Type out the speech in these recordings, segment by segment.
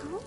Oh.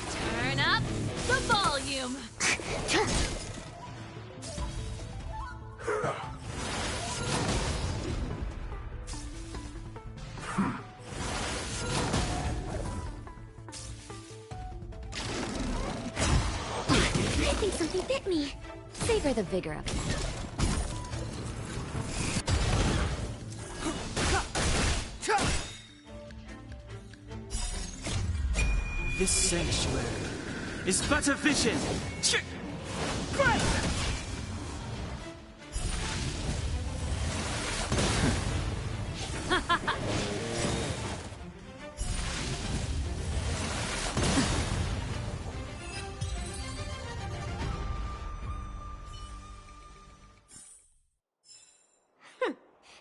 Turn up the volume. I think something bit me. Savor the vigor of it. This sanctuary is but a vision.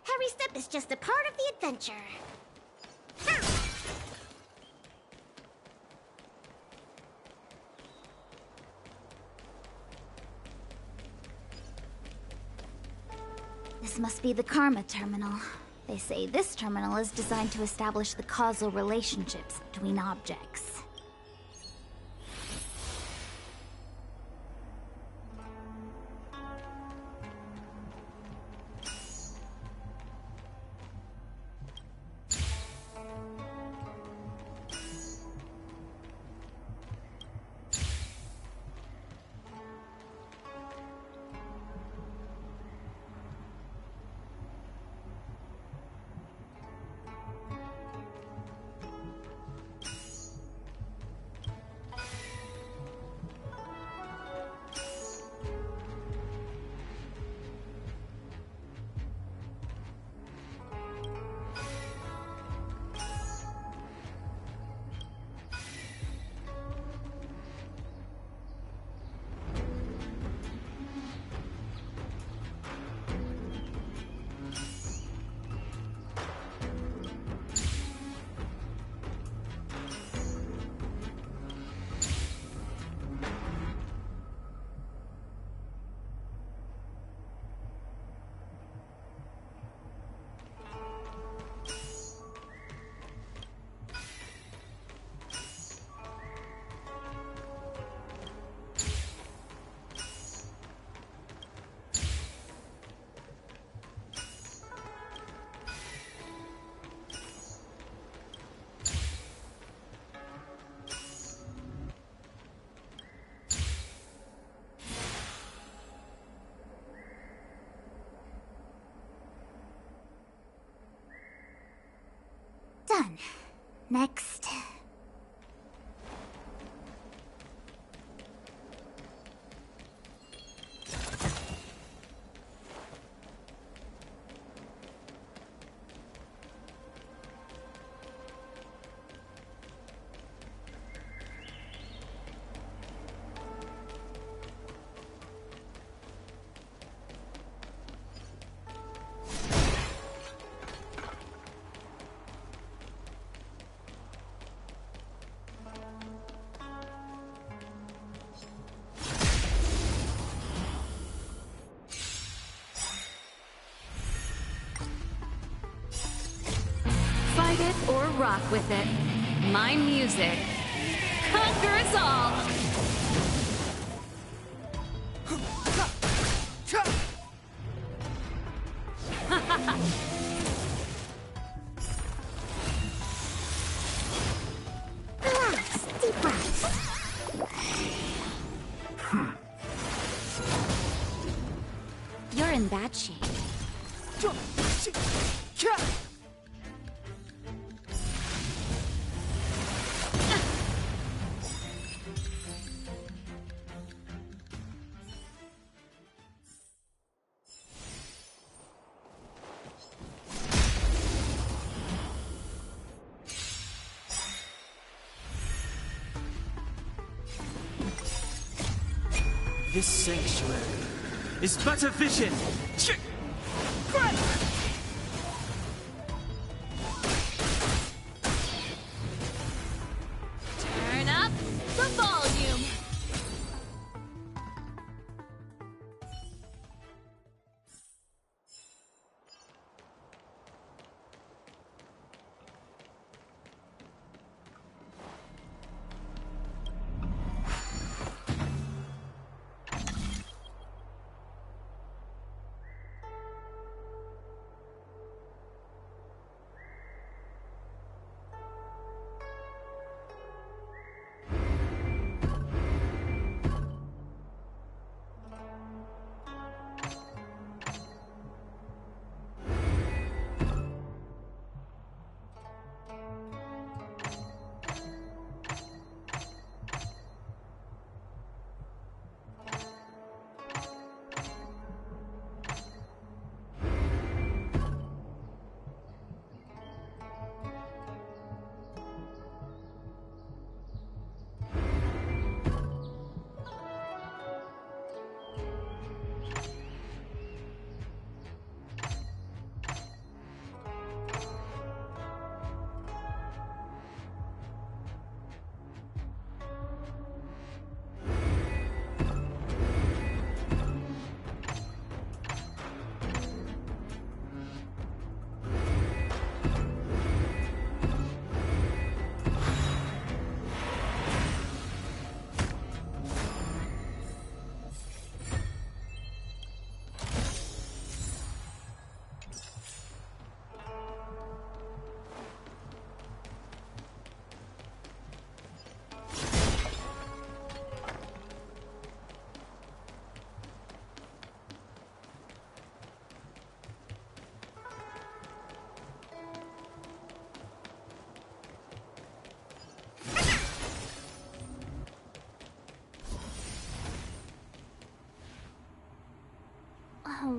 Every step is just a part of the adventure. This must be the Karma Terminal. They say this terminal is designed to establish the causal relationships between objects. Done. Next. Fight it or rock with it. My music conquers all. Relax, deep breaths. You're in bad shape. This sanctuary is but a vision. Turn up the volume.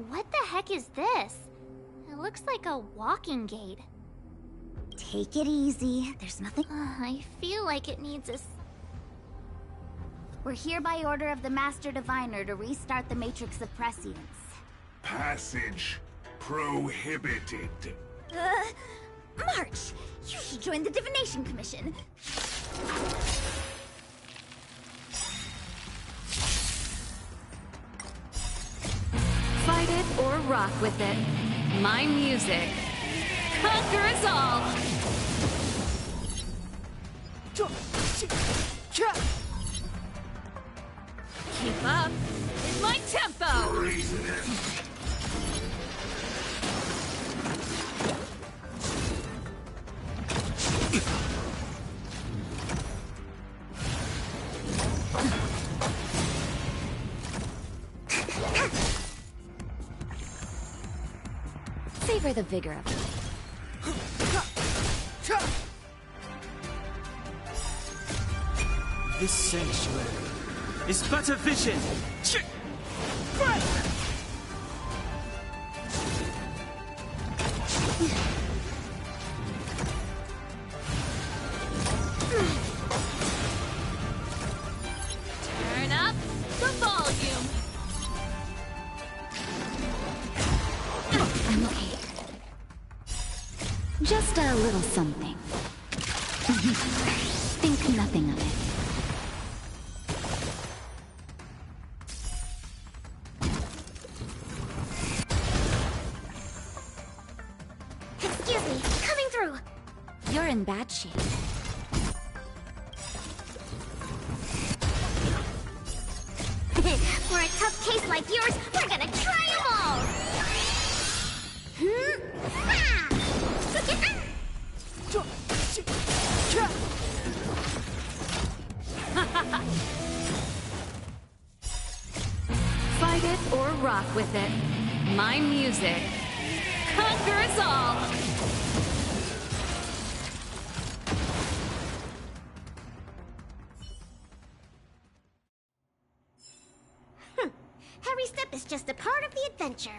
What the heck is this? It looks like a walking gate. Take it easy. There's nothing. I feel like it needs us. We're here by order of the Master Diviner to restart the Matrix of Prescience. Passage prohibited. March! You should join the Divination Commission. Fight it or rock with it. My music. Conquer us all! Keep up with my tempo! Savor the vigor of it. This sanctuary is but a vision. Turn up the volume! I'm okay. Just a little something. Think nothing of it. Excuse me, coming through. You're in bad shape. For a tough case like yours, we're gonna try 'em all! Fight it or rock with it. My music conquers all. Every step is just a part of the adventure.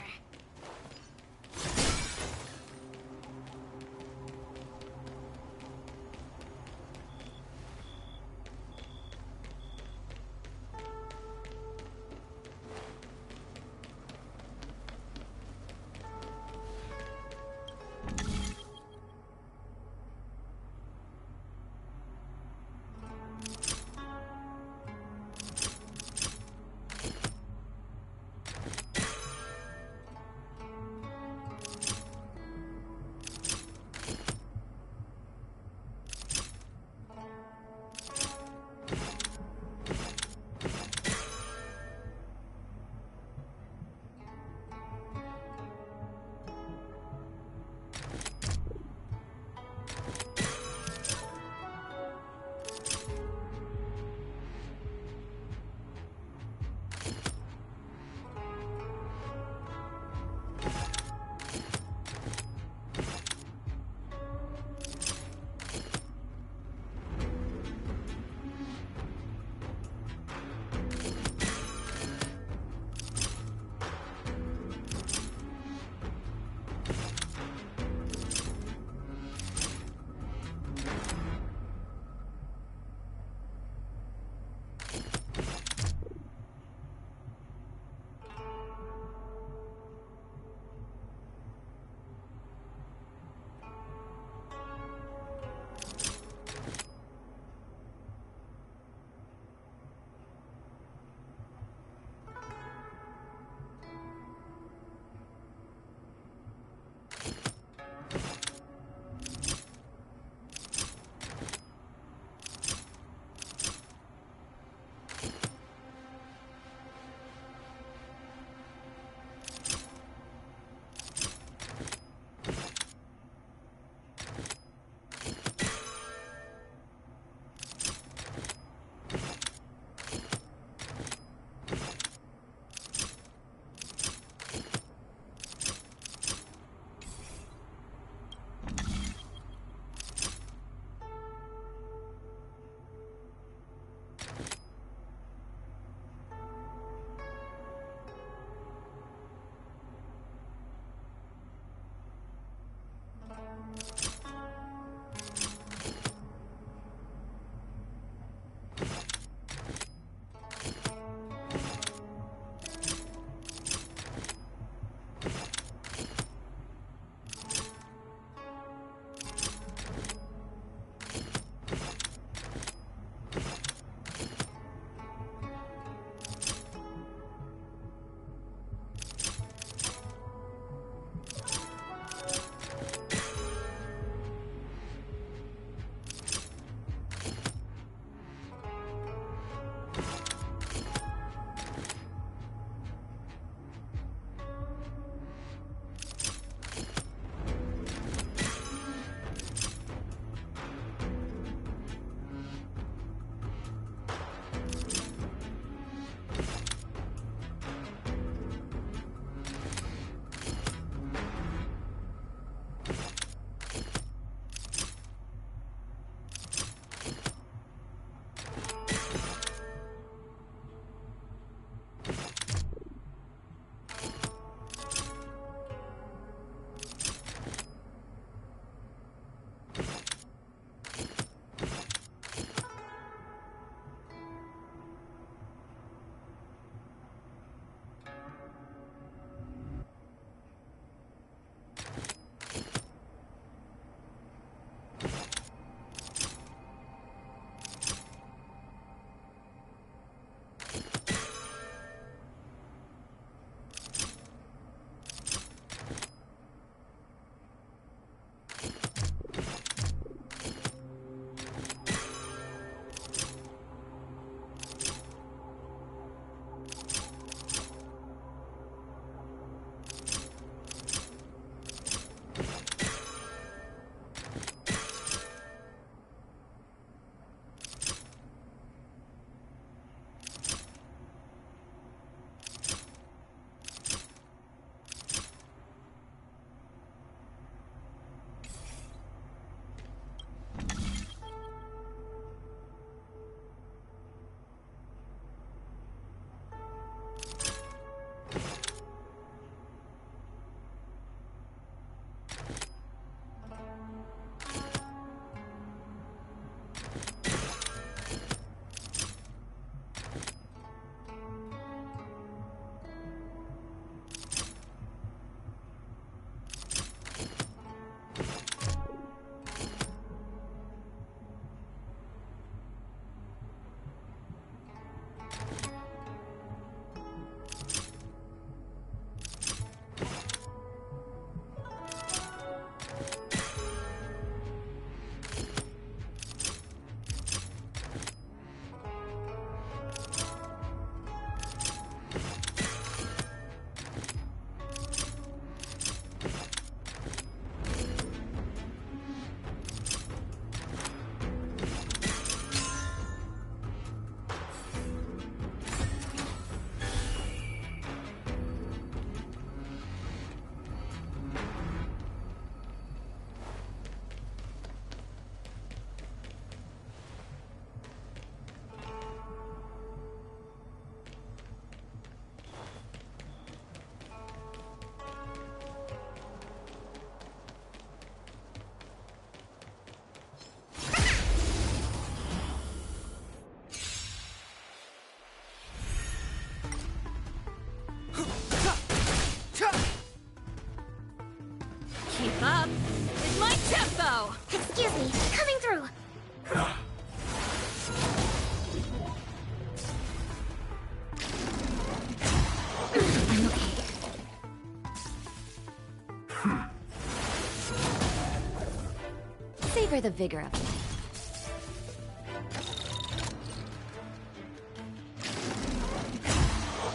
Savor the vigor of life.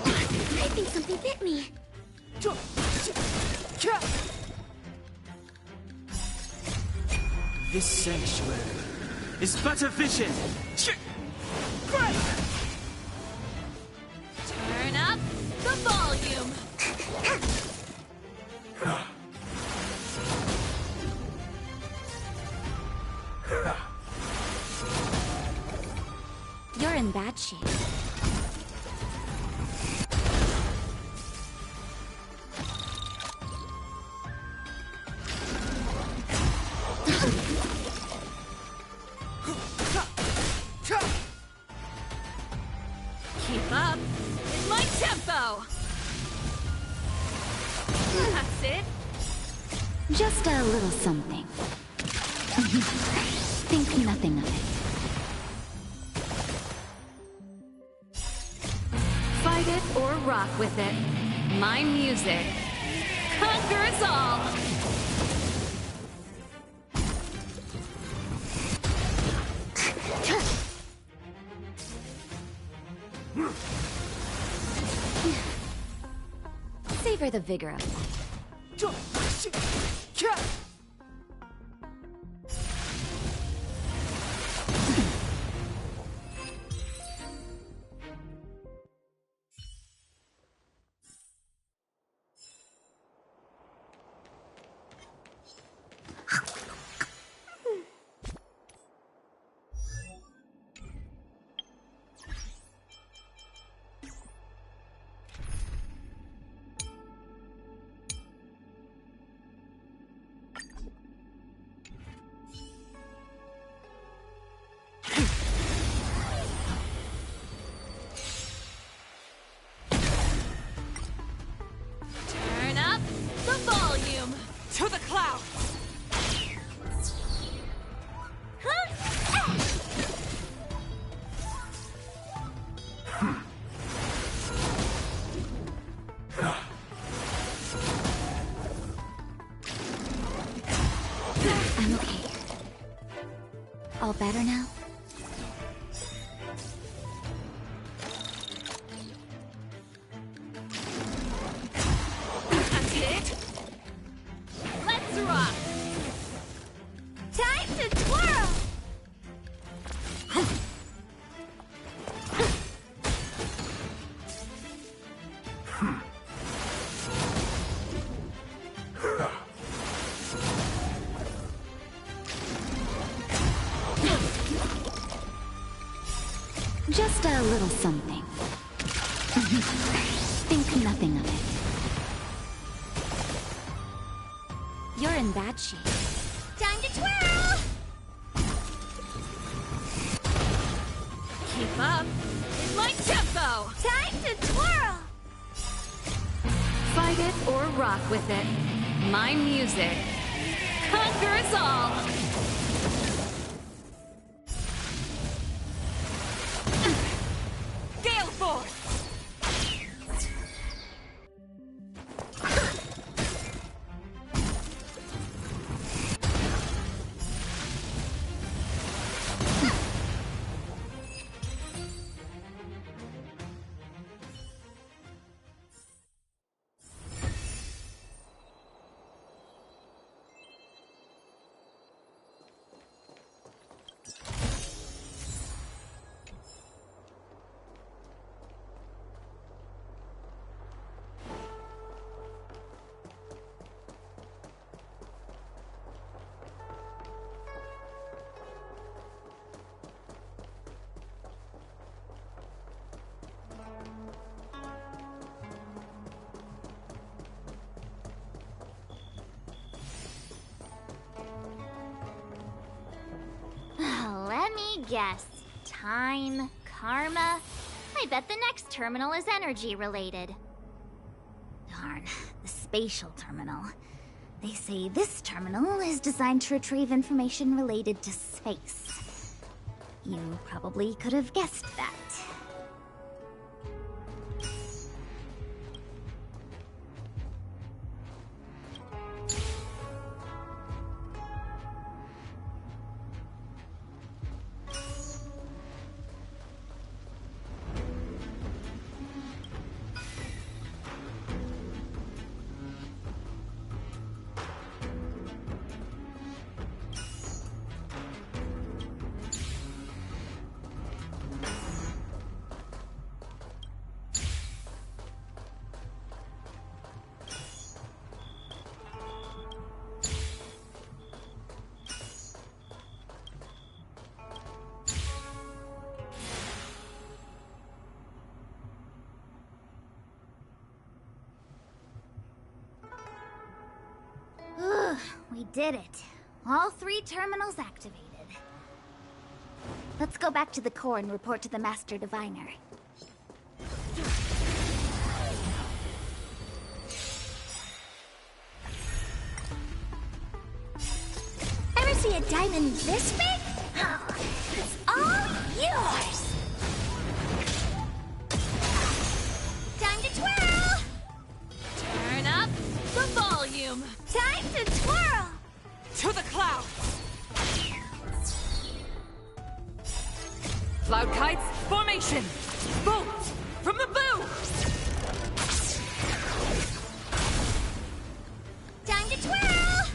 I think something bit me. This sanctuary is but a vision. Turn up the volume. You're in bad shape. Keep up with my tempo. That's it. Just a little something. Think nothing of it. Fight it or rock with it. My music conquers all. Savor the vigor of life. Turn up the volume to the clouds. I'm okay. All better now? That's it. Let's rock. Time to twirl. Just a little something. Think nothing of it. You're in bad shape. Time to twirl! Keep up with my tempo. Time to twirl! Fight it or rock with it. My music conquers all. Gale Force! Let me guess. Time, karma. I bet the next terminal is energy related. Darn, the spatial terminal. They say this terminal is designed to retrieve information related to space. You probably could have guessed that. We did it. All 3 terminals activated. Let's go back to the core and report to the Master Diviner. Ever see a diamond this big? Oh, it's all yours! Time to twirl! Turn up the volume. Time to twirl! To the clouds. Cloud kites, formation. Bolt from the bow. Time to twirl!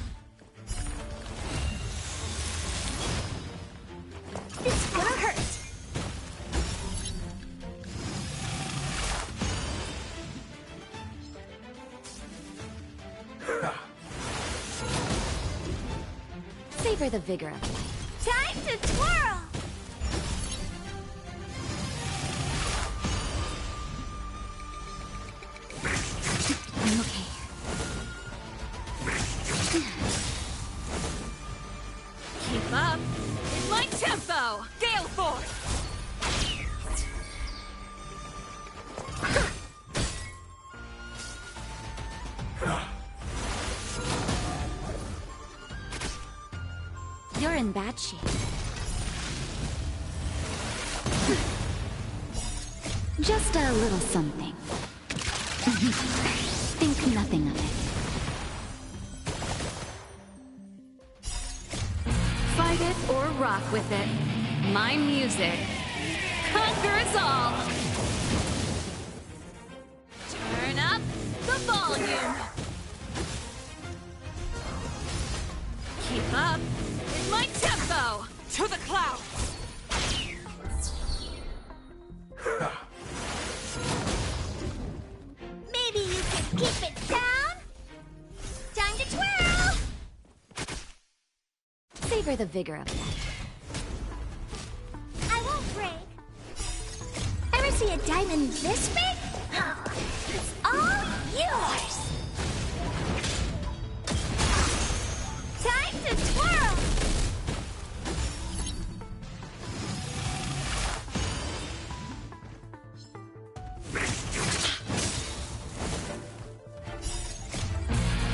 It's gonna hurt! Savor the vigor of life. Time to twirl! I'm okay. Keep up. It's my tempo. Gale force. You're in bad shape. Just a little something. Think nothing of it. Fight it or rock with it. My music conquers all. Turn up the volume. Keep up with my tempo. To the clouds. Maybe you can keep it down? Time to twirl! Savor the vigor of life. I won't break. Ever see a diamond this big? Oh, it's all yours! Time to twirl!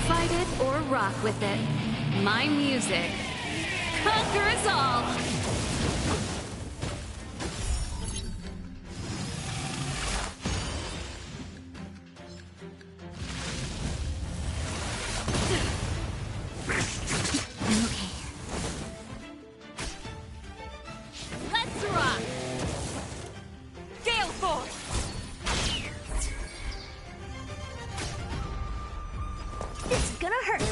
Fight it or rock with it. My music conquers all. I'm okay. Let's rock. Gale force. It's gonna hurt.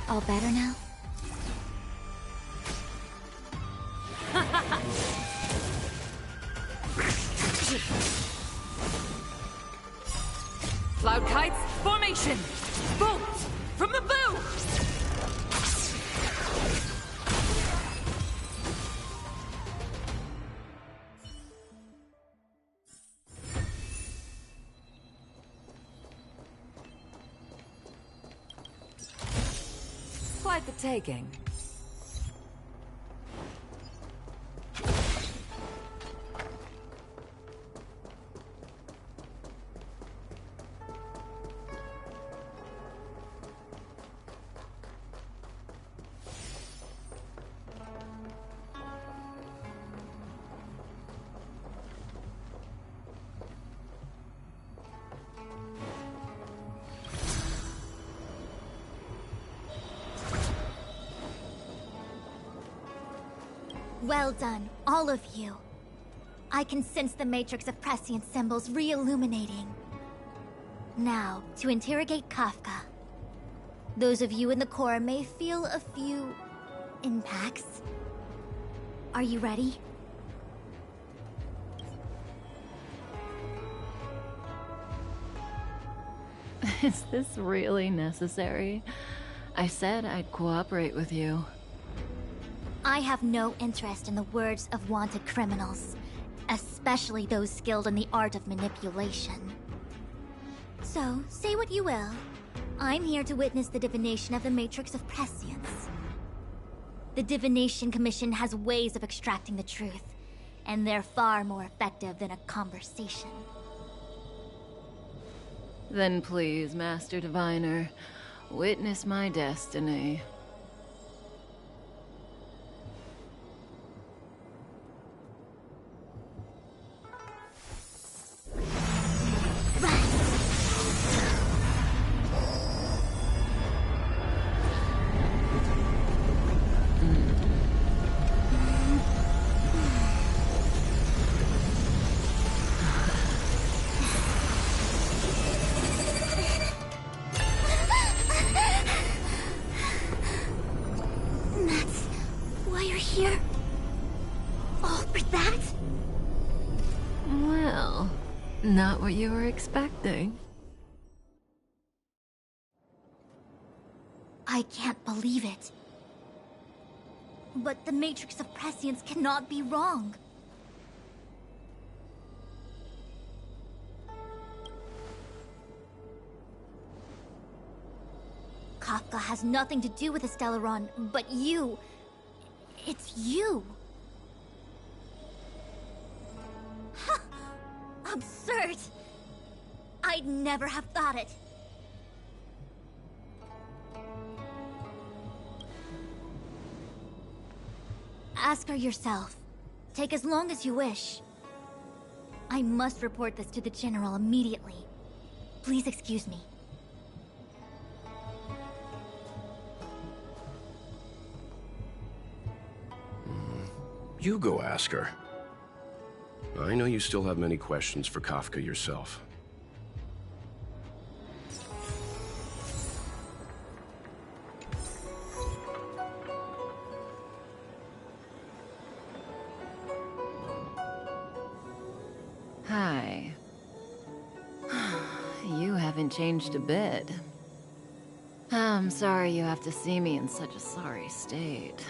All better now? Cloud kites, formation. Bolt from the bow. Quite the taking. Well done, all of you. I can sense the matrix of prescient symbols re-illuminating. Now, to interrogate Kafka. Those of you in the core may feel a few impacts. Are you ready? Is this really necessary? I said I'd cooperate with you. I have no interest in the words of wanted criminals, especially those skilled in the art of manipulation. So, say what you will. I'm here to witness the divination of the Matrix of Prescience. The Divination Commission has ways of extracting the truth, and they're far more effective than a conversation. Then please, Master Diviner, witness my destiny. That's why you're here? All for that? Well, not what you were expecting. I can't believe it. But the Matrix of Prescience cannot be wrong. Kafka has nothing to do with the Stellaron, but you... It's you! Ha! Absurd! I'd never have thought it. Ask her yourself. Take as long as you wish. I must report this to the General immediately. Please excuse me. You go ask her. I know you still have many questions for Kafka yourself. Hi. You haven't changed a bit. I'm sorry you have to see me in such a sorry state.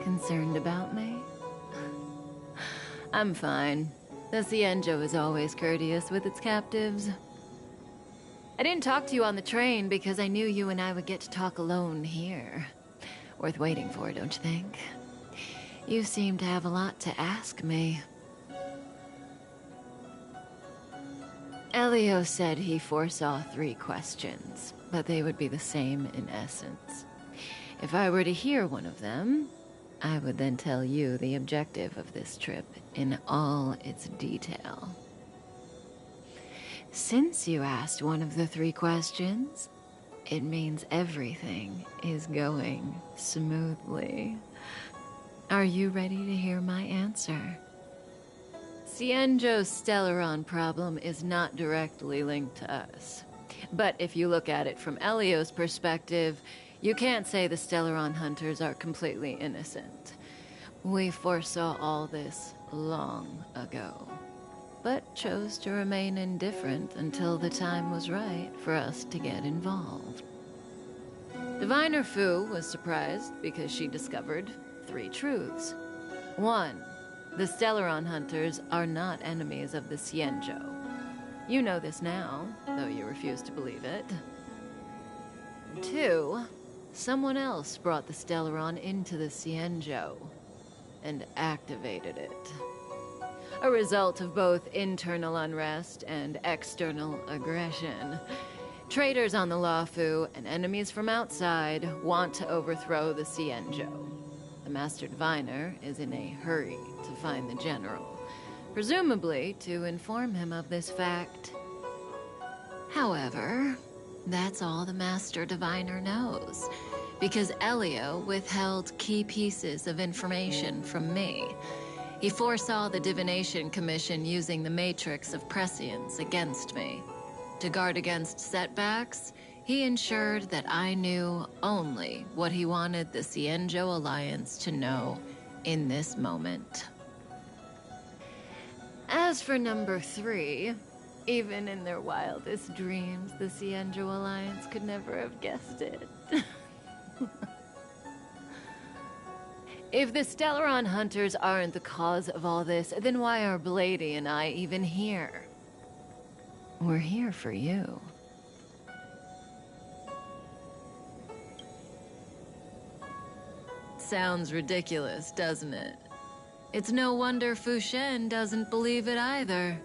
Concerned about me? I'm fine. The Cienjo is always courteous with its captives. I didn't talk to you on the train because I knew you and I would get to talk alone here. Worth waiting for, don't you think? You seem to have a lot to ask me. Elio said he foresaw 3 questions, but they would be the same in essence. If I were to hear one of them, I would then tell you the objective of this trip in all its detail. Since you asked one of the 3 questions, it means everything is going smoothly. Are you ready to hear my answer? Cienjo's Stellaron problem is not directly linked to us. But if you look at it from Elio's perspective, you can't say the Stellaron hunters are completely innocent. We foresaw all this long ago, but chose to remain indifferent until the time was right for us to get involved. Diviner Fu was surprised because she discovered 3 truths. 1, the Stellaron hunters are not enemies of the Cienjo. You know this now, though you refuse to believe it. 2, someone else brought the Stellaron into the Cienjo and activated it. A result of both internal unrest and external aggression. Traitors on the Luofu and enemies from outside want to overthrow the Cienjo. The Master Diviner is in a hurry to find the General, presumably to inform him of this fact. However, that's all the Master Diviner knows, because Elio withheld key pieces of information from me. He foresaw the Divination Commission using the Matrix of Prescience against me. To guard against setbacks, he ensured that I knew only what he wanted the Cienjo Alliance to know in this moment. As for number 3, even in their wildest dreams, the Cienjo Alliance could never have guessed it. If the Stellaron hunters aren't the cause of all this, then why are Blady and I even here? We're here for you. Sounds ridiculous, doesn't it? It's no wonder Fu Shen doesn't believe it either.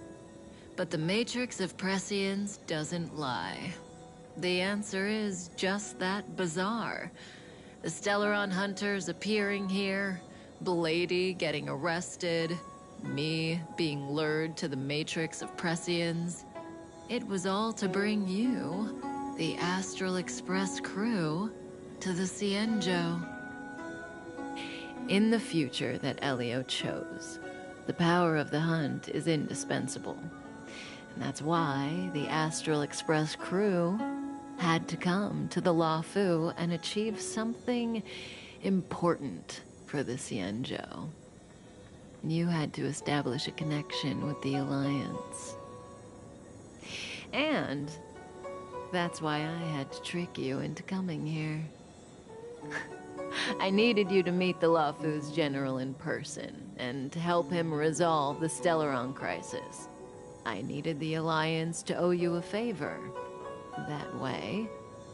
But the Matrix of Prescience doesn't lie. The answer is just that bizarre. The Stellaron hunters appearing here, Blady getting arrested, me being lured to the Matrix of Prescience. It was all to bring you, the Astral Express crew, to the Cienjo. In the future that Elio chose, the power of the hunt is indispensable. And that's why the Astral Express crew had to come to the Luofu and achieve something important for the Cienjo. You had to establish a connection with the Alliance. And that's why I had to trick you into coming here. I needed you to meet the Luofu's general in person, and to help him resolve the Stellaron crisis. I needed the Alliance to owe you a favor. That way,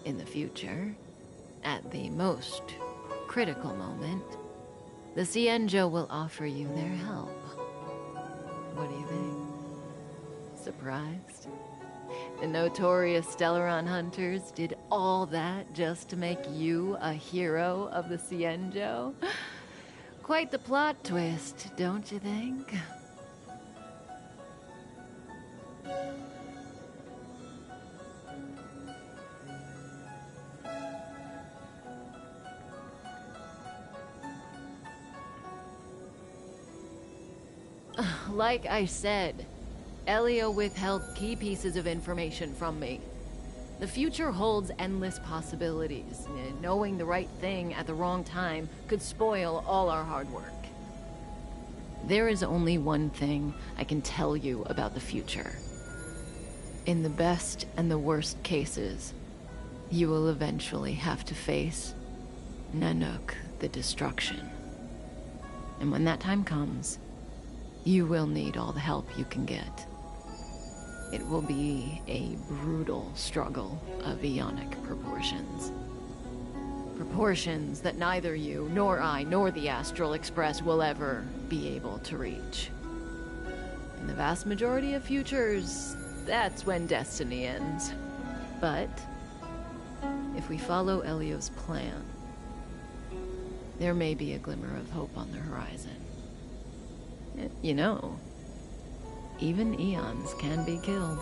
in the future, at the most critical moment, the Cienjo will offer you their help. What do you think? Surprised? The notorious Stellaron hunters did all that just to make you a hero of the Cienjo? Quite the plot twist, don't you think? Like I said, Elio withheld key pieces of information from me. The future holds endless possibilities. Knowing the right thing at the wrong time could spoil all our hard work. There is only one thing I can tell you about the future. In the best and the worst cases, you will eventually have to face Nanook the Destruction. And when that time comes, you will need all the help you can get. It will be a brutal struggle of eonic proportions. Proportions that neither you, nor I, nor the Astral Express will ever be able to reach. In the vast majority of futures, that's when destiny ends. But if we follow Elio's plan, there may be a glimmer of hope on the horizon. You know, even eons can be killed.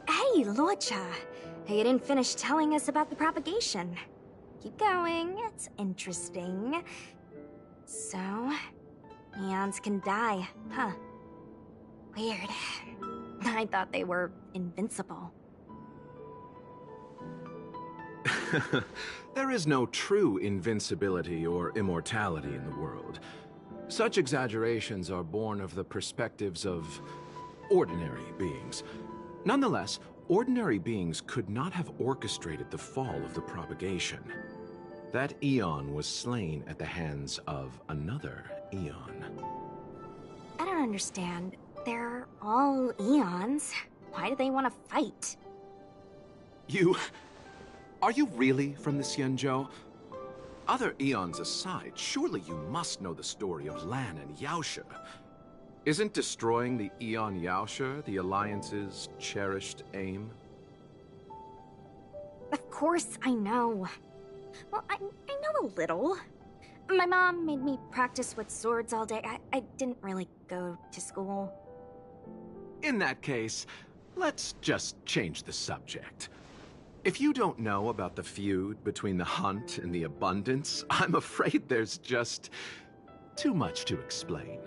Hey, Luocha. You didn't finish telling us about the propagation. Keep going, it's interesting. So, eons can die, huh? Weird. I thought they were invincible. There is no true invincibility or immortality in the world. Such exaggerations are born of the perspectives of ordinary beings. Nonetheless, ordinary beings could not have orchestrated the fall of the propagation. That eon was slain at the hands of another eon. I don't understand. They're all eons. Why do they want to fight? Are you really from the Cienjo? Other eons aside, surely you must know the story of Lan and Yaoshe. Isn't destroying the Eon Yaoshe the Alliance's cherished aim? Of course I know. Well, I know a little. My mom made me practice with swords all day. I didn't really go to school. In that case, let's just change the subject. If you don't know about the feud between the Hunt and the Abundance, I'm afraid there's just too much to explain.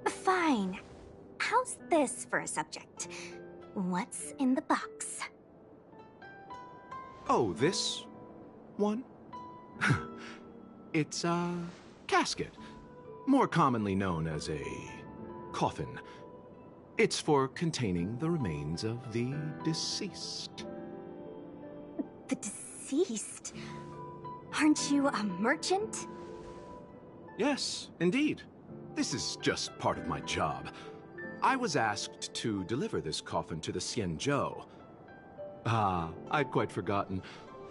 Fine. How's this for a subject? What's in the box? Oh, this one? It's a casket, more commonly known as a coffin. It's for containing the remains of the deceased. The deceased? Aren't you a merchant? Yes, indeed. This is just part of my job. I was asked to deliver this coffin to the Xianzhou. I'd quite forgotten.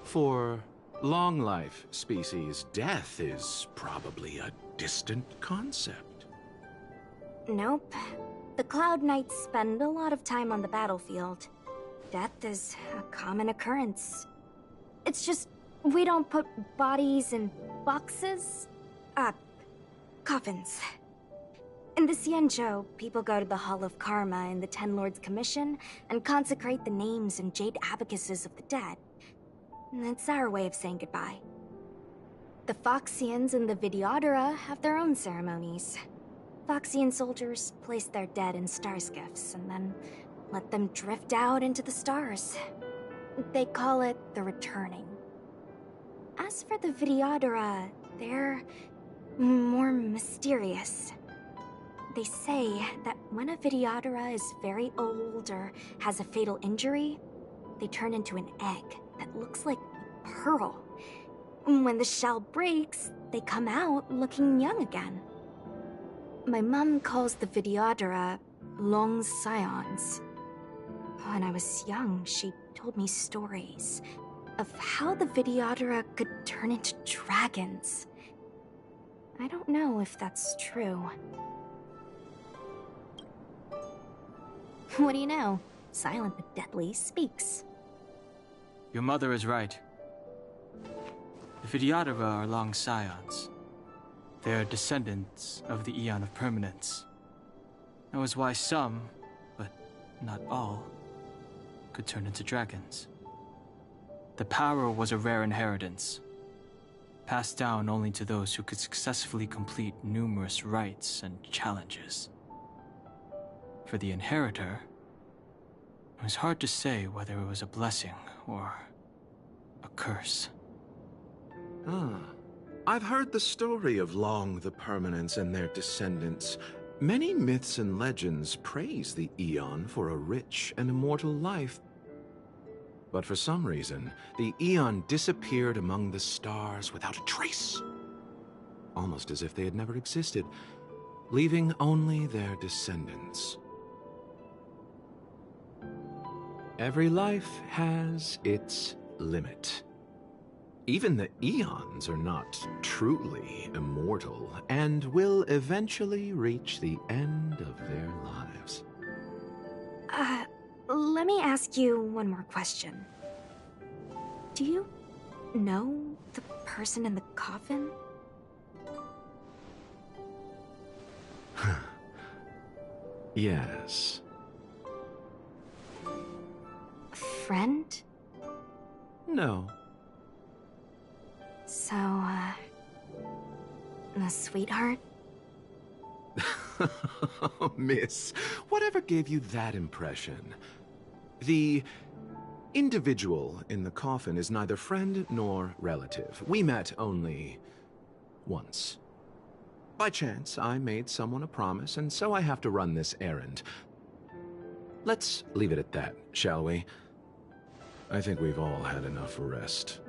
For long life species, death is probably a distant concept. Nope. The Cloud Knights spend a lot of time on the battlefield. Death is a common occurrence. It's just, we don't put bodies in boxes? Coffins. In the Xianzhou, people go to the Hall of Karma in the Ten Lords Commission and consecrate the names and jade abacuses of the dead. It's our way of saying goodbye. The Foxians and the Videodora have their own ceremonies. Foxian soldiers place their dead in star skiffs and then let them drift out into the stars. They call it the returning. As for the Videodora, they're more mysterious. They say that when a Videodora is very old or has a fatal injury, they turn into an egg that looks like a pearl. When the shell breaks, they come out looking young again. My mom calls the Videodora long scions. When I was young, she told me stories of how the Videodora could turn into dragons. I don't know if that's true. What do you know? Silent but deadly speaks. Your mother is right. The Videodora are long scions. They are descendants of the Eon of Permanence. That was why some, but not all, could turn into dragons. The power was a rare inheritance, passed down only to those who could successfully complete numerous rites and challenges. For the inheritor, it was hard to say whether it was a blessing or a curse. I've heard the story of Long the Permanence and their descendants. Many myths and legends praise the Eon for a rich and immortal life. But for some reason, the Eon disappeared among the stars without a trace. Almost as if they had never existed, leaving only their descendants. Every life has its limit. Even the Eons are not truly immortal and will eventually reach the end of their lives. Let me ask you one more question. Do you know the person in the coffin? Yes. Friend? No. So, a sweetheart? Miss, whatever gave you that impression? The individual in the coffin is neither friend nor relative. We met only once. By chance, I made someone a promise, and so I have to run this errand. Let's leave it at that, shall we? I think we've all had enough rest.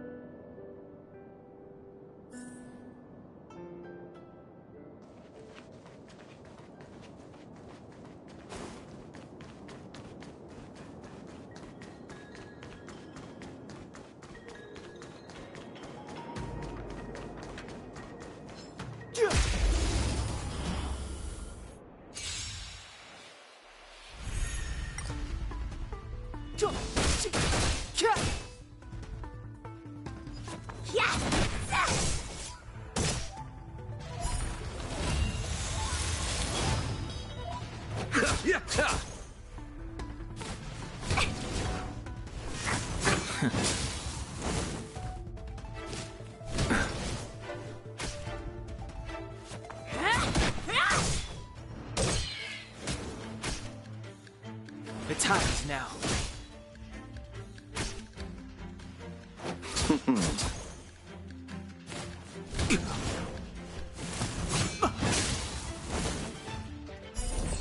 The time is now.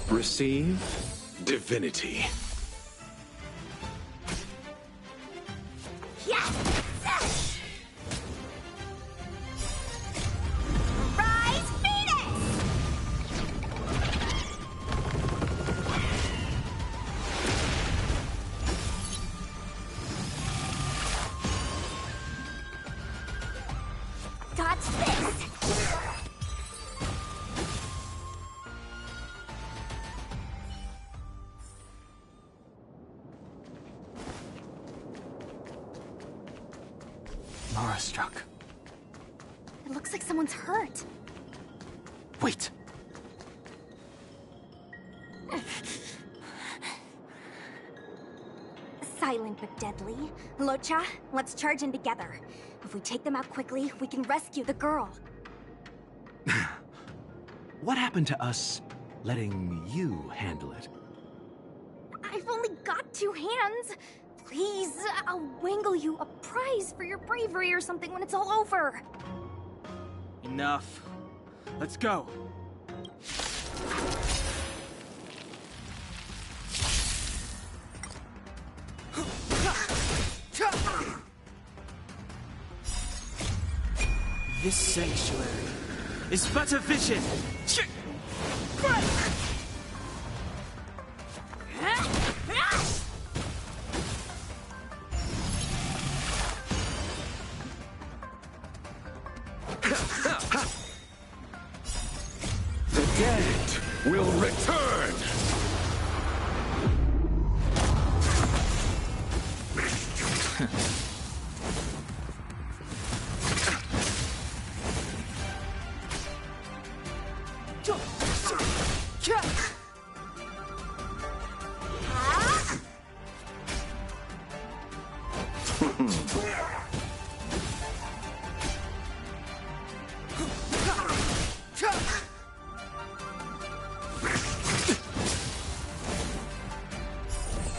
Receive divinity. Yes! Rise, Venus! Dodge this! Mara struck. It looks like someone's hurt. Wait! Silent but deadly. Locha, let's charge in together. If we take them out quickly, we can rescue the girl. What happened to us letting you handle it? I've only got 2 hands. Please, I'll wangle you a prize for your bravery or something when it's all over. Enough. Let's go. This sanctuary is but a vision. The dead will return!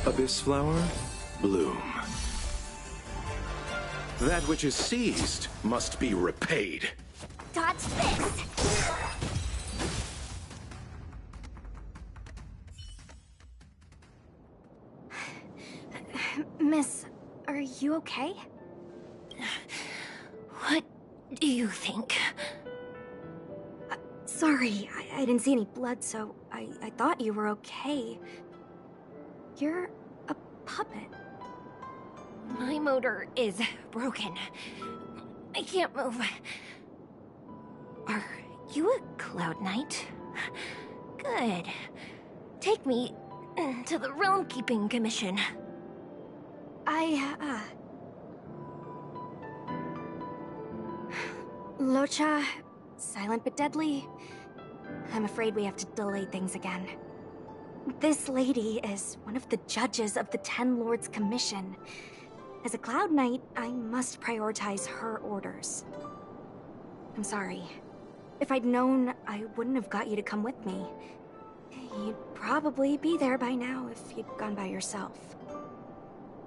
Abyss flower, bloom. That which is seized must be repaid. Dodge this! Miss, are you okay? What do you think? Sorry, I didn't see any blood, so I thought you were okay. You're a puppet. My motor is broken. I can't move. Are you a Cloud Knight? Good. Take me to the Realm Keeping Commission. Locha, silent but deadly. I'm afraid we have to delay things again. This lady is one of the judges of the Ten Lords Commission. As a Cloud Knight, I must prioritize her orders. I'm sorry. If I'd known, I wouldn't have got you to come with me. You'd probably be there by now if you'd gone by yourself.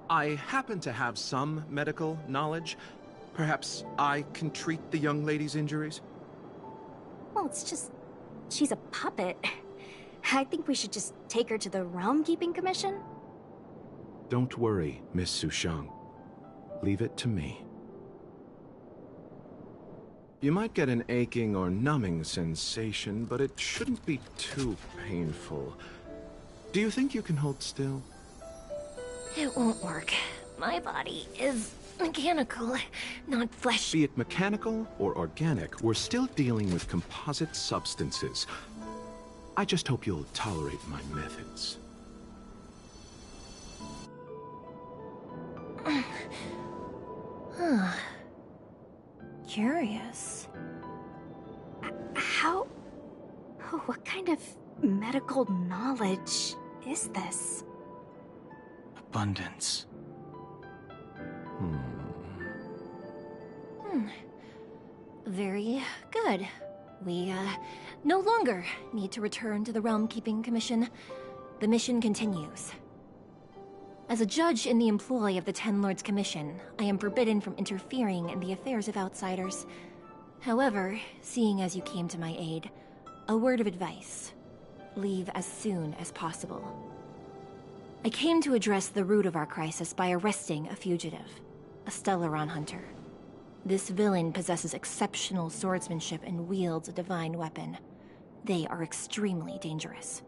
I happen to have some medical knowledge. Perhaps I can treat the young lady's injuries? Well, it's just... she's a puppet. I think we should just take her to the Realm Keeping Commission. Don't worry, Miss Sushang. Leave it to me. You might get an aching or numbing sensation, but it shouldn't be too painful. Do you think you can hold still? It won't work. My body is mechanical, not flesh. Be it mechanical or organic, we're still dealing with composite substances. I just hope you'll tolerate my methods. Huh. Curious. How... oh, what kind of medical knowledge is this? Abundance. Very good. We, no longer need to return to the Realm Keeping Commission. The mission continues. As a judge in the employ of the Ten Lords Commission, I am forbidden from interfering in the affairs of outsiders. However, seeing as you came to my aid, a word of advice. Leave as soon as possible. I came to address the root of our crisis by arresting a fugitive, a Stellaron hunter. This villain possesses exceptional swordsmanship and wields a divine weapon. They are extremely dangerous.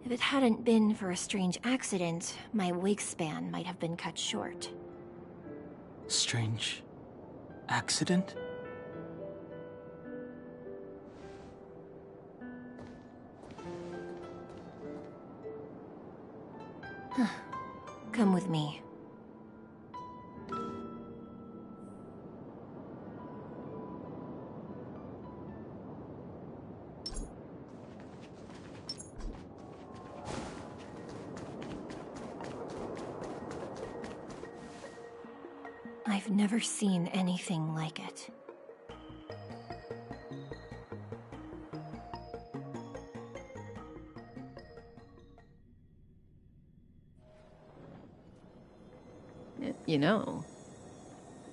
If it hadn't been for a strange accident, my wingspan might have been cut short. Strange accident? Come with me. I've never seen anything like it. You know,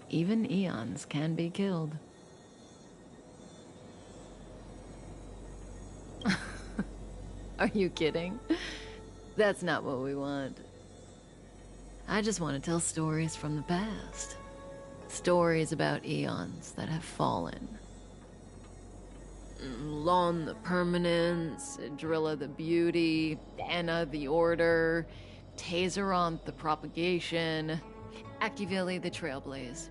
even eons can be killed. Are you kidding? That's not what we want. I just want to tell stories from the past. Stories about eons that have fallen. Lon the Permanence, Drilla the Beauty, Anna the Order, Tazeronth the Propagation, Akivili the Trailblaze.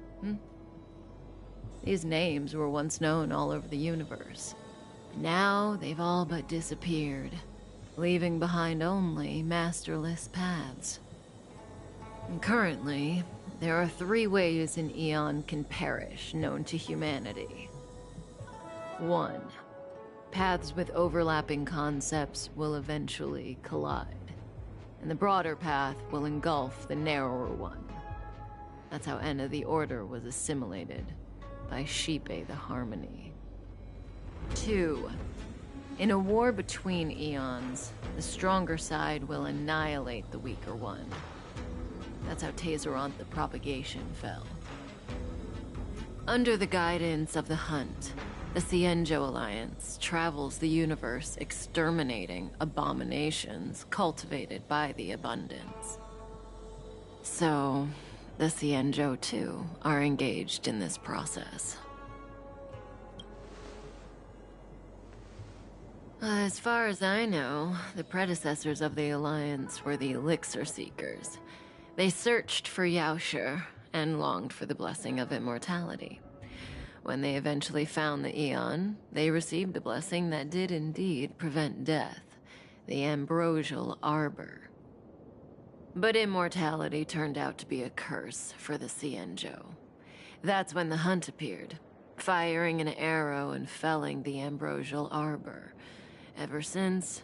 These names were once known all over the universe. Now they've all but disappeared, leaving behind only masterless paths. And currently, there are 3 ways an eon can perish known to humanity. 1. Paths with overlapping concepts will eventually collide, and the broader path will engulf the narrower one. That's how Enna the Order was assimilated by Shipe the Harmony. 2. In a war between eons, the stronger side will annihilate the weaker one. That's how Tazeronth the Propagation fell. Under the guidance of the Hunt, the Cienjo Alliance travels the universe exterminating abominations cultivated by the Abundance. So, the Cienjo, too, are engaged in this process. As far as I know, the predecessors of the Alliance were the Elixir Seekers. They searched for Yaoshi and longed for the blessing of immortality. When they eventually found the Eon, they received the blessing that did indeed prevent death, the Ambrosial Arbor. But immortality turned out to be a curse for the Cienjo. That's when the Hunt appeared, firing an arrow and felling the Ambrosial Arbor. Ever since,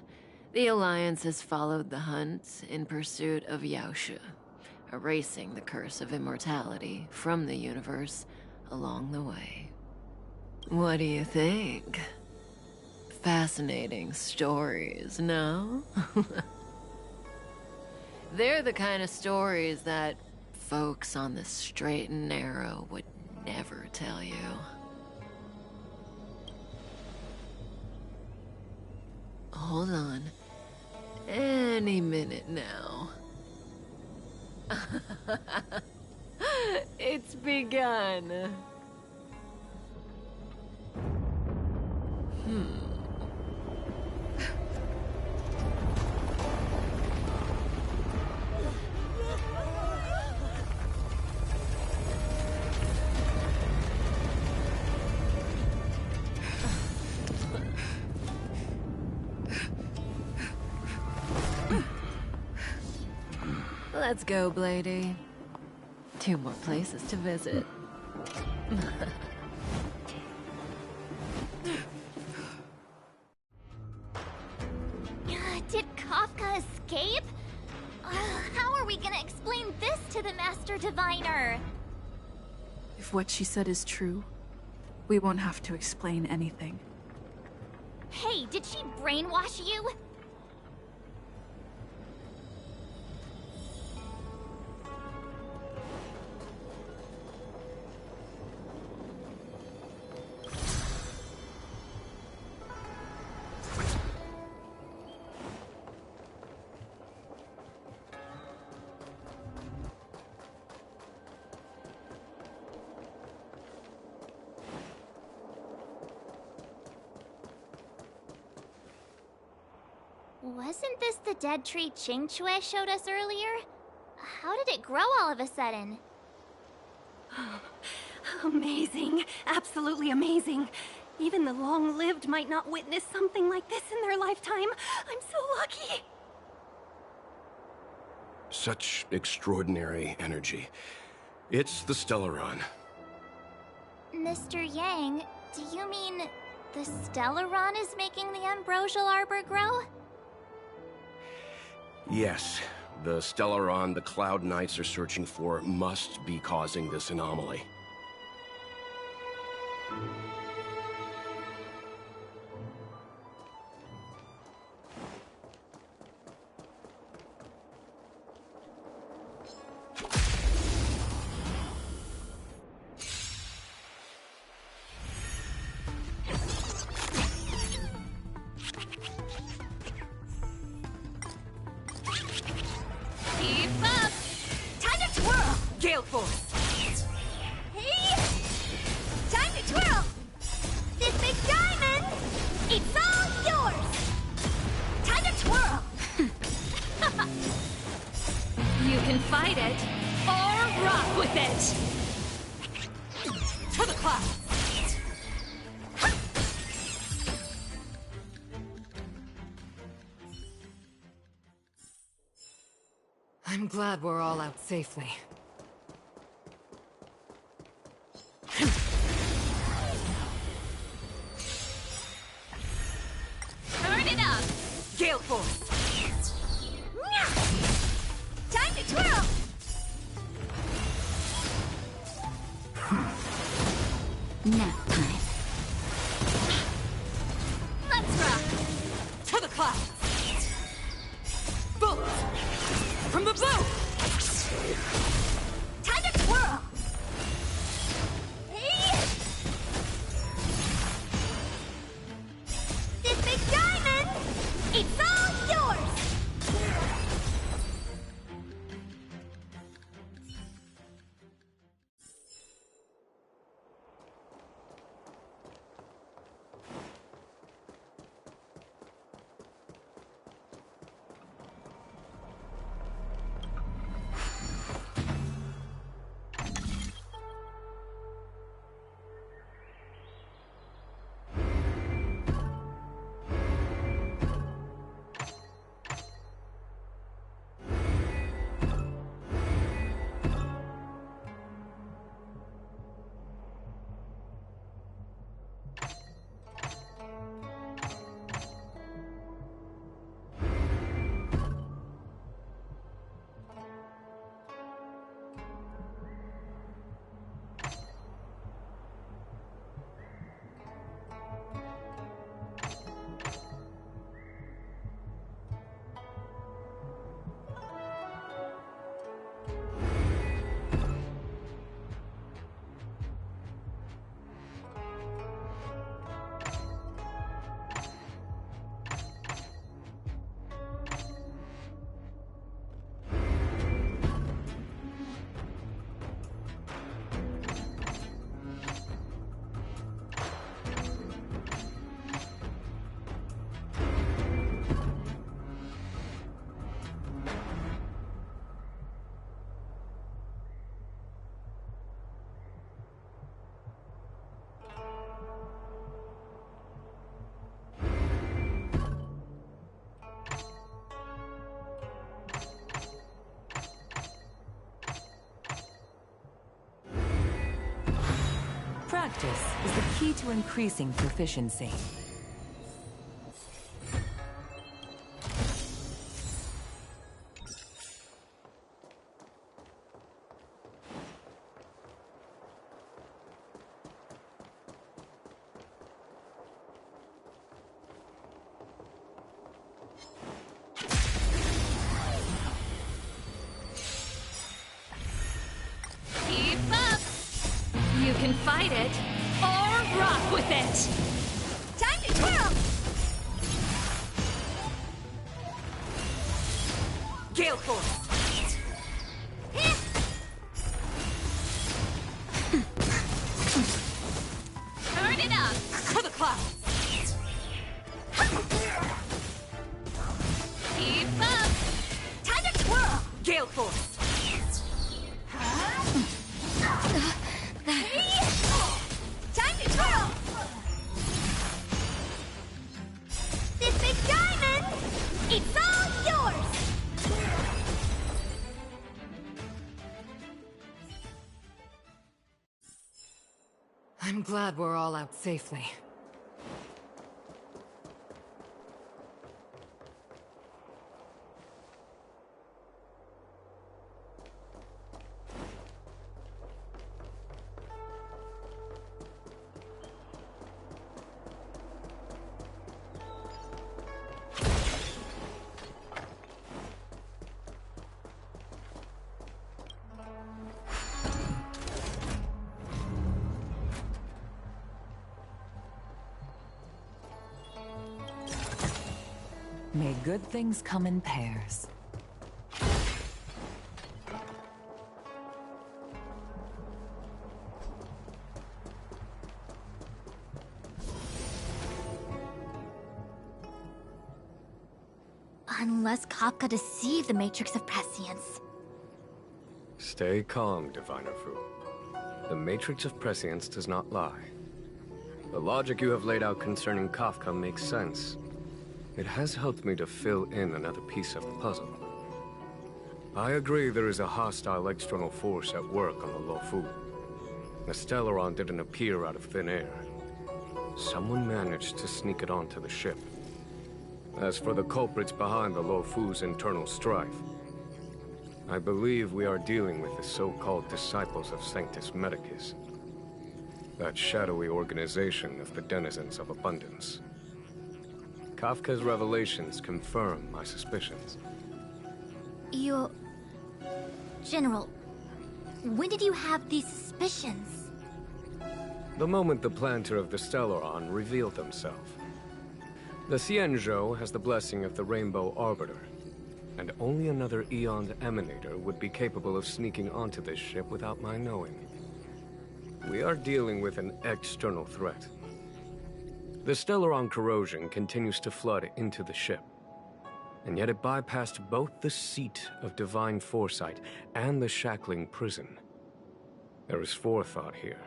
the Alliance has followed the Hunt in pursuit of Yaoshi, erasing the curse of immortality from the universe along the way. What do you think? Fascinating stories, no? They're the kind of stories that folks on the straight and narrow would never tell you. Hold on. Any minute now. It's begun. Let's go, Blady. 2 more places to visit. Did Kafka escape? How are we gonna explain this to the Master Diviner? If what she said is true, we won't have to explain anything. Hey, did she brainwash you? Wasn't this the dead tree Ching Chue showed us earlier? How did it grow all of a sudden? Amazing. Absolutely amazing. Even the long-lived might not witness something like this in their lifetime. I'm so lucky. Such extraordinary energy. It's the Stellaron. Mr. Yang, do you mean the Stellaron is making the ambrosial arbor grow? Yes, the Stellaron the Cloud Knights are searching for must be causing this anomaly. Keep up! Time to twirl! Gale Force! Hey! Time to twirl! This big diamond! It's all yours! Time to twirl! You can fight it, or rock with it! To the clouds! I'm glad we're all out safely. Turn it up! Gale Force! Time to twirl! Nap time. Let's rock! To the clouds! Bullets! From the blue! Time to twirl! Hey! This big diamond! It's all yours! Practice is the key to increasing proficiency. Keep up! You can fight it, or rock with it! Time to twirl! Gale Force! Turn it up! To the clouds! Force! Time to twirl! This big diamond! It's all yours! I'm glad we're all out safely. May good things come in pairs. Unless Kafka deceived the Matrix of Prescience. Stay calm, Diviner Fu. The Matrix of Prescience does not lie. The logic you have laid out concerning Kafka makes sense. It has helped me to fill in another piece of the puzzle. I agree there is a hostile external force at work on the Luofu. The Stellaron didn't appear out of thin air. Someone managed to sneak it onto the ship. As for the culprits behind the Luofu's internal strife, I believe we are dealing with the so-called Disciples of Sanctus Medicus. That shadowy organization of the denizens of abundance. Kafka's revelations confirm my suspicions. General, when did you have these suspicions? The moment the planter of the Stellaron revealed himself. The Xianzhou has the blessing of the Rainbow Arbiter, and only another Eon Emanator would be capable of sneaking onto this ship without my knowing. We are dealing with an external threat. The Stellaron corrosion continues to flood into the ship, and yet it bypassed both the seat of divine foresight and the shackling prison. There is forethought here.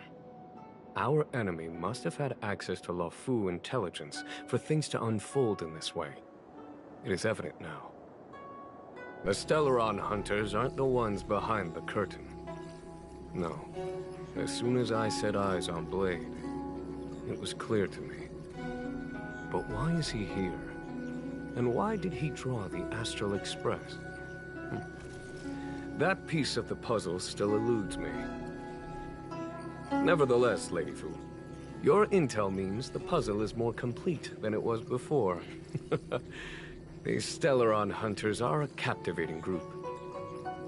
Our enemy must have had access to Luofu intelligence for things to unfold in this way. It is evident now. The Stellaron hunters aren't the ones behind the curtain. No. As soon as I set eyes on Blade, it was clear to me. But why is he here? And why did he draw the Astral Express? That piece of the puzzle still eludes me. Nevertheless, Lady Fu, your intel means the puzzle is more complete than it was before. These Stellaron hunters are a captivating group.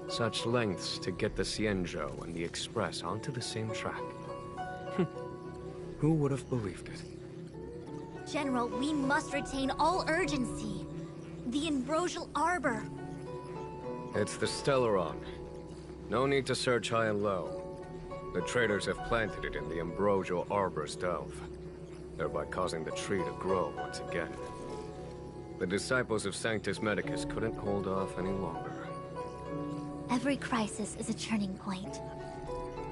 Such lengths to get the Xianzhou and the Express onto the same track. Who would have believed it? General, we must retain all urgency. The Ambrosial Arbor. It's the Stellaron. No need to search high and low. The traders have planted it in the Ambrosial Arbor's delve, thereby causing the tree to grow once again. The disciples of Sanctus Medicus couldn't hold off any longer. Every crisis is a turning point.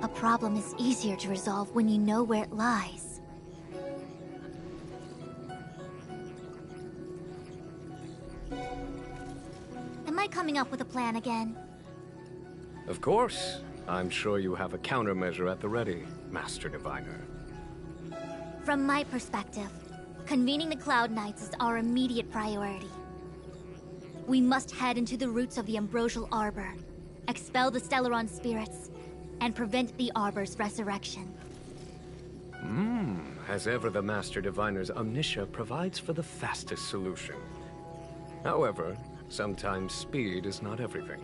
A problem is easier to resolve when you know where it lies. Am I coming up with a plan again? Of course. I'm sure you have a countermeasure at the ready, Master Diviner. From my perspective, convening the Cloud Knights is our immediate priority. We must head into the roots of the Ambrosial Arbor, expel the Stellaron spirits, and prevent the Arbor's resurrection. As ever, the Master Diviner's omniscia provides for the fastest solution. However, sometimes speed is not everything.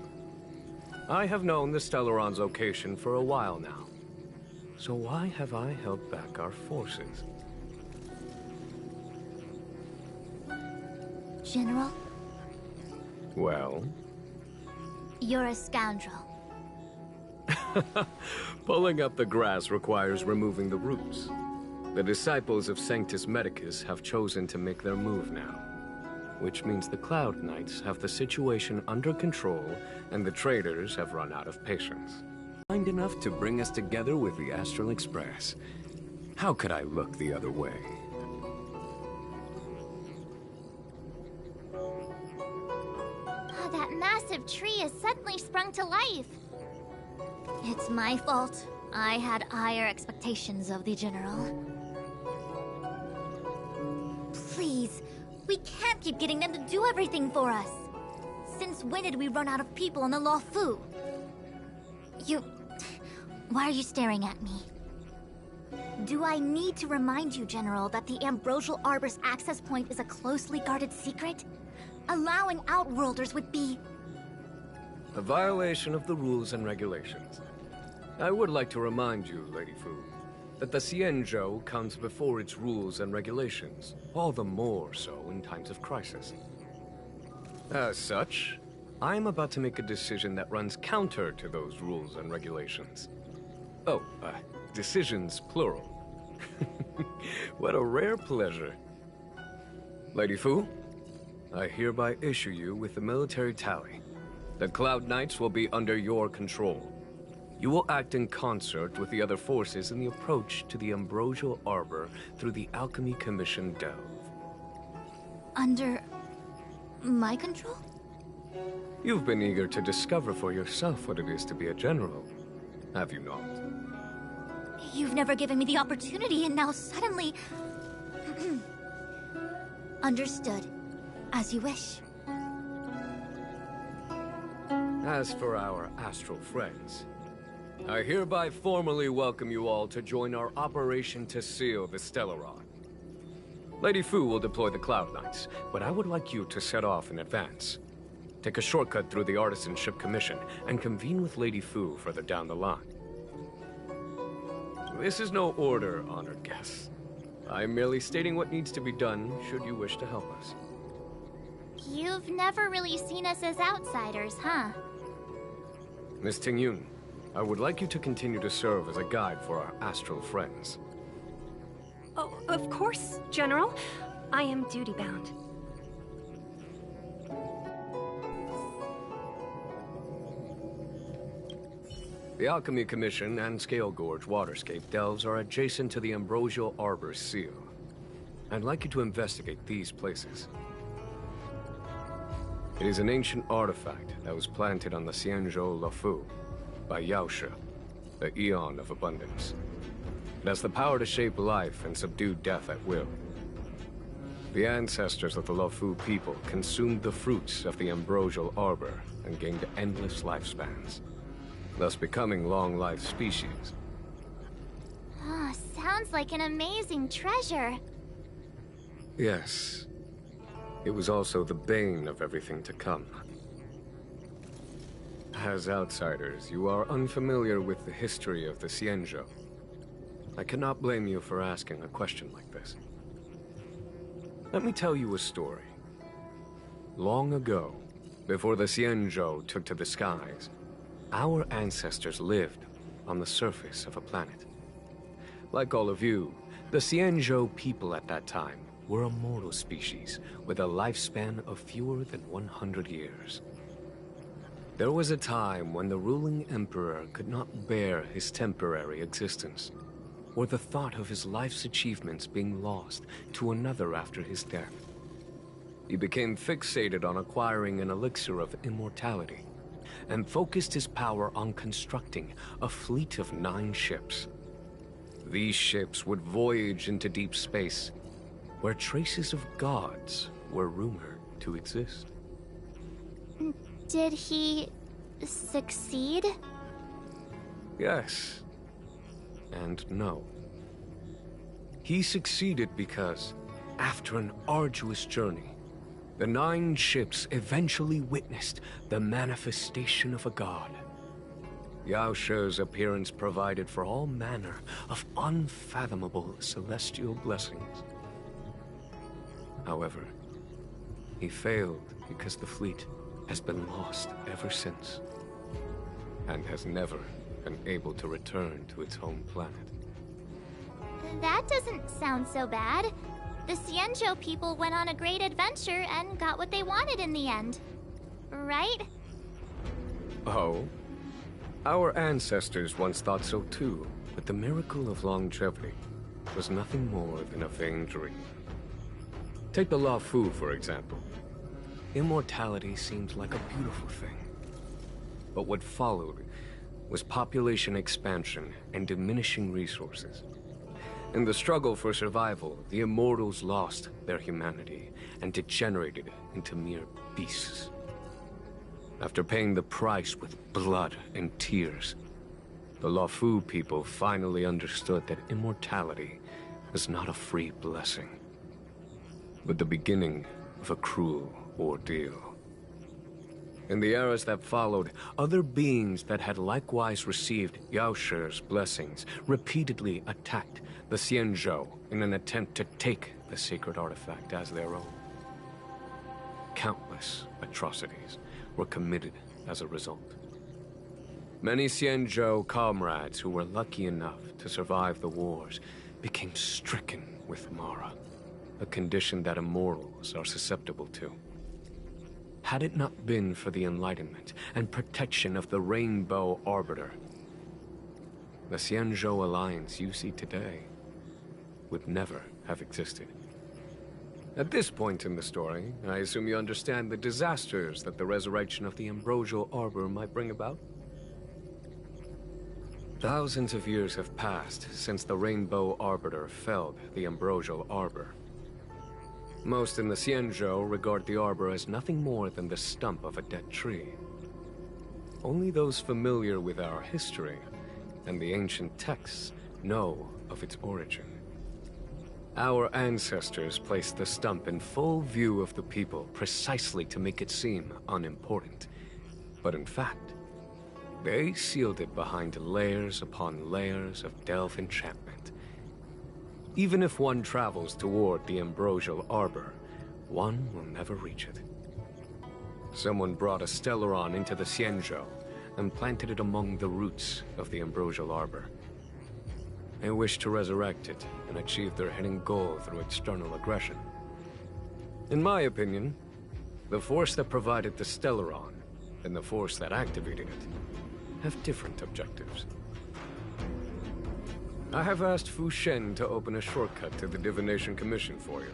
I have known the Stellaron's location for a while now. So why have I held back our forces? General? Well? You're a scoundrel. Pulling up the grass requires removing the roots. The disciples of Sanctus Medicus have chosen to make their move now. which means the Cloud Knights have the situation under control and the traders have run out of patience. Kind enough to bring us together with the Astral Express. How could I look the other way? Oh, that massive tree has suddenly sprung to life. It's my fault. I had higher expectations of the General. Please, we can't keep getting them to do everything for us. Since when did we run out of people on the Luofu? Why are you staring at me? Do I need to remind you, General, that the Ambrosial Arbor's access point is a closely guarded secret? Allowing Outworlders would be... a violation of the rules and regulations. I would like to remind you, Lady Fu, that the Xianzhou comes before its rules and regulations, all the more so in times of crisis. As such, I'm about to make a decision that runs counter to those rules and regulations. Oh, decisions plural. What a rare pleasure. Lady Fu, I hereby issue you with the military tally. The Cloud Knights will be under your control. You will act in concert with the other forces in the approach to the Ambrosial Arbor through the Alchemy Commission Delve. Under... my control? You've been eager to discover for yourself what it is to be a general, have you not? You've never given me the opportunity, and now suddenly... Understood. As you wish. As for our astral friends, I hereby formally welcome you all to join our operation to seal the Stellaron. Lady Fu will deploy the Cloud Knights, but I would like you to set off in advance. Take a shortcut through the Artisanship Commission and convene with Lady Fu further down the line. This is no order, honored guests. I'm merely stating what needs to be done should you wish to help us. You've never really seen us as outsiders, huh? Miss Tingyun, I would like you to continue to serve as a guide for our astral friends. Oh, of course, General. I am duty-bound. The Alchemy Commission and Scale Gorge Waterscape delves are adjacent to the Ambrosial Arbor's seal. I'd like you to investigate these places. It is an ancient artifact that was planted on the Xianzhou Luofu by Yaoshe, the Eon of Abundance. It has the power to shape life and subdue death at will. The ancestors of the Luofu people consumed the fruits of the Ambrosial Arbor and gained endless lifespans, thus becoming long-lived species. Ah, sounds like an amazing treasure. Yes. It was also the bane of everything to come. As outsiders, you are unfamiliar with the history of the Xianzhou. I cannot blame you for asking a question like this. Let me tell you a story. Long ago, before the Xianzhou took to the skies, our ancestors lived on the surface of a planet. Like all of you, the Xianzhou people at that time were a mortal species with a lifespan of fewer than 100 years. There was a time when the ruling emperor could not bear his temporary existence, or the thought of his life's achievements being lost to another after his death. He became fixated on acquiring an elixir of immortality, and focused his power on constructing a fleet of 9 ships. These ships would voyage into deep space, where traces of gods were rumored to exist. Did he... succeed? Yes. And no. He succeeded because, after an arduous journey, the 9 ships eventually witnessed the manifestation of a god. Yaoshe's appearance provided for all manner of unfathomable celestial blessings. However, he failed because the fleet has been lost ever since, and has never been able to return to its home planet. That doesn't sound so bad. The Xianzhou people went on a great adventure and got what they wanted in the end. Right? Oh? Our ancestors once thought so too, but the miracle of longevity was nothing more than a vain dream. Take the Law Fu, for example. Immortality seemed like a beautiful thing. But what followed was population expansion and diminishing resources. In the struggle for survival, the immortals lost their humanity and degenerated into mere beasts. After paying the price with blood and tears, the Law Fu people finally understood that immortality was not a free blessing, but the beginning of a cruel ordeal. In the eras that followed, other beings that had likewise received Yao Shi's blessings repeatedly attacked the Xianzhou in an attempt to take the sacred artifact as their own. Countless atrocities were committed as a result. Many Xianzhou comrades who were lucky enough to survive the wars became stricken with Mara, a condition that immortals are susceptible to. Had it not been for the enlightenment and protection of the Rainbow Arbiter, the Xianzhou alliance you see today would never have existed. At this point in the story, I assume you understand the disasters that the resurrection of the Ambrosial Arbor might bring about? Thousands of years have passed since the Rainbow Arbiter felled the Ambrosial Arbor. Most in the Xianzhou regard the Arbor as nothing more than the stump of a dead tree. Only those familiar with our history and the ancient texts know of its origin. Our ancestors placed the stump in full view of the people precisely to make it seem unimportant. But in fact, they sealed it behind layers upon layers of delve enchantment. Even if one travels toward the Ambrosial Arbor, one will never reach it. Someone brought a Stellaron into the Xianzhou and planted it among the roots of the Ambrosial Arbor. They wished to resurrect it and achieve their hidden goal through external aggression. In my opinion, the force that provided the Stellaron and the force that activated it have different objectives. I have asked Fu Shen to open a shortcut to the Divination Commission for you.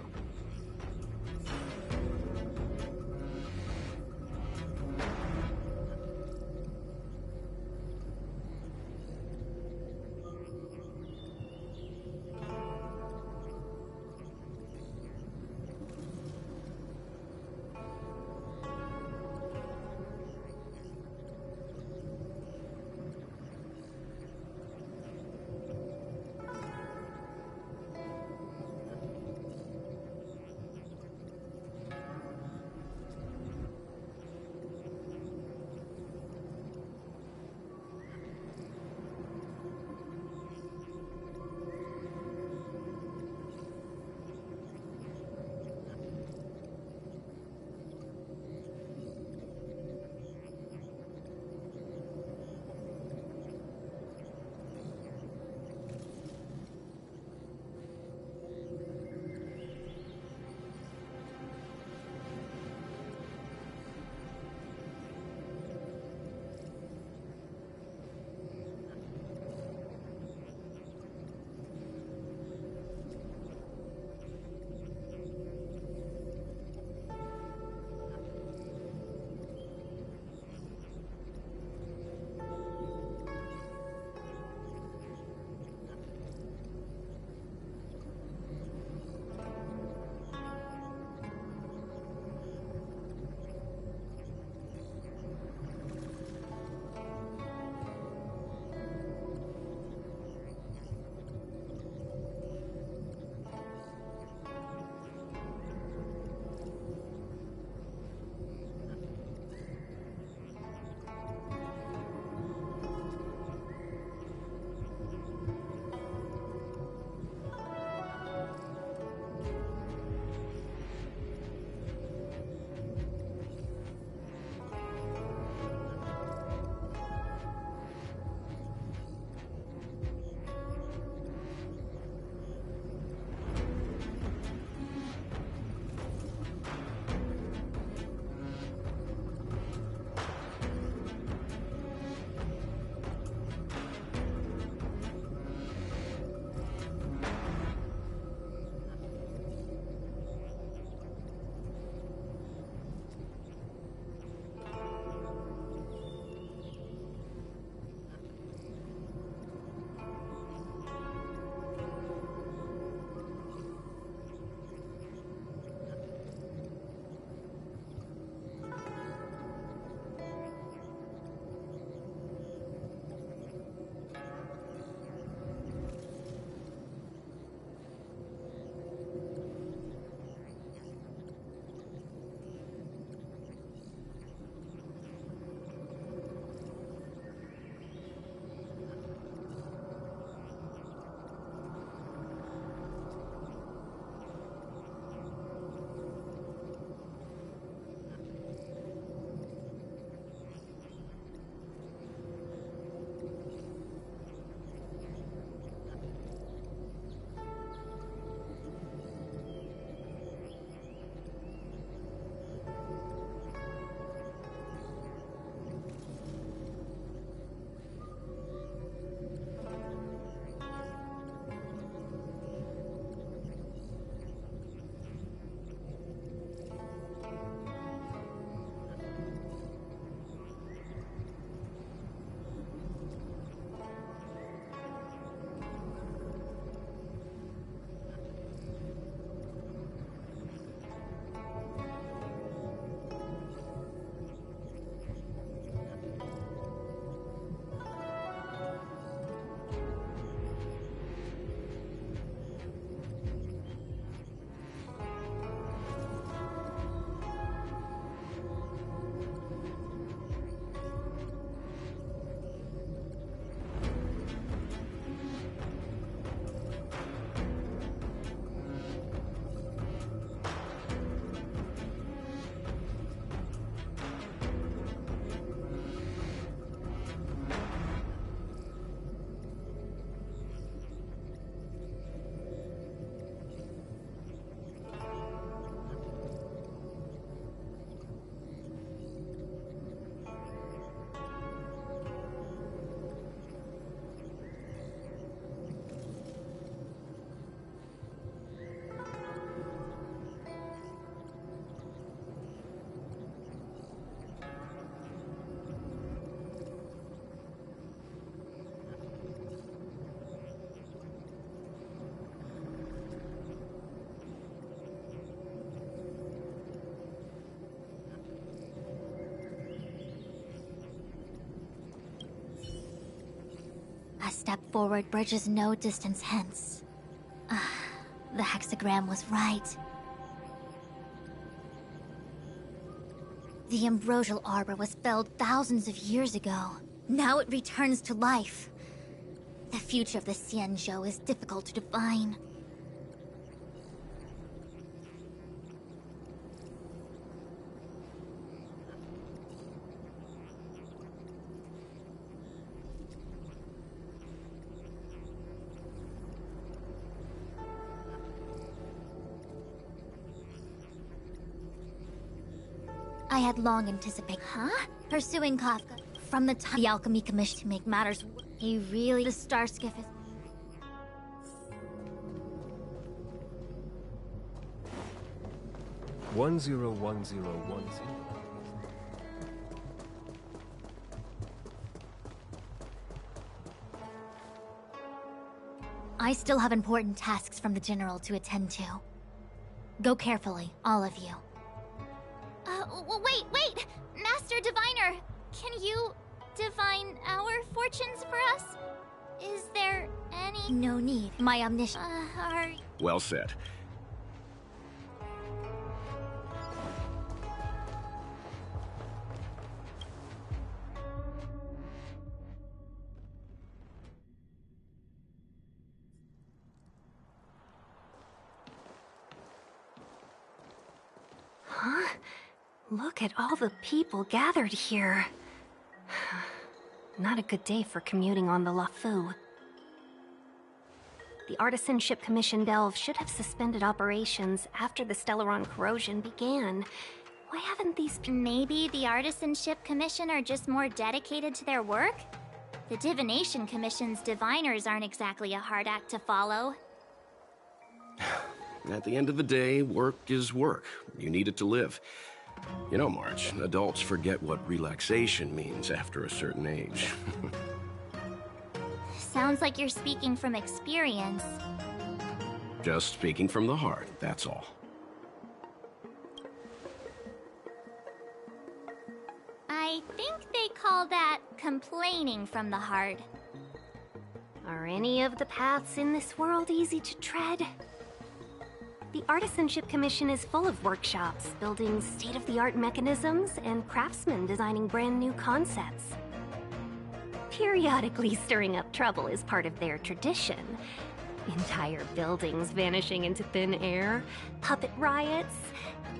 last step forward bridges no distance hence. The hexagram was right. The ambrosial arbor was felled thousands of years ago. Now it returns to life. The future of the Xianzhou is difficult to define. I had long anticipated, pursuing Kafka from the time the Alchemy Commission to make matters. He really, the star skiff is. One zero 1010. I still have important tasks from the General to attend to. Go carefully, all of you. Wait! Master Diviner! Can you divine our fortunes for us? Is there any... No need. My omniscience... Well said. Huh? Look at all the people gathered here. Not a good day for commuting on the LaFu. The Artisanship Commission Delve should have suspended operations after the Stellaron corrosion began. Why haven't these Maybe the Artisanship Commission are just more dedicated to their work? The Divination Commission's diviners aren't exactly a hard act to follow. At the end of the day, work is work. You need it to live. You know, March, adults forget what relaxation means after a certain age. Sounds like you're speaking from experience. Just speaking from the heart, that's all. I think they call that complaining from the heart. Are any of the paths in this world easy to tread? The Artisanship Commission is full of workshops, building state-of-the-art mechanisms, and craftsmen designing brand new concepts. Periodically stirring up trouble is part of their tradition. Entire buildings vanishing into thin air, puppet riots.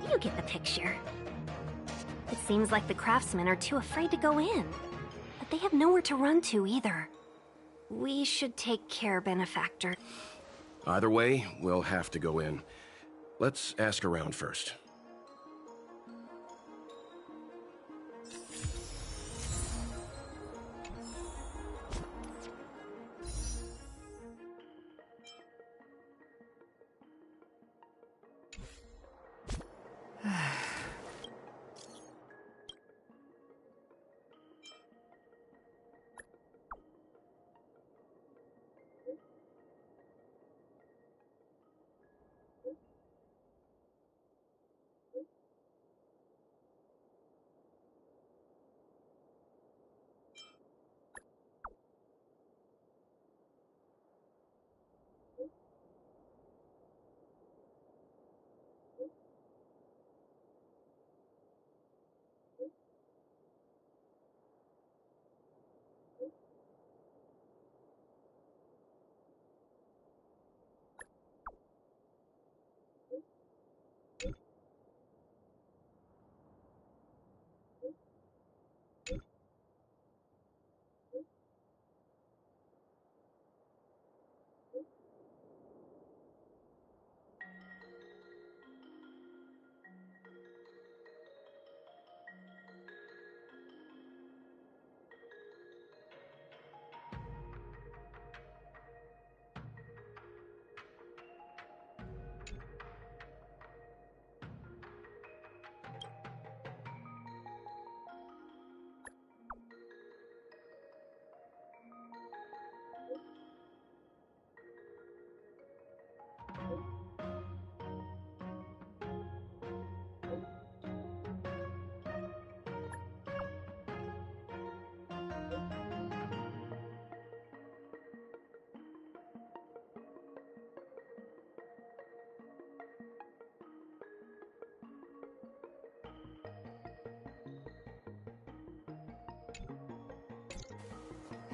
You get the picture. It seems like the craftsmen are too afraid to go in, but they have nowhere to run to either. We should take care, Benefactor. Either way, we'll have to go in. Let's ask around first.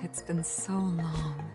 It's been so long.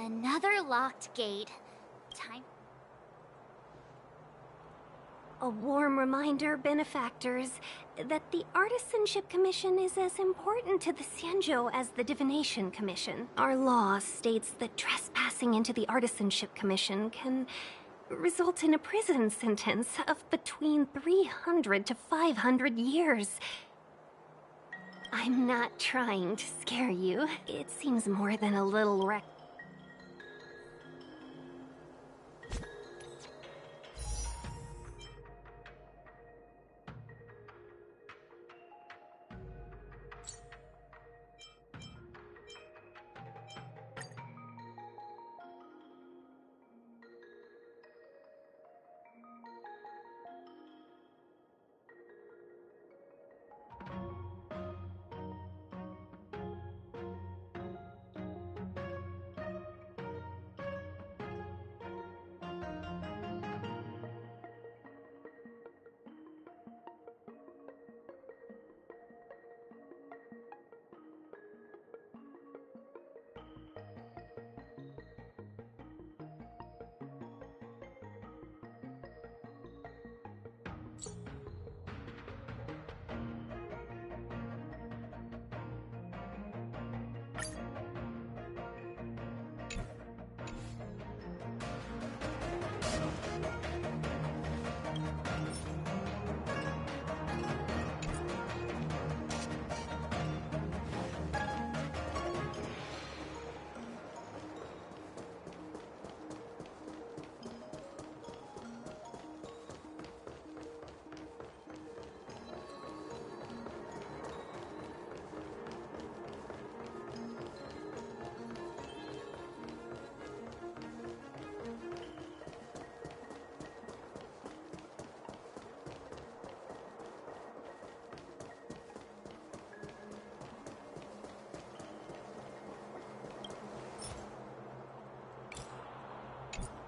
Another locked gate. Time. A warm reminder, benefactors, that the Artisanship Commission is as important to the Xianzhou as the Divination Commission. Our law states that trespassing into the Artisanship Commission can result in a prison sentence of between 300 to 500 years. I'm not trying to scare you. It seems more than a little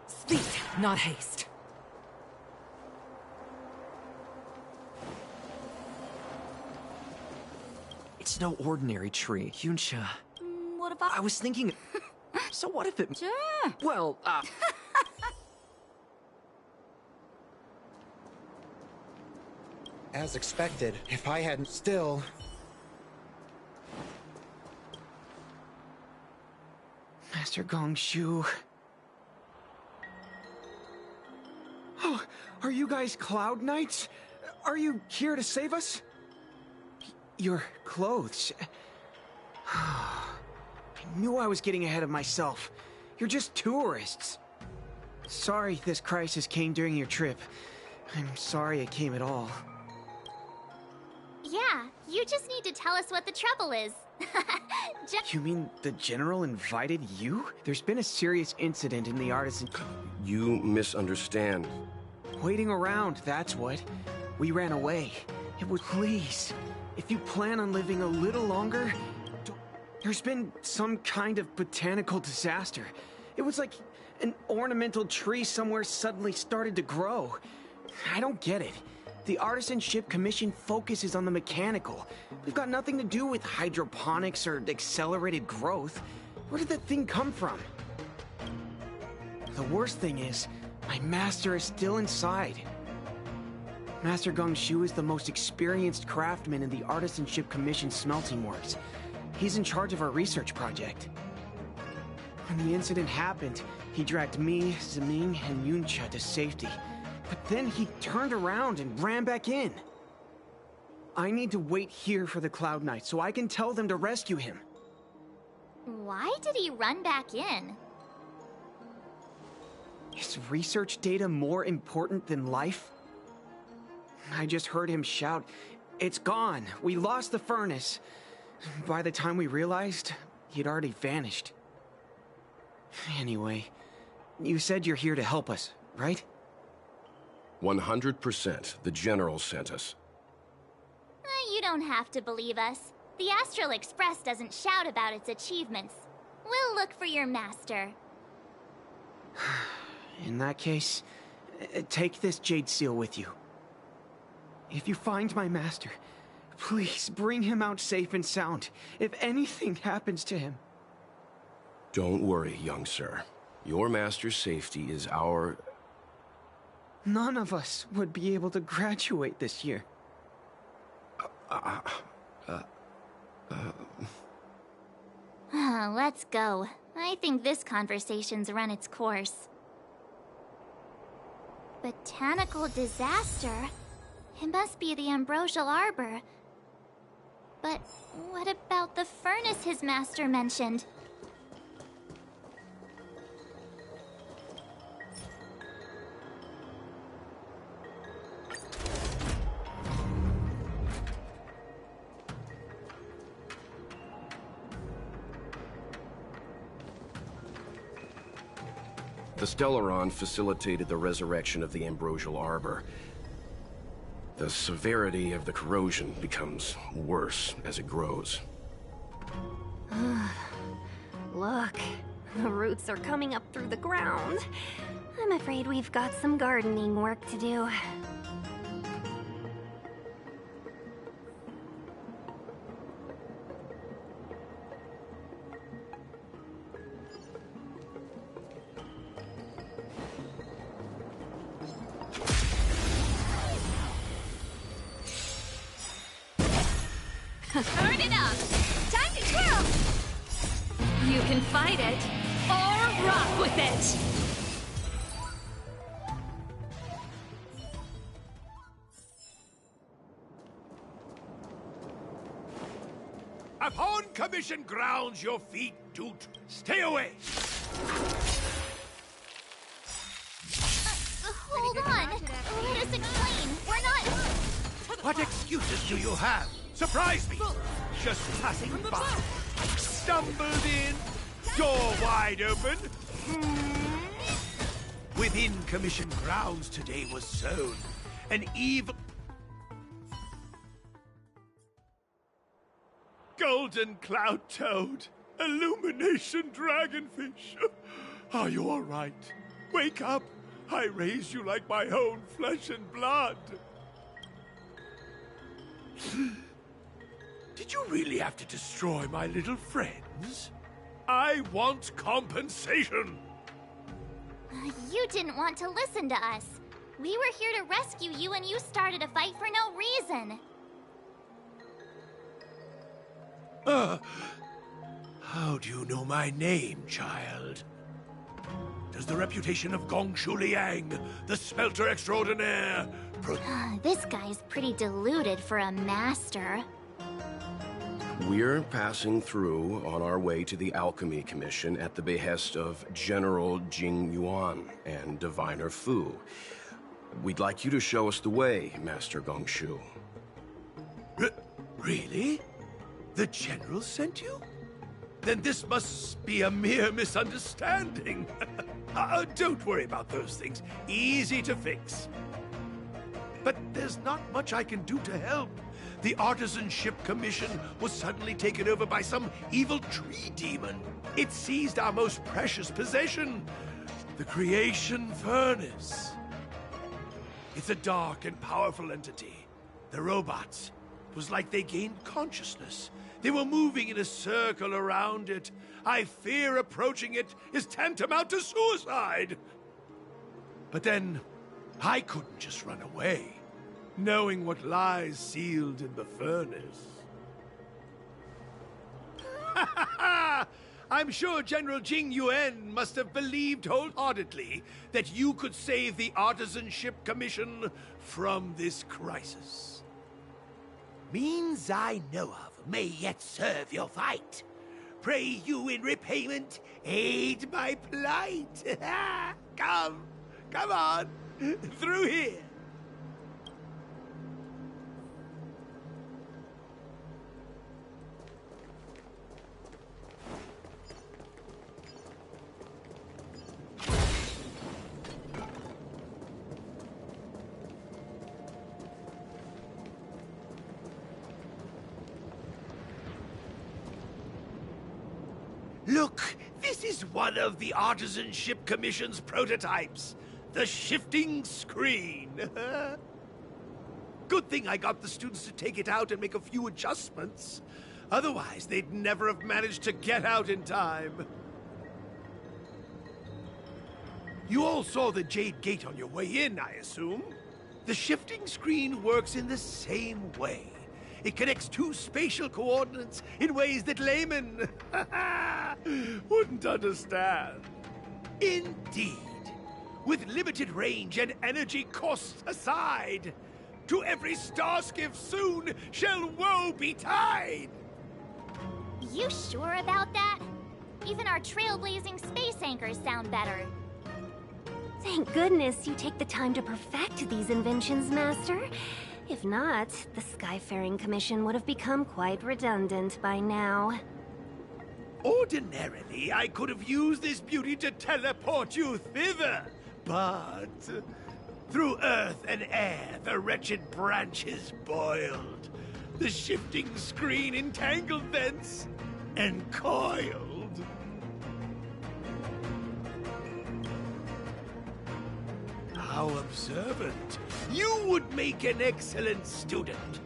Speed, not haste. It's no ordinary tree, Yunsha. What about... I was thinking... So what if it... Sure. Well, As expected, if I hadn't still... Master Gongshu... Oh, are you guys Cloud Knights? Are you here to save us? Your clothes... I knew I was getting ahead of myself. You're just tourists. Sorry this crisis came during your trip. I'm sorry it came at all. Yeah, you just need to tell us what the trouble is. You mean the General invited you? There's been a serious incident in the artisan... You misunderstand. Waiting around, that's what. We ran away. It was... Please, if you plan on living a little longer... There's been some kind of botanical disaster. It was like an ornamental tree somewhere suddenly started to grow. I don't get it. The Artisanship Commission focuses on the mechanical. We've got nothing to do with hydroponics or accelerated growth. Where did that thing come from? The worst thing is, my master is still inside. Master Gongshu is the most experienced craftsman in the Artisanship Commission smelting works. He's in charge of our research project. When the incident happened, he dragged me, Zeming, and Yuncha to safety. But then he turned around and ran back in. I need to wait here for the Cloud Knights so I can tell them to rescue him. Why did he run back in? Is research data more important than life? I just heard him shout, "It's gone! We lost the furnace!" By the time we realized, he'd already vanished. Anyway, you said you're here to help us, right? 100%. The General sent us. You don't have to believe us. The Astral Express doesn't shout about its achievements. We'll look for your master. In that case, take this jade seal with you. If you find my master, please bring him out safe and sound, if anything happens to him. Don't worry, young sir. Your master's safety is our... None of us would be able to graduate this year. Let's go. I think this conversation's run its course. Botanical disaster? It must be the Ambrosial Arbor. But what about the furnace his master mentioned? The Stellaron facilitated the resurrection of the Ambrosial Arbor. The severity of the corrosion becomes worse as it grows. Look, the roots are coming up through the ground. I'm afraid we've got some gardening work to do. Turn it up! Time to twirl! You can fight it, or rock with it! Upon commission grounds, your feet toot. Stay away! Hold on! Let us explain! We're not... What excuses do you have? Surprise me! Just passing by. Stumbled in. Door wide open. Within commission grounds today was sown an evil... Golden cloud toad. Illumination dragonfish. Are you all right? Wake up. I raised you like my own flesh and blood. Did you really have to destroy my little friends? I want compensation! You didn't want to listen to us. We were here to rescue you and you started a fight for no reason. How do you know my name, child? Does the reputation of Gongshu Liang, the smelter extraordinaire, This guy's pretty deluded for a master. We're passing through on our way to the Alchemy Commission at the behest of General Jing Yuan and Diviner Fu. We'd like you to show us the way, Master Gongshu. Really? The General sent you? Then this must be a mere misunderstanding. Don't worry about those things. Easy to fix. But there's not much I can do to help. The Artisanship Commission was suddenly taken over by some evil tree demon. It seized our most precious possession, the Creation Furnace. It's a dark and powerful entity. The robots. It was like they gained consciousness. They were moving in a circle around it. I fear approaching it is tantamount to suicide. But then, I couldn't just run away, knowing what lies sealed in the furnace. I'm sure General Jing Yuan must have believed wholeheartedly that you could save the Artisanship Commission from this crisis. Means I know of may yet serve your fight. Pray you in repayment aid my plight. Come on, through here. Look, this is one of the Artisanship Commission's prototypes. The shifting screen. Good thing I got the students to take it out and make a few adjustments. Otherwise, they'd never have managed to get out in time. You all saw the Jade Gate on your way in, I assume? The shifting screen works in the same way. It connects two spatial coordinates in ways that laymen wouldn't understand. Indeed. With limited range and energy costs aside, to every starskiff soon shall woe betide! You sure about that? Even our trailblazing space anchors sound better. Thank goodness you take the time to perfect these inventions, Master. If not, the Skyfaring Commission would have become quite redundant by now. Ordinarily, I could have used this beauty to teleport you thither, but through earth and air, the wretched branches boiled. The shifting screen entangled thence and coiled. How observant. You would make an excellent student.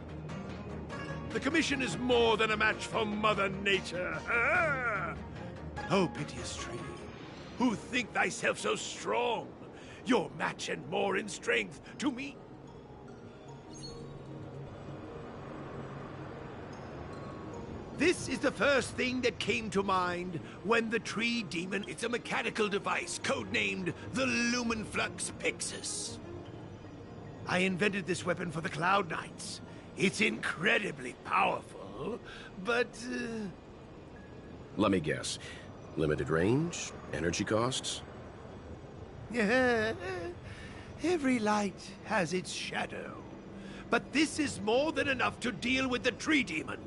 The Commission is more than a match for Mother Nature. Oh, piteous tree, who think thyself so strong, your match and more in strength to me. This is the first thing that came to mind when the tree demon... It's a mechanical device codenamed the Lumenflux Pixis. I invented this weapon for the Cloud Knights. It's incredibly powerful, but... Let me guess. Limited range? Energy costs? Yeah, every light has its shadow. But this is more than enough to deal with the tree demon.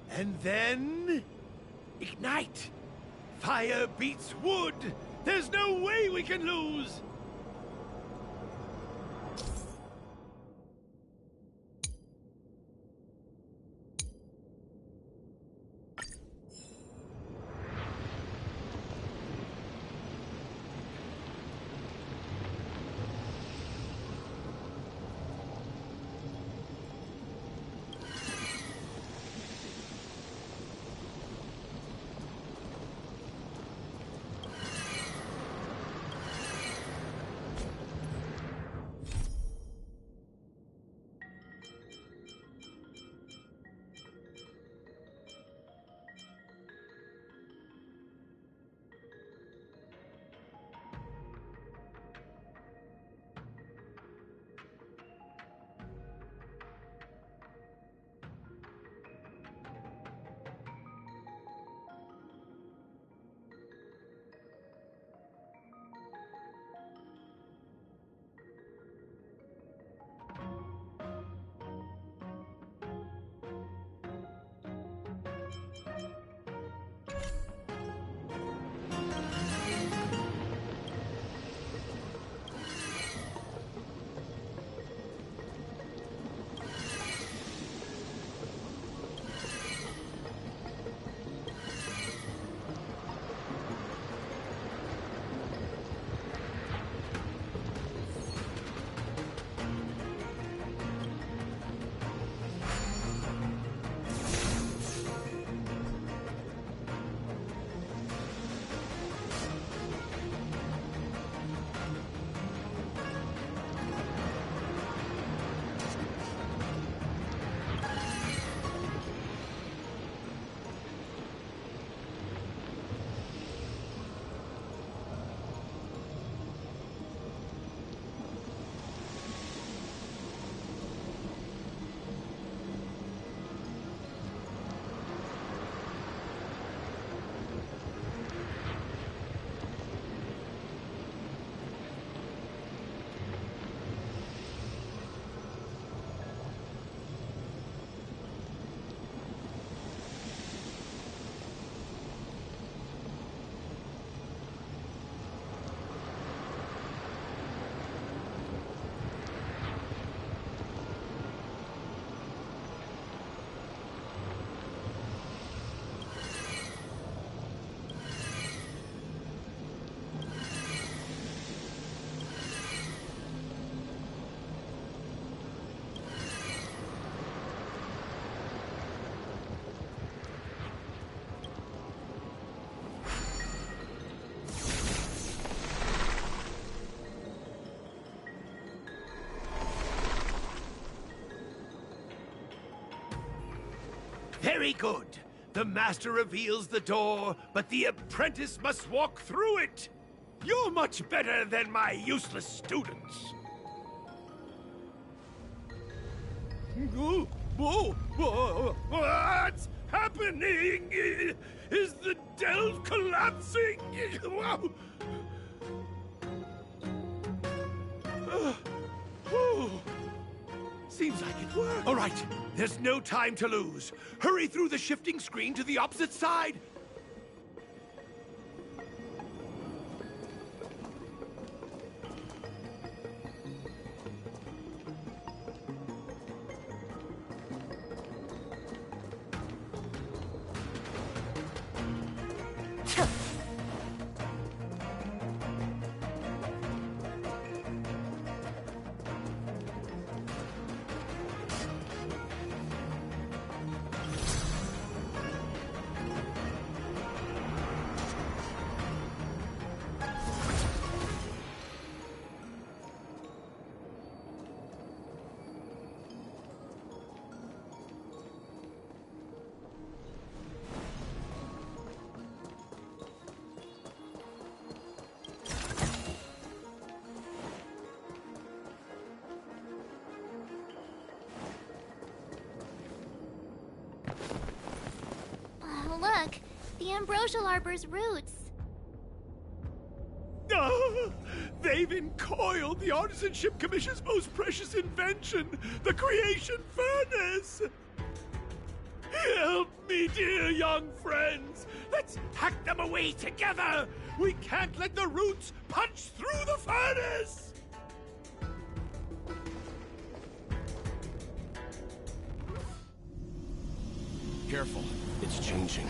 And then... ignite! Fire beats wood! There's no way we can lose! Very good. The master reveals the door, but the apprentice must walk through it. You're much better than my useless students. What's happening? Is the delve collapsing? Seems like it worked. All right, there's no time to lose. Hurry through the shifting screen to the opposite side. Look, the ambrosial arbor's roots. They've encoiled the Artisanship Commission's most precious invention, the creation furnace! Help me, dear young friends! Let's hack them away together! We can't let the roots punch through the furnace! Careful, it's changing.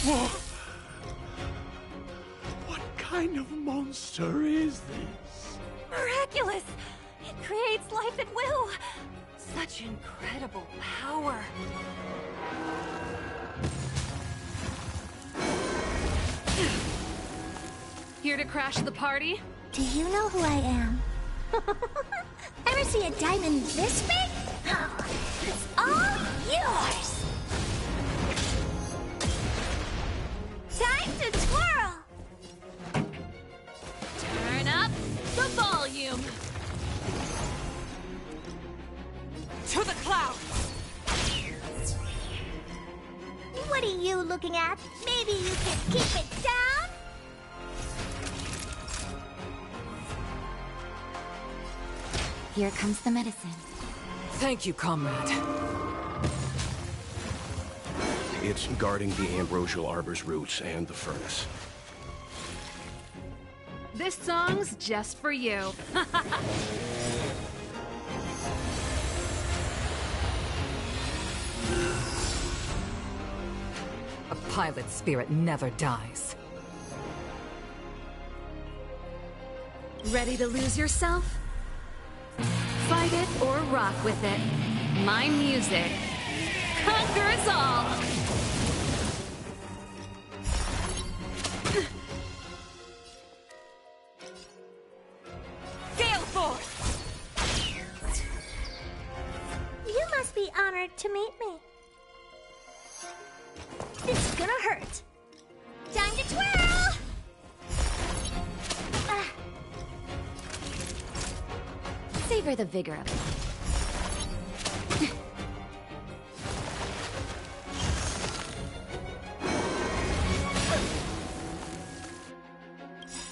Whoa! What kind of monster is this? Miraculous! It creates life at will! Such incredible power! Here to crash the party? Do you know who I am? Ever see a diamond this big? It's all yours! Time to twirl! Turn up the volume! To the clouds! What are you looking at? Maybe you can keep it down? Here comes the medicine. Thank you, comrade. It's guarding the ambrosial arbor's roots and the furnace. This song's just for you. A pilot's spirit never dies. Ready to lose yourself? Fight it or rock with it. My music conquers all! Gale Force! You must be honored to meet me. This is gonna hurt. Time to twirl! Savor the vigor of it.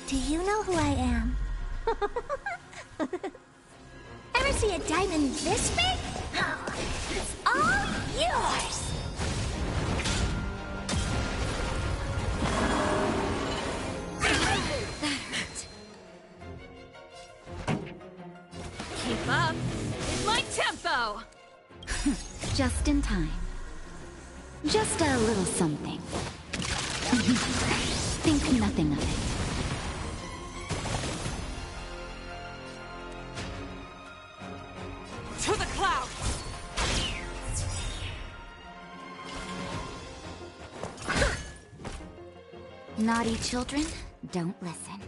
Do you know who I am? Ever see a diamond this big? It's all yours! Keep up with my tempo! Just in time. Just a little something. Think nothing of it. Naughty children, don't listen.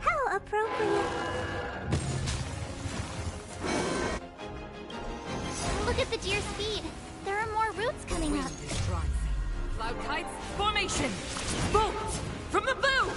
How appropriate. Look at the deer's speed. There are more roots coming up. Cloud kites, formation! Bolt! From the bow!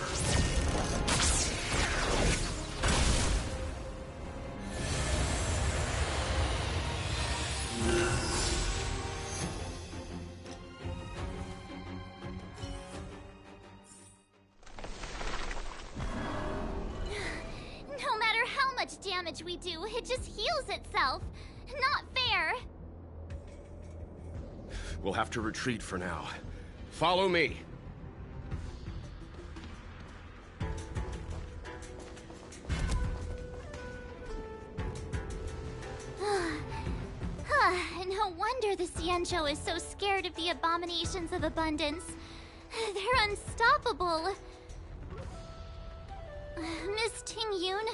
No matter how much damage we do, it just heals itself. Not fair. We'll have to retreat for now. Follow me. No wonder the Xianzhou is so scared of the abominations of abundance. They're unstoppable. Miss Tingyun,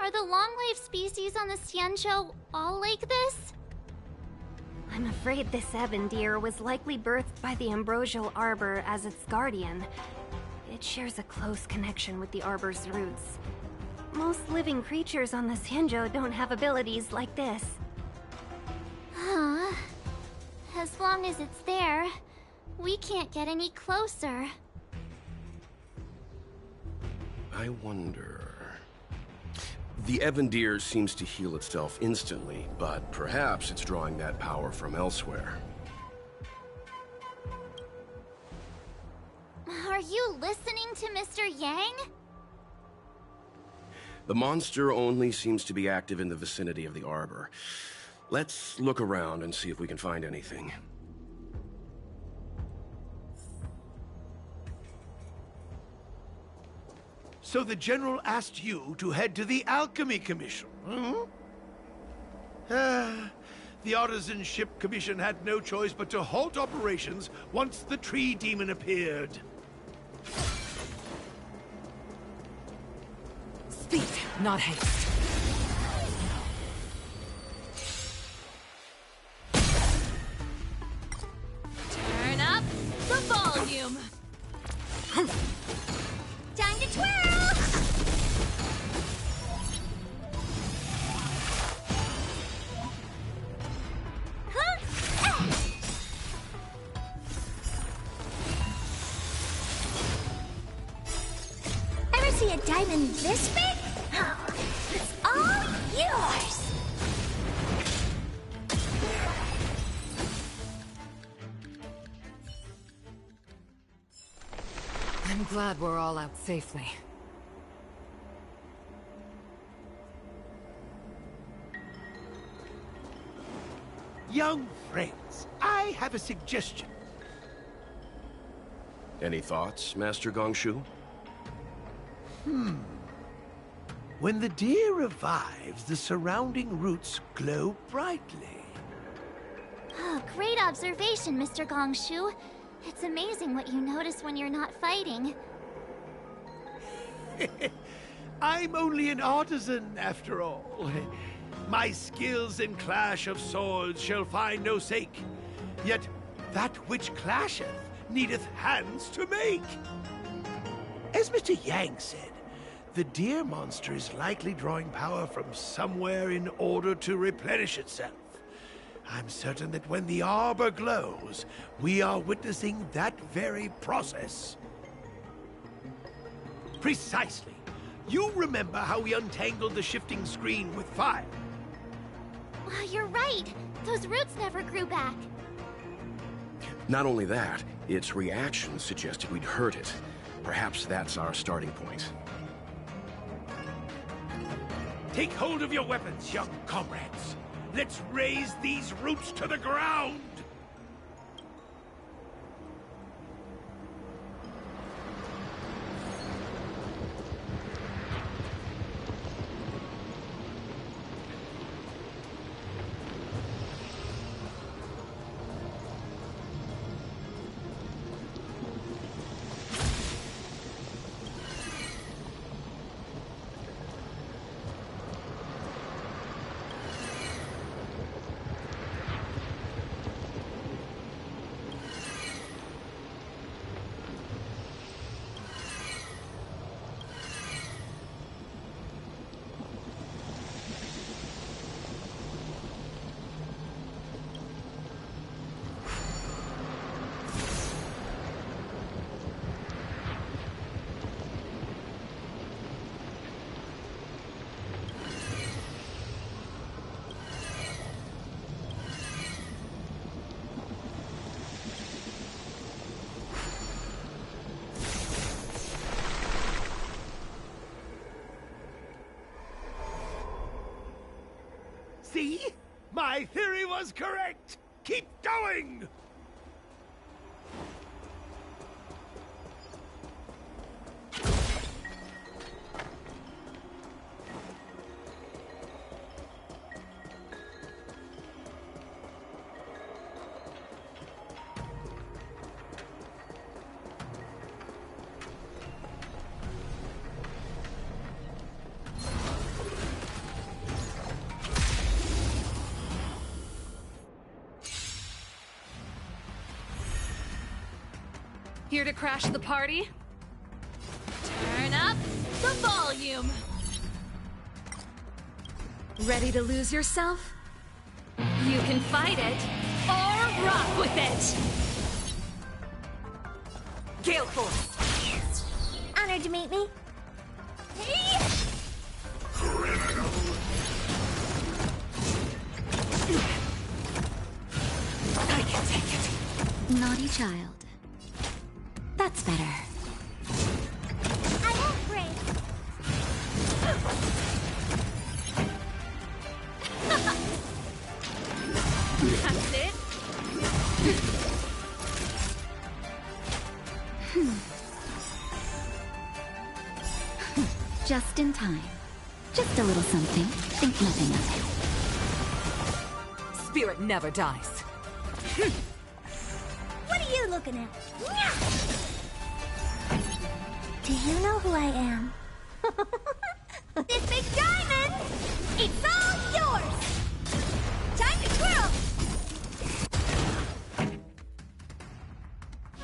are the long-life species on the Xianzhou all like this? I'm afraid this ebon deer was likely birthed by the ambrosial arbor as its guardian. It shares a close connection with the arbor's roots. Most living creatures on the Xianzhou don't have abilities like this. Huh. As long as it's there, we can't get any closer. I wonder... The ebon deer seems to heal itself instantly, but perhaps it's drawing that power from elsewhere. Are you listening to Mr. Yang? The monster only seems to be active in the vicinity of the arbor. Let's look around and see if we can find anything. So the General asked you to head to the Alchemy Commission, the Artisan Ship Commission had no choice but to halt operations once the tree demon appeared. Speed, not haste. Turn up the volume. Time to twirl! Ever see a diamond this big? It's all yours! I'm glad we're all out safely. Young friends, I have a suggestion. Any thoughts, Master Gongshu? When the deer revives, the surrounding roots glow brightly. Oh, great observation, Mr. Gongshu. It's amazing what you notice when you're not fighting. I'm only an artisan, after all. My skills in clash of swords shall find no sake. Yet that which clasheth needeth hands to make. As Mr. Yang said, the deer monster is likely drawing power from somewhere in order to replenish itself. I'm certain that when the arbor glows, we are witnessing that very process. Precisely. You remember how we untangled the shifting screen with fire? You're right. Those roots never grew back. Not only that, its reaction suggested we'd hurt it. Perhaps that's our starting point. Take hold of your weapons, young comrades. Let's raise these roots to the ground! See? My theory was correct! Keep going! Here to crash the party? Turn up the volume! Ready to lose yourself? You can fight it, or rock with it! Gale Force! Honored to meet me. I can take it. Naughty child. That's better. I won't break. That's it? Just in time. Just a little something. Think nothing of it. Spirit never dies. What are you looking at? Do you know who I am? This big diamond! It's all yours! Time to twirl!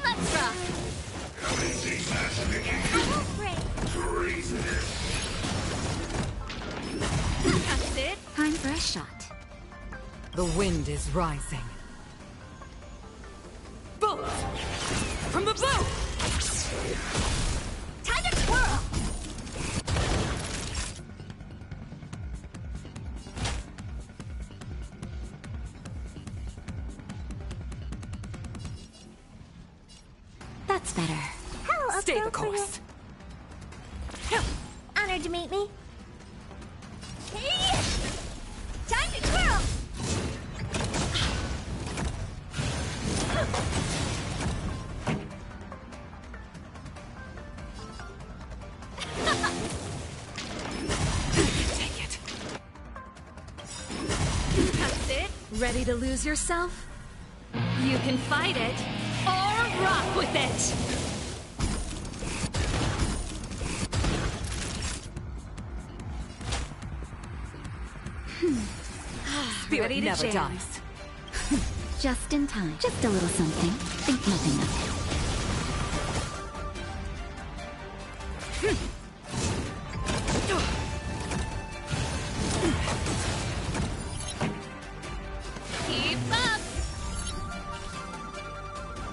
Let's rock! I won't break. That's it? Time for a shot. The wind is rising. Bolt! From the boat! Time to twirl! That's better. How Stay the appropriate. course. Honored to meet me. Time to twirl! Take it. That's it? Ready to lose yourself? You can fight it, or rock with it! Spirit Ready to never jam. dies. Just in time. Just a little something. Think nothing of Keep up!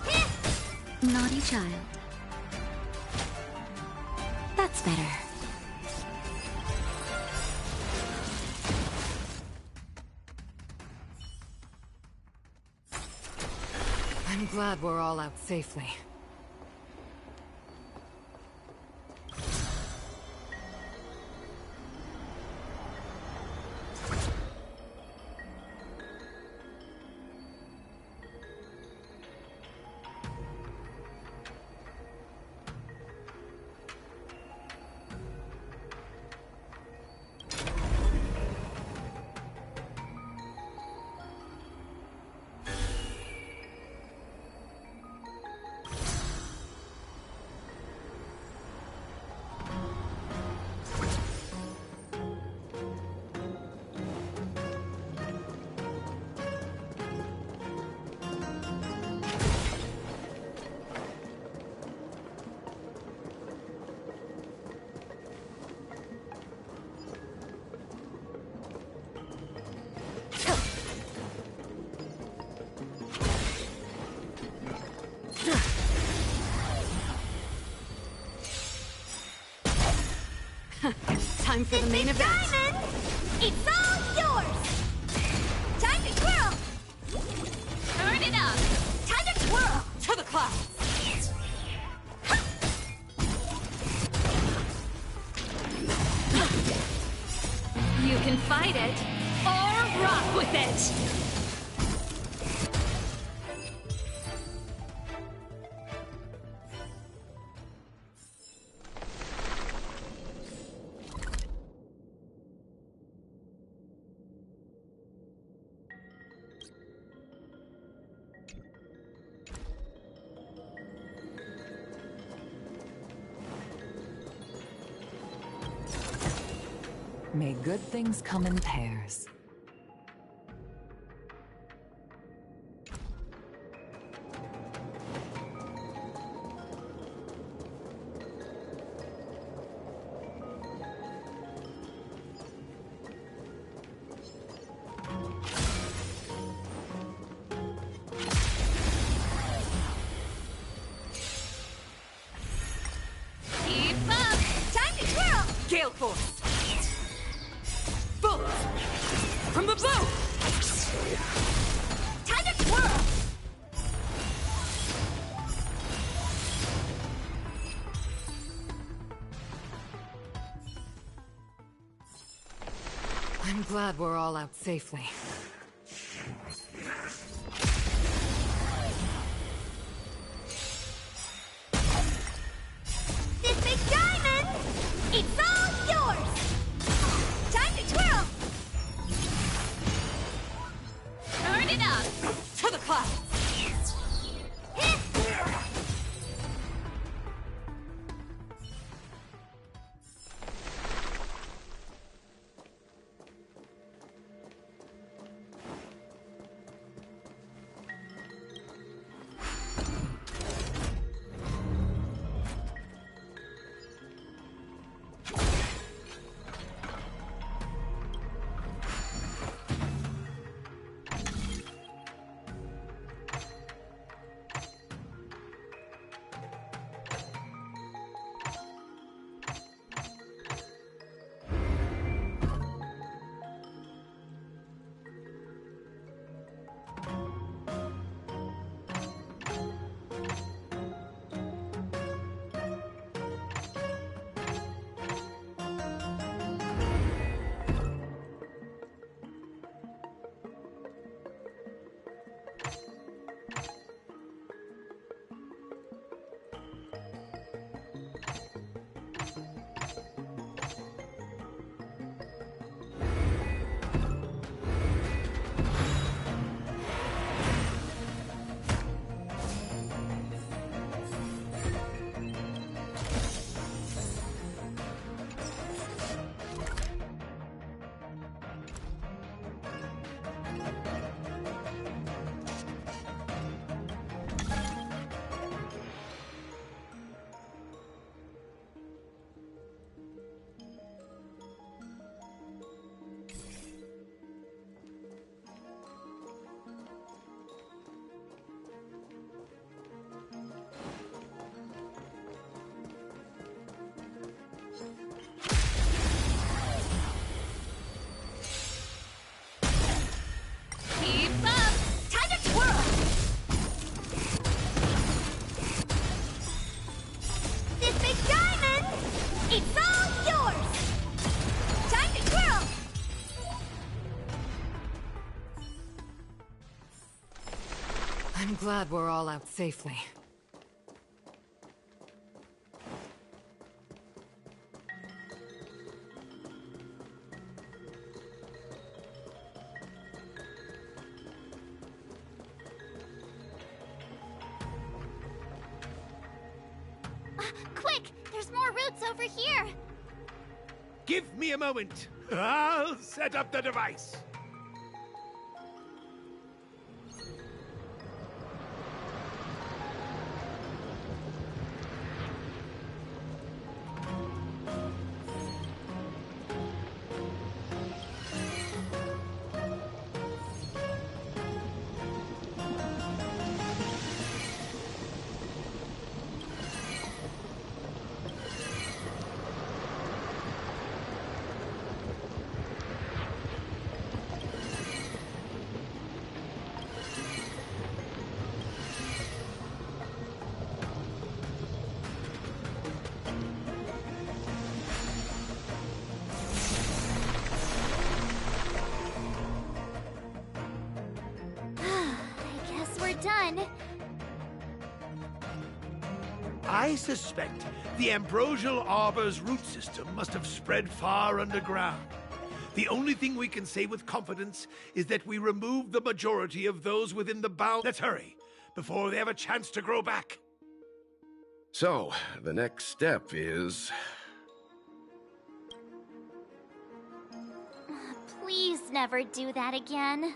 it. Naughty child. That's better. I'm glad we're all out safely. Time for the main Big event. diamond! It's all yours! Time to twirl! Turn it up! Time to twirl! To the clouds! You can fight it, or Rock with it! May good things come in pairs. Keep up! Time to twirl! Gale Force! Bolt! From the bow! Time to twirl! I'm glad we're all out safely. This big diamond! It's all yours! Time to twirl! Turn it up! To the clouds! Keep up! Time to twirl! This big diamond! It's all yours! Time to twirl! I'm glad we're all out safely. Quick! There's more roots over here! Give me a moment. I'll set up the device. done. I suspect the Ambrosial Arbor's root system must have spread far underground. The only thing we can say with confidence is that we removed the majority of those within the bounds. Let's hurry, before they have a chance to grow back. So, the next step is... Please never do that again.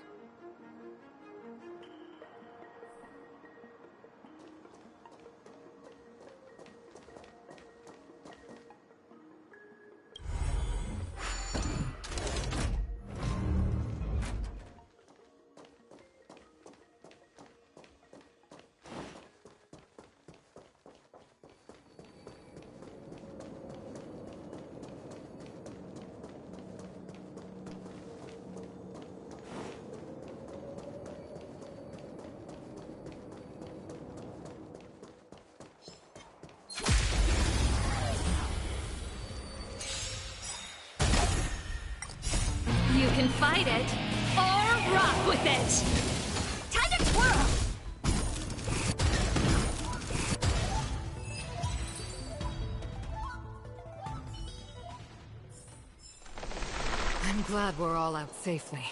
You can fight it, or rock with it! Time to twirl! I'm glad we're all out safely.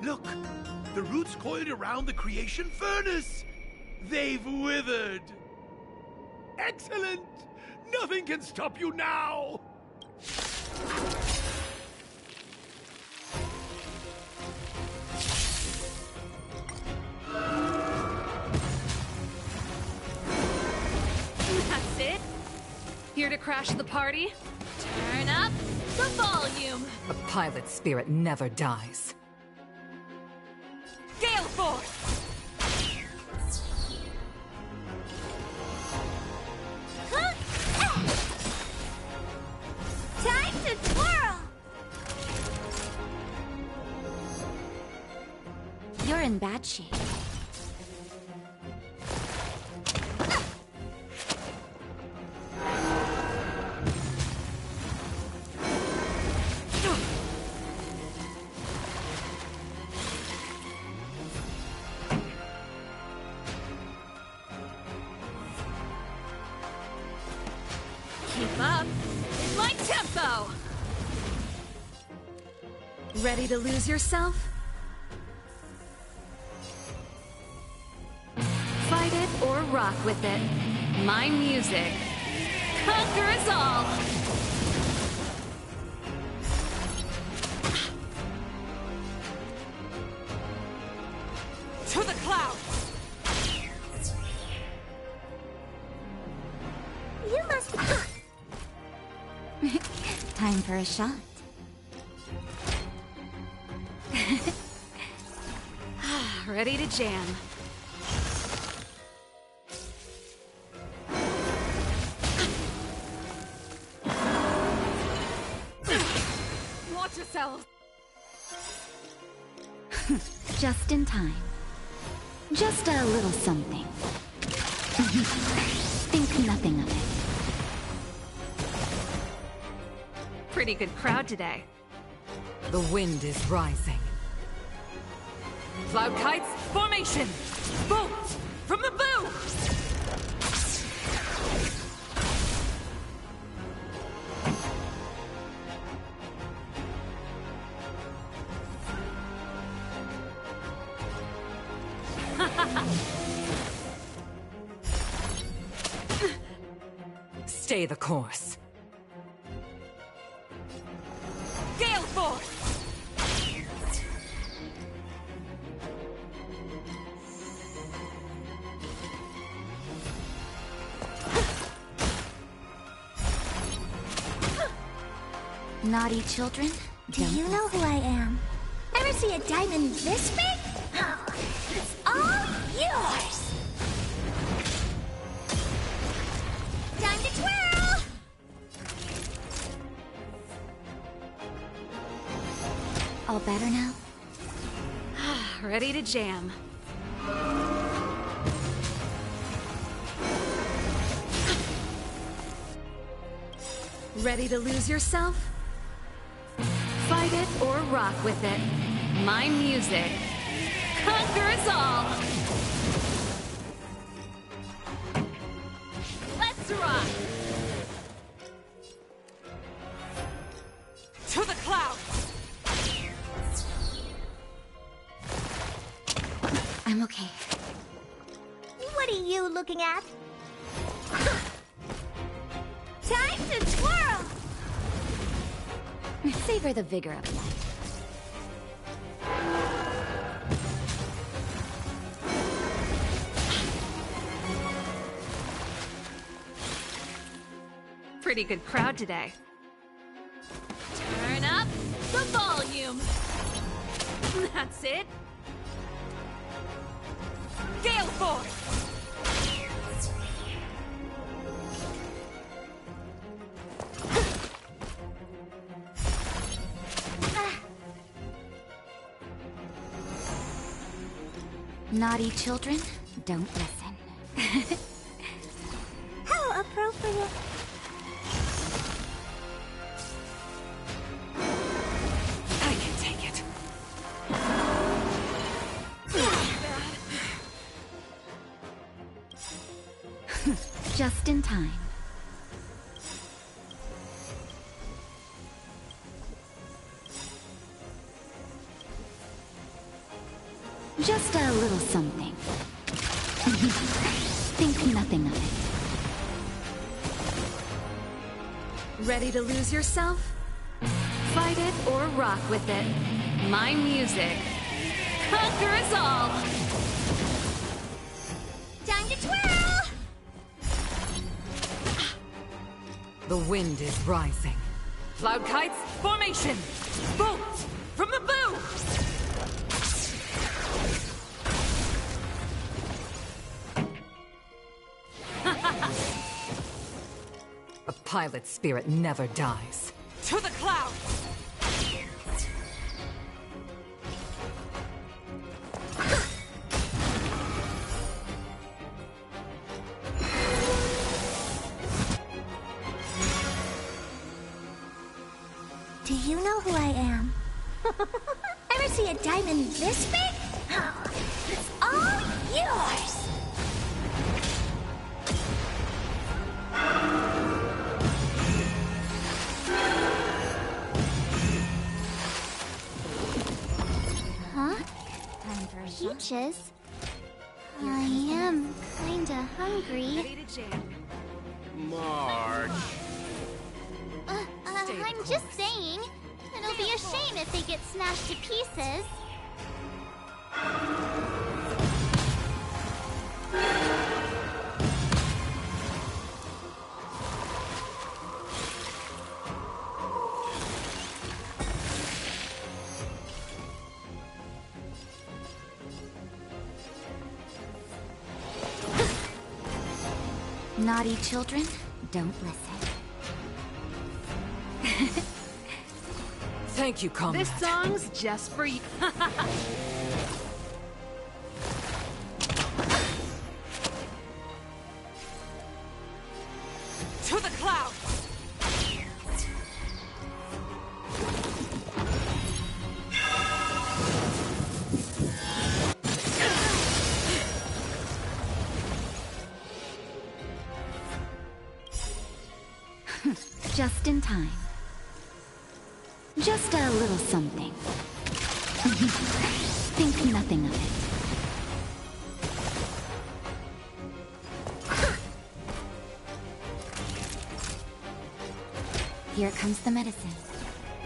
Look! The roots coiled around the creation furnace! They've withered! Excellent! Nothing can stop you now! That's it? Here to crash the party? Turn up the volume! A pilot's spirit never dies. Gale Force! Time to twirl! You're in bad shape. Keep up in my tempo! Ready to lose yourself? Fight it or rock with it. My music conquers all! To the clouds! You must... Time for a shot. Ready to jam. Watch yourself! Just in time. Just a little something. Think nothing of it. Pretty good crowd today. The wind is rising. Cloud kites, formation! Bolt! From the bow! Stay the course. Gale Force! Naughty children, do you know who I am? Ever see a diamond this big? Oh, it's all yours! Time to twirl! All better now? Ready to jam. Ready to lose yourself? Fight it or rock with it. My music conquers all! Let's rock! To the clouds! I'm okay. What are you looking at? Time to twirl! Savor the vigor of life. Pretty good crowd today. Turn up the volume. That's it. Gale force! Naughty children, don't listen. How appropriate. I can take it. Just in time. Just a little something. Think nothing of it. Ready to lose yourself? Fight it or rock with it. My music conquers all! Time to twirl! The wind is rising. Cloud kites, formation! Bolt! From the bow! A pilot's spirit never dies. To the clouds! Do you know who I am? Ever see a diamond this big? Oh, it's all yours! Huh? Time for peaches? I am kinda hungry. Ready to jam. March. I'm just saying. It'll be a shame if they get smashed to pieces. Naughty children, don't listen. Thank you, comrade. This song's just for you. To the clouds! Just in time. Just a little something. Think nothing of it. Here comes the medicine.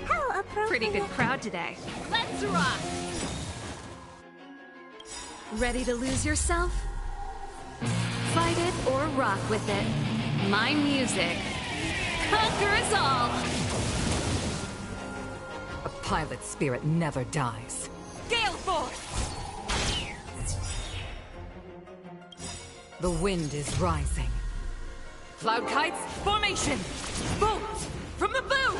How appropriate. Pretty good crowd today. Let's rock! Ready to lose yourself? Fight it or rock with it. My music conquers all! pilot spirit never dies. Gale Force! The wind is rising. Cloud kites, formation! Bolt! From the boom!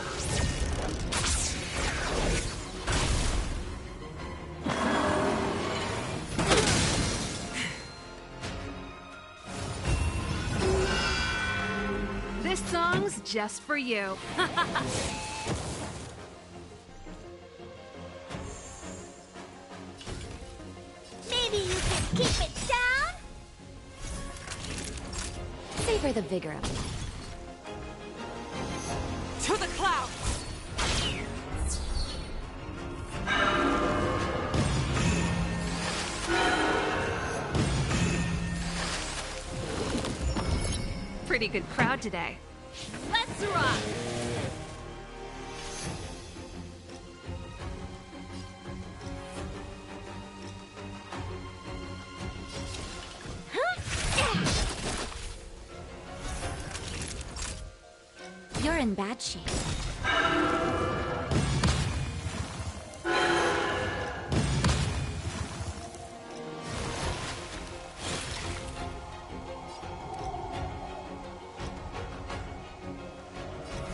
This song's just for you. Maybe you can keep it down? Savor the vigor of life. To the clouds! Pretty good crowd today. Let's rock! You're in bad shape.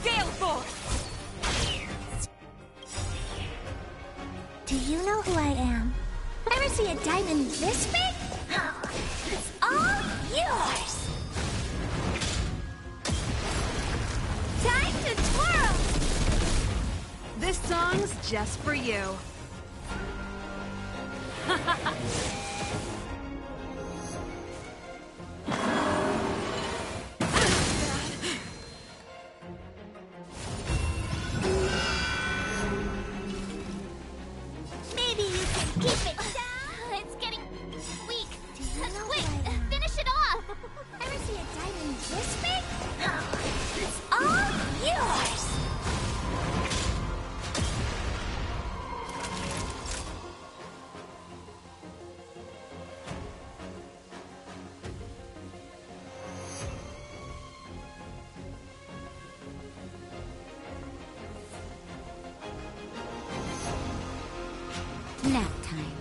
Gale Force! Do you know who I am? Ever see a diamond this big? It's all yours! Time to twirl! This song's just for you. Maybe you can keep it down? It's getting weak. Quick, finish it off! Ever see a diamond this big? It's all yours! Nap time.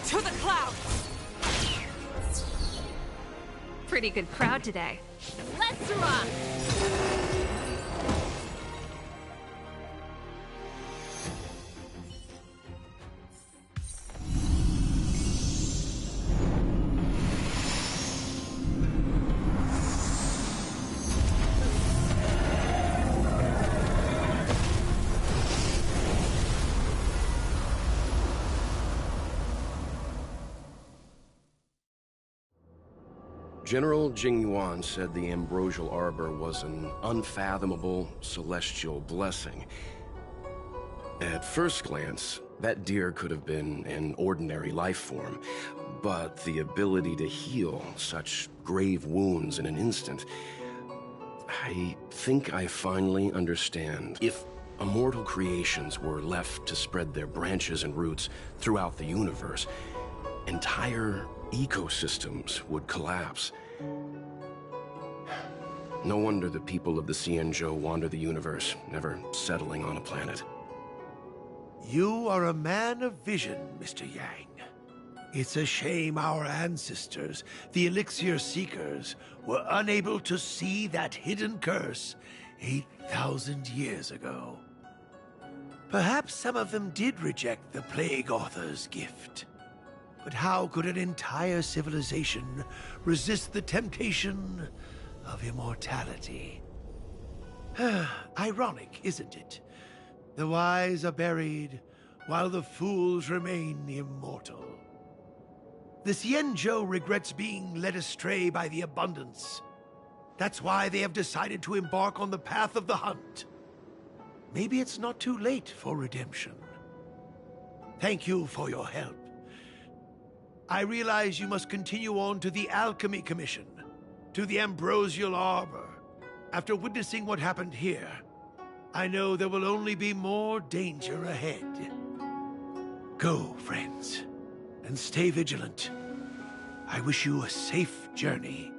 To the clouds! Pretty good crowd today. Let's rock! General Jing Yuan said the ambrosial arbor was an unfathomable celestial blessing. At first glance, that deer could have been an ordinary life form, but the ability to heal such grave wounds in an instant... I think I finally understand. If immortal creations were left to spread their branches and roots throughout the universe, entire ecosystems would collapse. No wonder the people of the Xianzhou wander the universe, never settling on a planet. You are a man of vision, Mr. Yang. It's a shame our ancestors, the Elixir Seekers, were unable to see that hidden curse 8,000 years ago. Perhaps some of them did reject the Plague Author's gift. But how could an entire civilization resist the temptation of immortality? Ironic, isn't it? The wise are buried, while the fools remain immortal. The Xianzhou regrets being led astray by the abundance. That's why they have decided to embark on the path of the hunt. Maybe it's not too late for redemption. Thank you for your help. I realize you must continue on to the Alchemy Commission, to the Ambrosial Arbor. After witnessing what happened here, I know there will only be more danger ahead. Go, friends, and stay vigilant. I wish you a safe journey.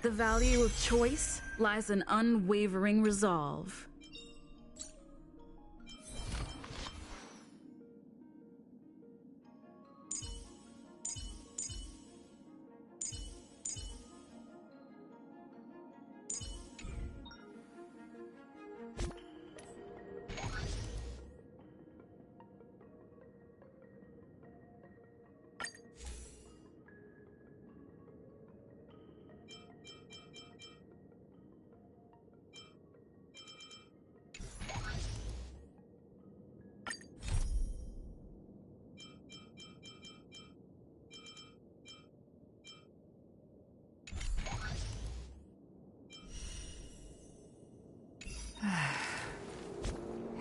The value of choice lies in unwavering resolve.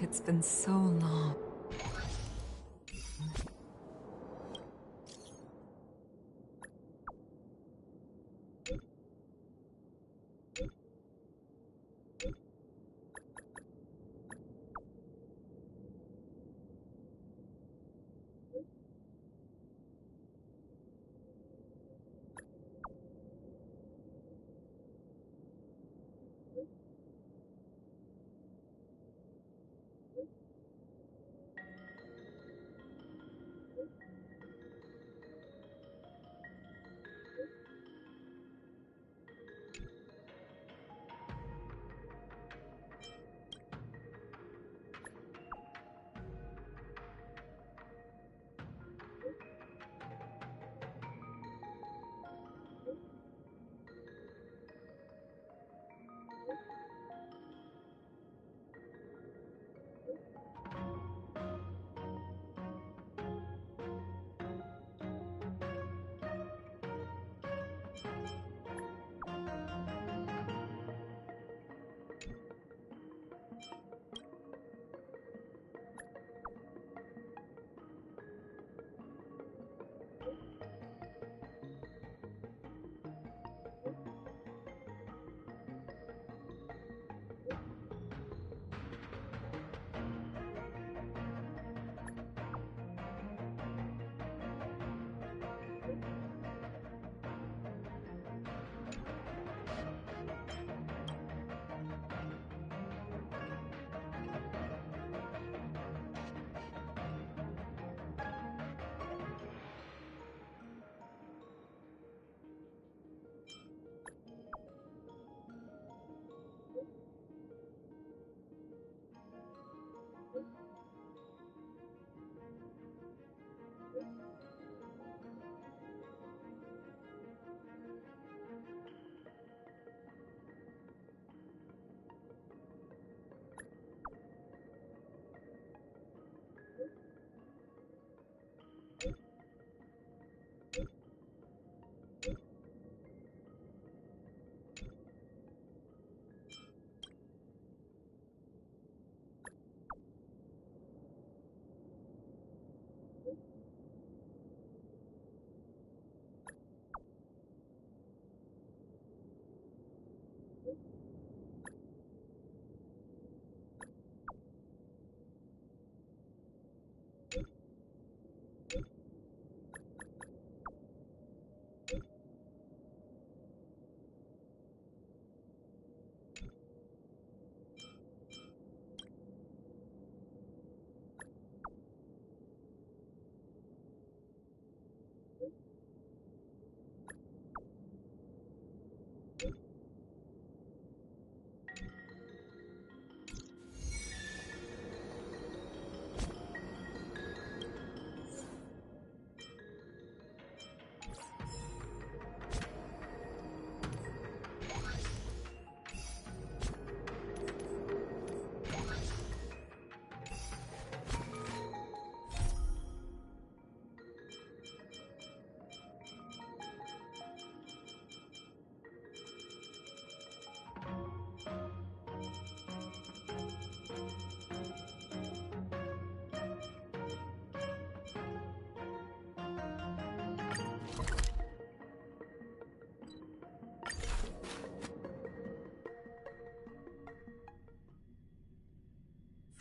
It's been so long.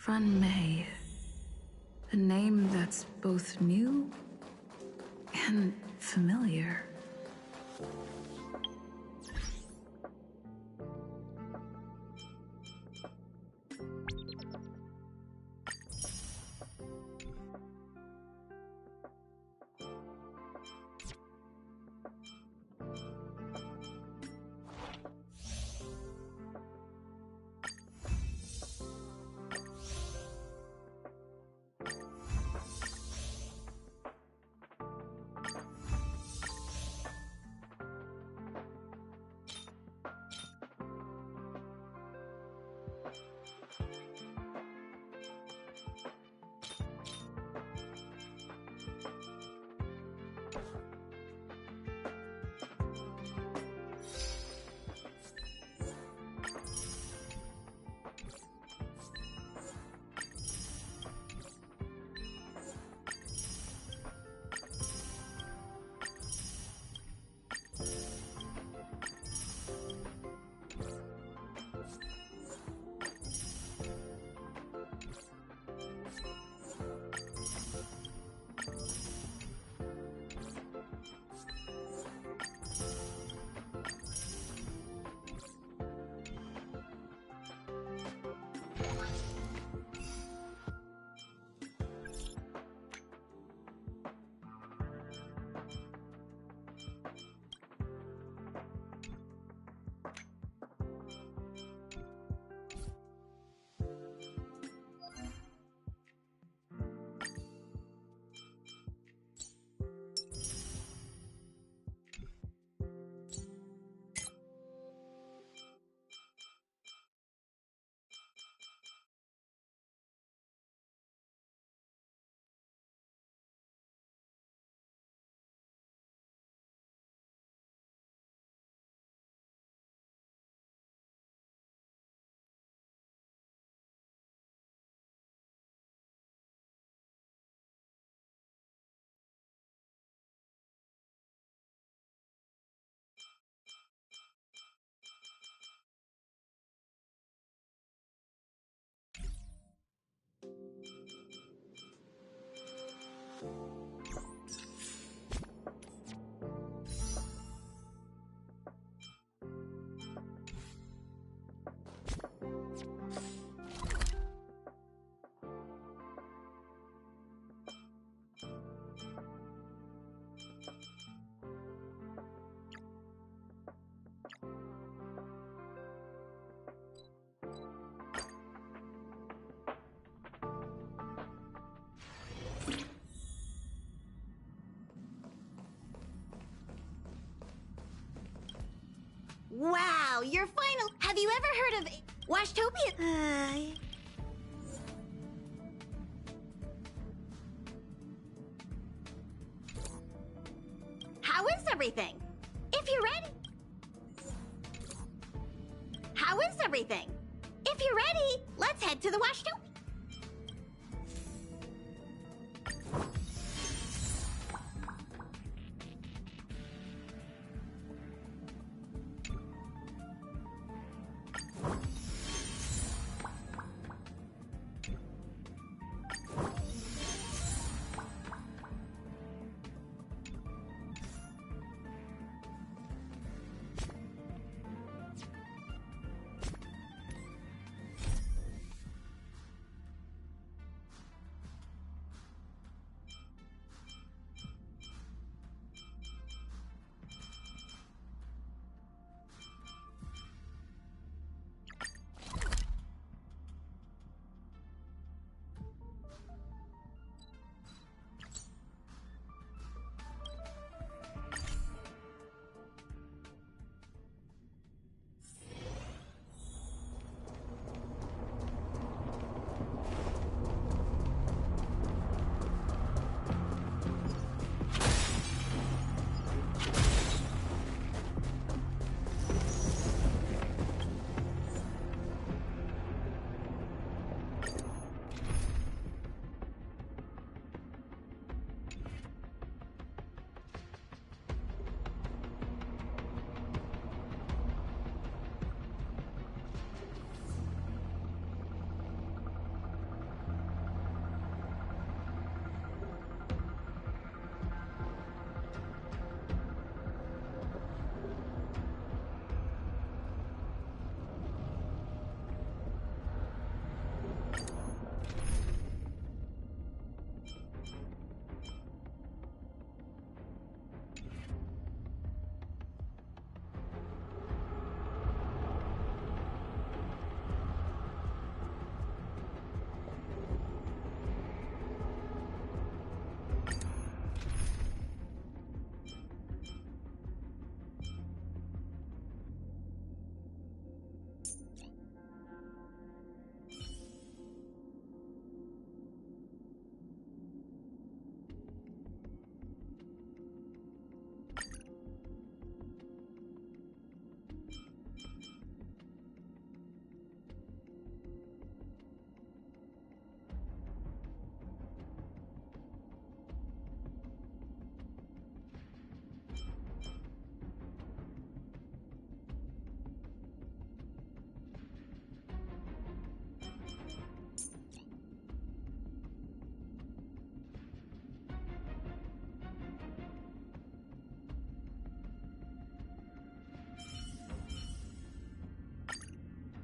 Fun May. A name that's both new and familiar. Wow, you're final. Have you ever heard of Washtopia? How is everything? If you're ready. How is everything? If you're ready, let's head to the Washtopia.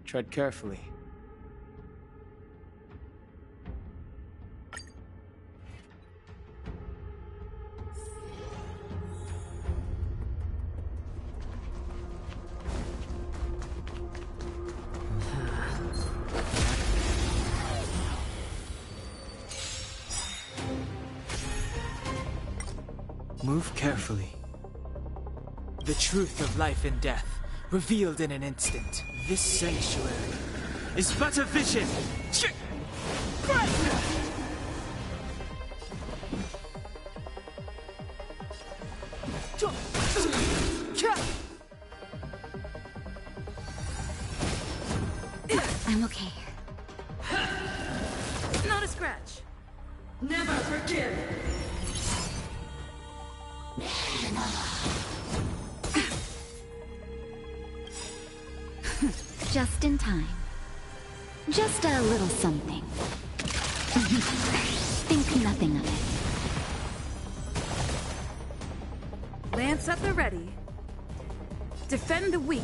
Tread carefully. Move carefully. The truth of life and death, revealed in an instant. This sanctuary is but a vision! I'm okay. Not a scratch. Never forgive! Just in time. Just a little something. Think nothing of it. Lance at the ready. Defend the weak.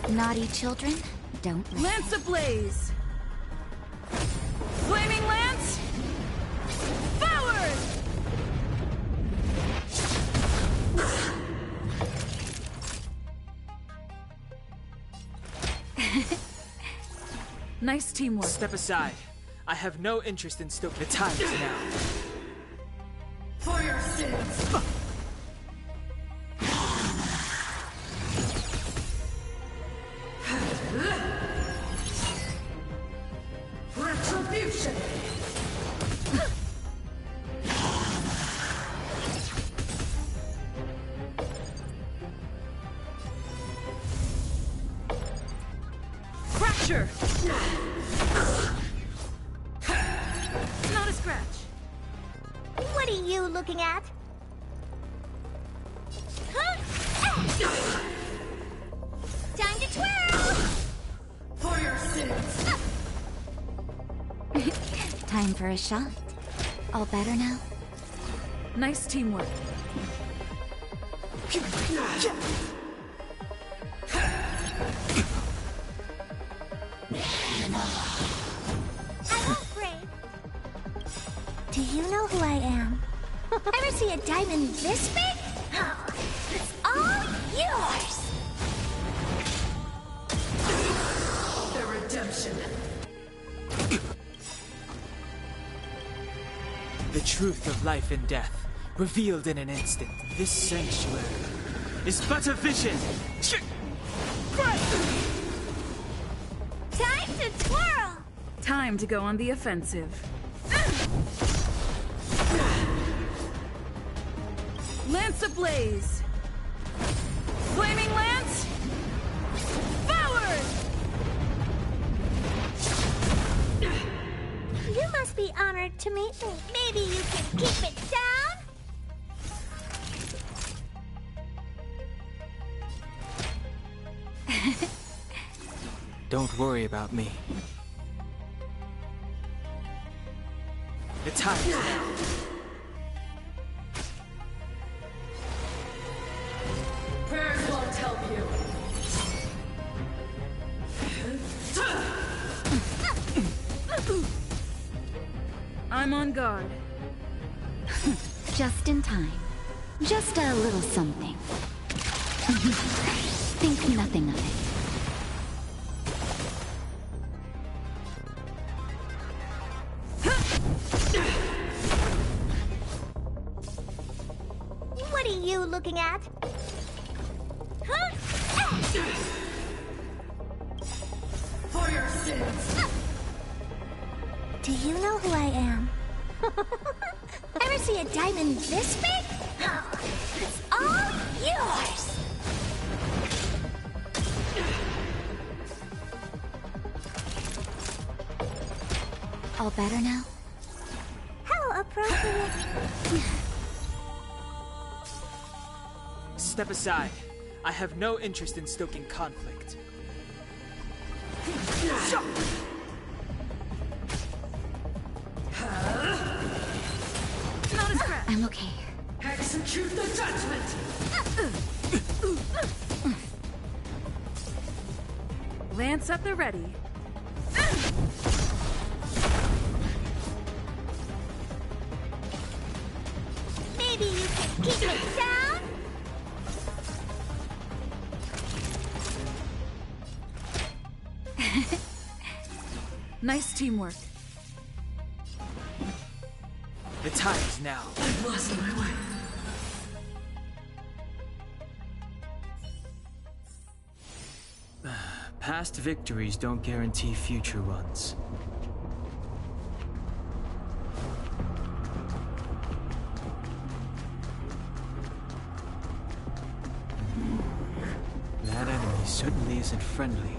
Naughty children, don't listen. Lance ablaze! Flaming lance! Forward! Nice teamwork. Step aside. I have no interest in stoking. The time is now. For your sins! Retribution! Fracture! Not a scratch. What are you looking at? Time to twirl! For your sins! Time for a shot. All better now? Nice teamwork. I won't break. Do you know who I am? Ever see a diamond this big? It's all yours! The redemption. The truth of life and death, revealed in an instant. This sanctuary is but a vision. Time to twirl! Time to go on the offensive. Lance ablaze! Flaming lance! Forward! You must be honored to meet me. Maybe you can keep it down? Don't worry about me. The time is now. Prayers won't help you. I'm on guard. Just in time. Just a little something. Think nothing of it. What are you looking at? For your sins! Do you know who I am? Ever see a diamond this big? It's all yours! All better now? How appropriate. Step aside. I have no interest in stoking conflict. Not a scratch. I'm okay. Execute the judgment! Lance at the ready. Maybe you can keep it down? Nice teamwork. The time is now. I've lost my way. Past victories don't guarantee future ones. That enemy certainly isn't friendly.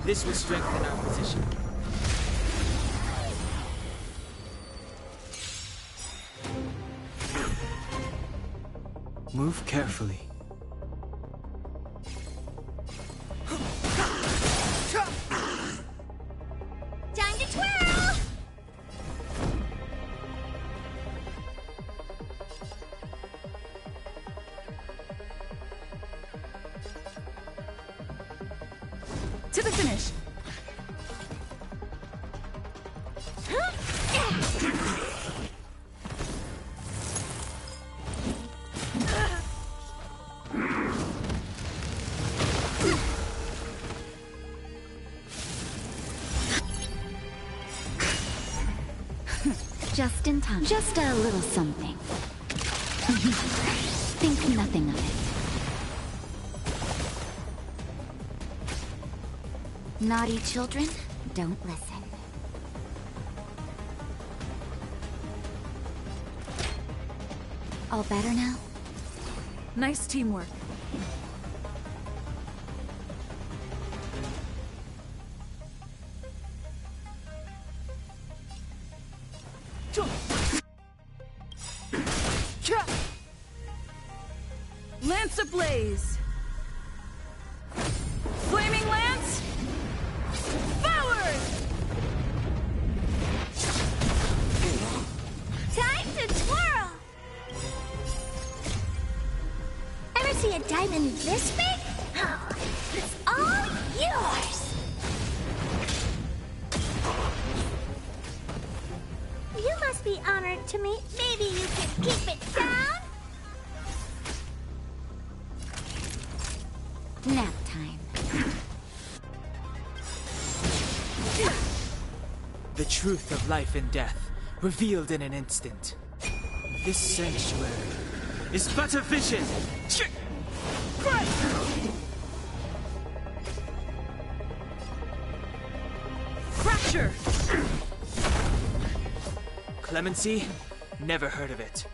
This will strengthen our position. Move carefully. Time to twirl! To the finish! Just in time. Just a little something. Think nothing of it. Naughty children, don't listen. All better now? Nice teamwork. Lance ablaze! Flaming lance! Forward! Time to twirl! Ever see a diamond this big? Oh, it's all yours! You must be honored to me. Maybe you can keep it down? Nap time. The truth of life and death, revealed in an instant. This sanctuary is but a vision! Fracture! Clemency? Never heard of it.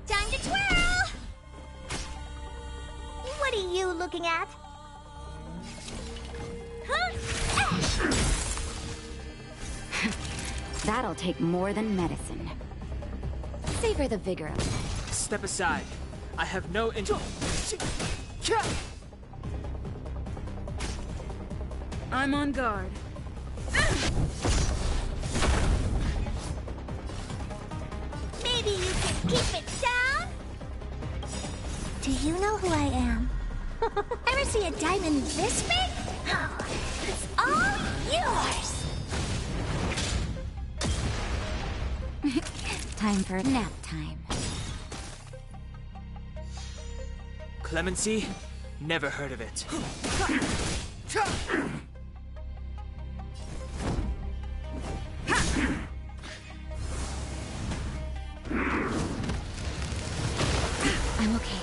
Time to twirl! What are you looking at? Huh? That'll take more than medicine. Savor the vigor of it. Step aside. I have no I'm on guard. Maybe you can keep it down? Do you know who I am? Ever see a diamond this big? Oh, it's all yours! Time for nap time. Clemency? Never heard of it. I'm okay.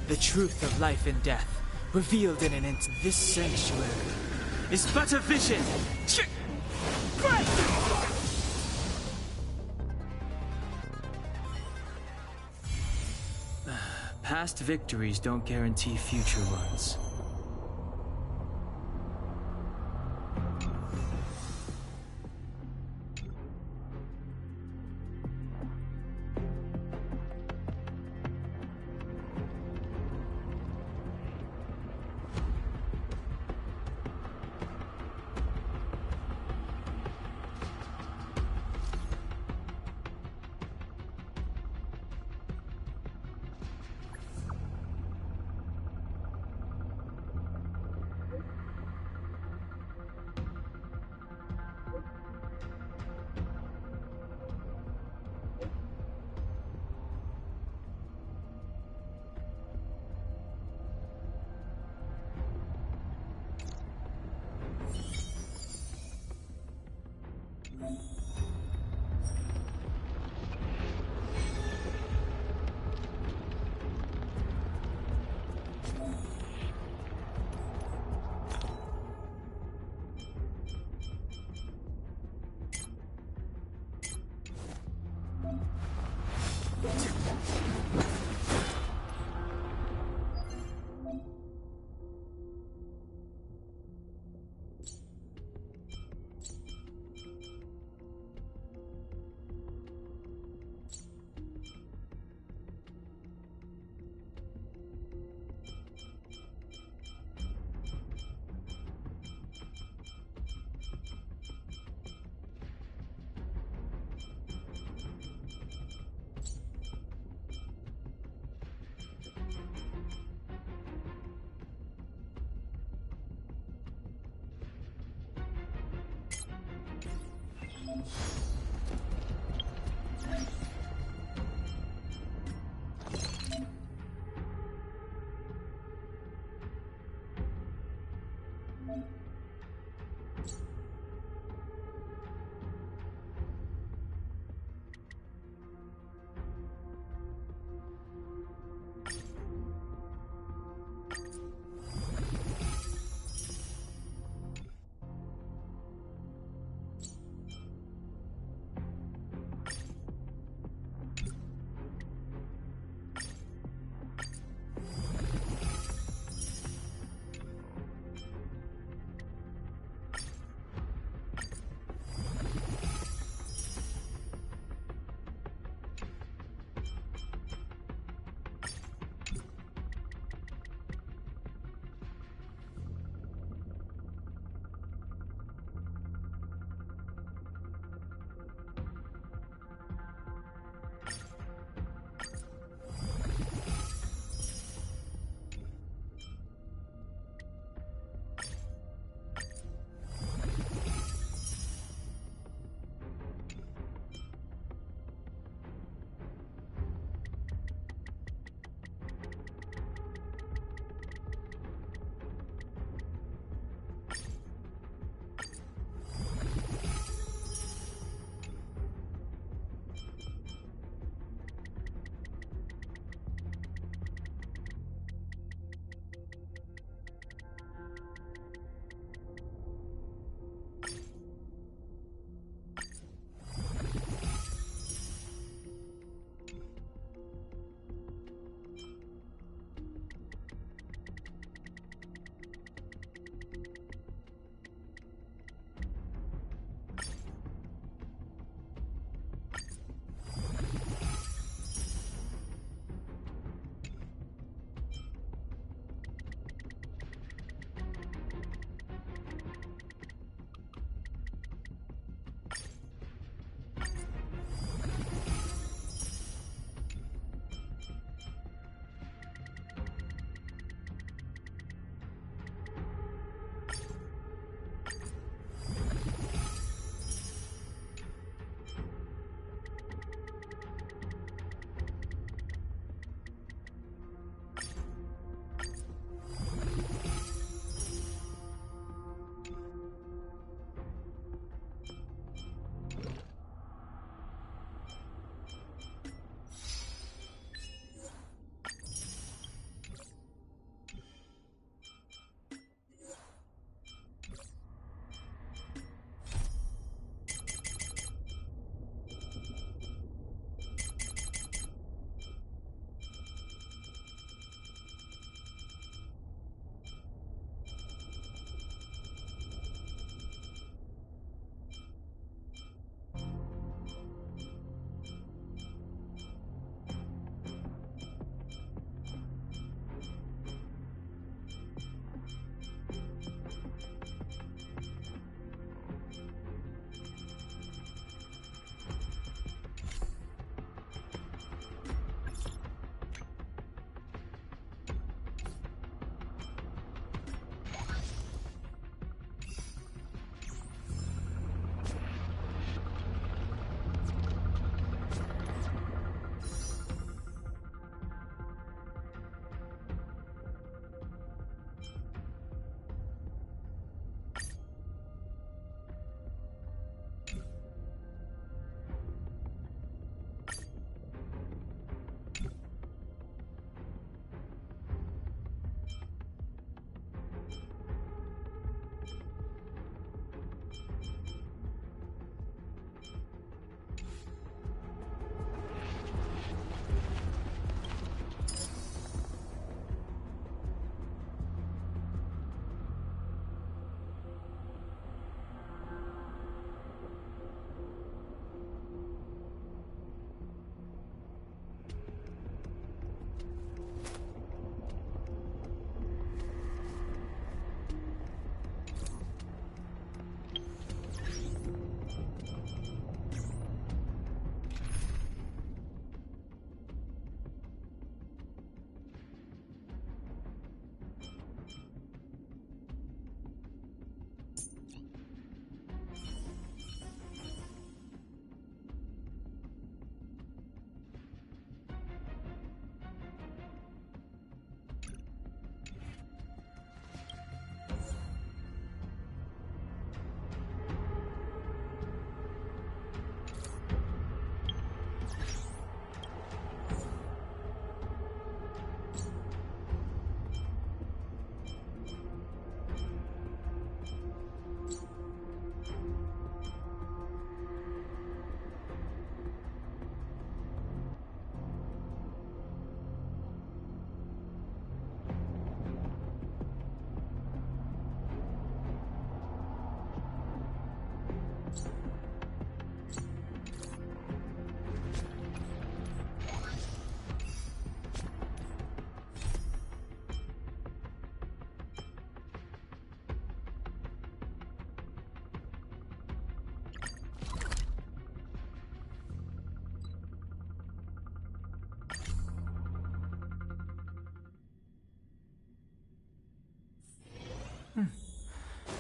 The truth of life and death, revealed in an instant. This sanctuary is but a vision! Past victories don't guarantee future ones.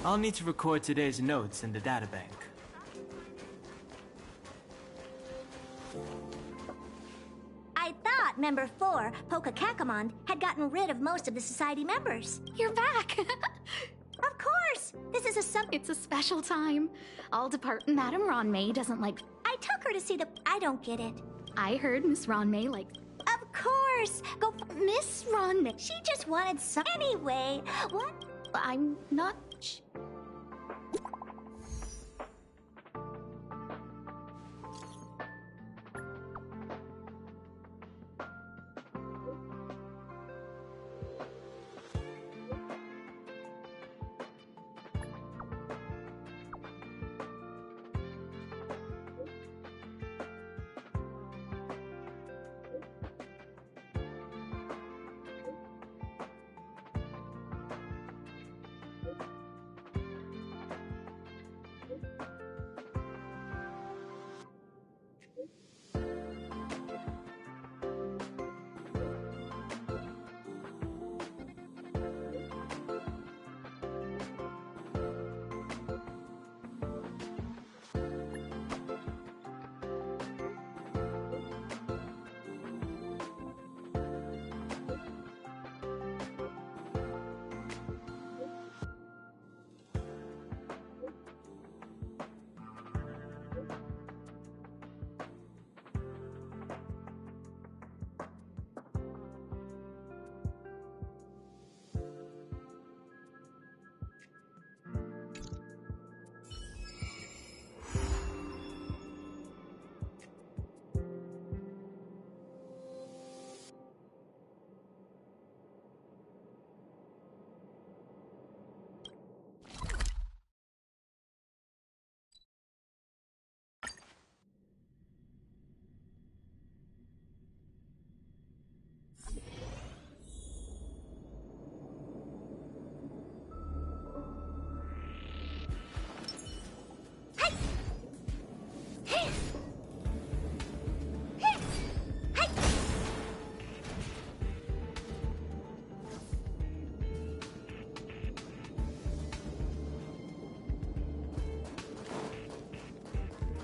I'll need to record today's notes in the databank. I thought Member 4, Pokakakamon, had gotten rid of most of the Society members. You're back! Of course! This is It's a special time. All depart. Madame Ronmei doesn't like. I took her to see the. I don't get it. I heard Miss Ronmei like. Of course! Go. Miss Ronmei. She just wanted some. Anyway, what? I'm not.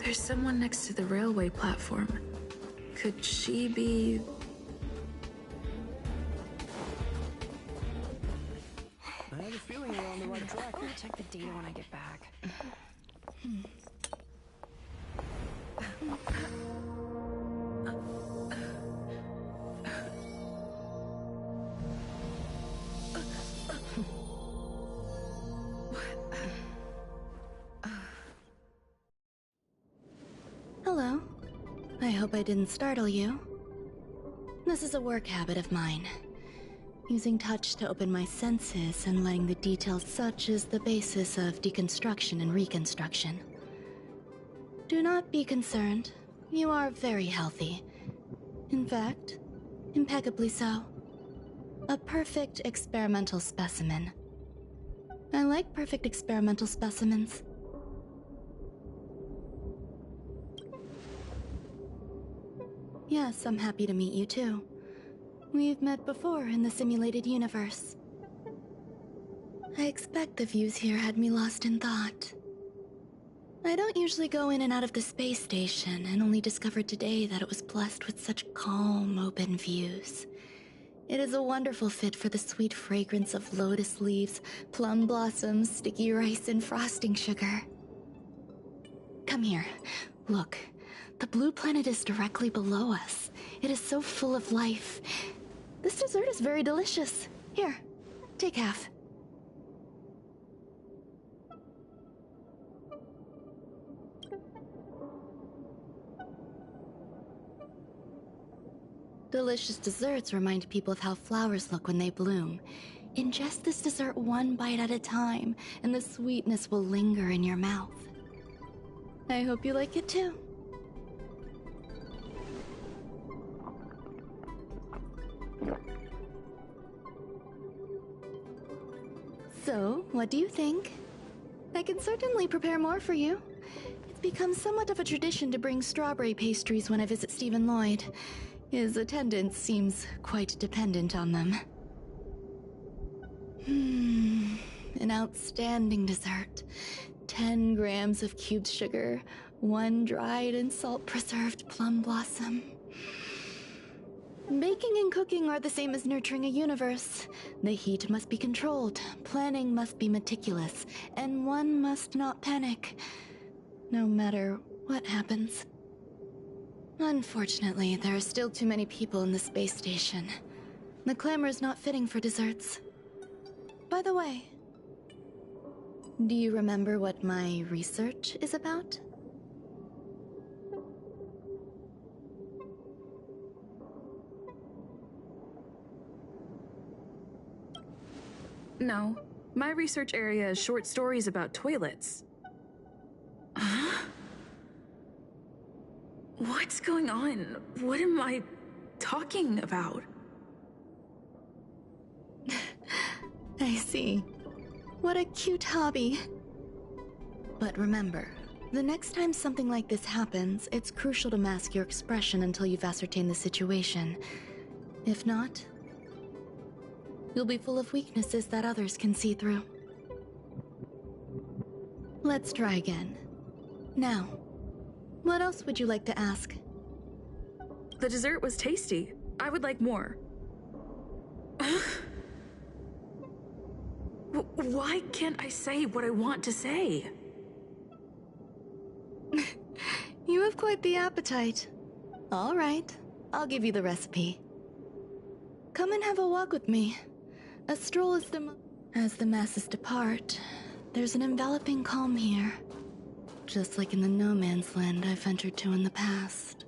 There's someone next to the railway platform. Could she be... I have a feeling we're on the right track. I'll check the data when I get back. Hello. I hope I didn't startle you. This is a work habit of mine. Using touch to open my senses and letting the details such as the basis of deconstruction and reconstruction. Do not be concerned. You are very healthy. In fact, impeccably so. A perfect experimental specimen. I like perfect experimental specimens. Yes, I'm happy to meet you too. We've met before in the simulated universe. I expect the views here had me lost in thought. I don't usually go in and out of the space station, and only discovered today that it was blessed with such calm, open views. It is a wonderful fit for the sweet fragrance of lotus leaves, plum blossoms, sticky rice, and frosting sugar. Come here. Look. The blue planet is directly below us. It is so full of life. This dessert is very delicious. Here, take half. Delicious desserts remind people of how flowers look when they bloom. Ingest this dessert one bite at a time, and the sweetness will linger in your mouth. I hope you like it too. So, what do you think? I can certainly prepare more for you. It's become somewhat of a tradition to bring strawberry pastries when I visit Stephen Lloyd. His attendance seems quite dependent on them. an outstanding dessert. 10 grams of cubed sugar, 1 dried and salt-preserved plum blossom. Baking and cooking are the same as nurturing a universe. The heat must be controlled, planning must be meticulous, and one must not panic, no matter what happens. Unfortunately, there are still too many people in the space station. The clamor is not fitting for desserts. By the way, do you remember what my research is about? No. My research area is short stories about toilets. Huh? What's going on? What am I talking about? I see. What a cute hobby. But remember, the next time something like this happens, it's crucial to mask your expression until you've ascertained the situation. If not, you'll be full of weaknesses that others can see through. Let's try again. Now, what else would you like to ask? The dessert was tasty. I would like more. Why can't I say what I want to say? You have quite the appetite. All right, I'll give you the recipe. Come and have a walk with me. A stroll is as the masses depart, there's an enveloping calm here. Just like in the no man's land I've ventured to in the past.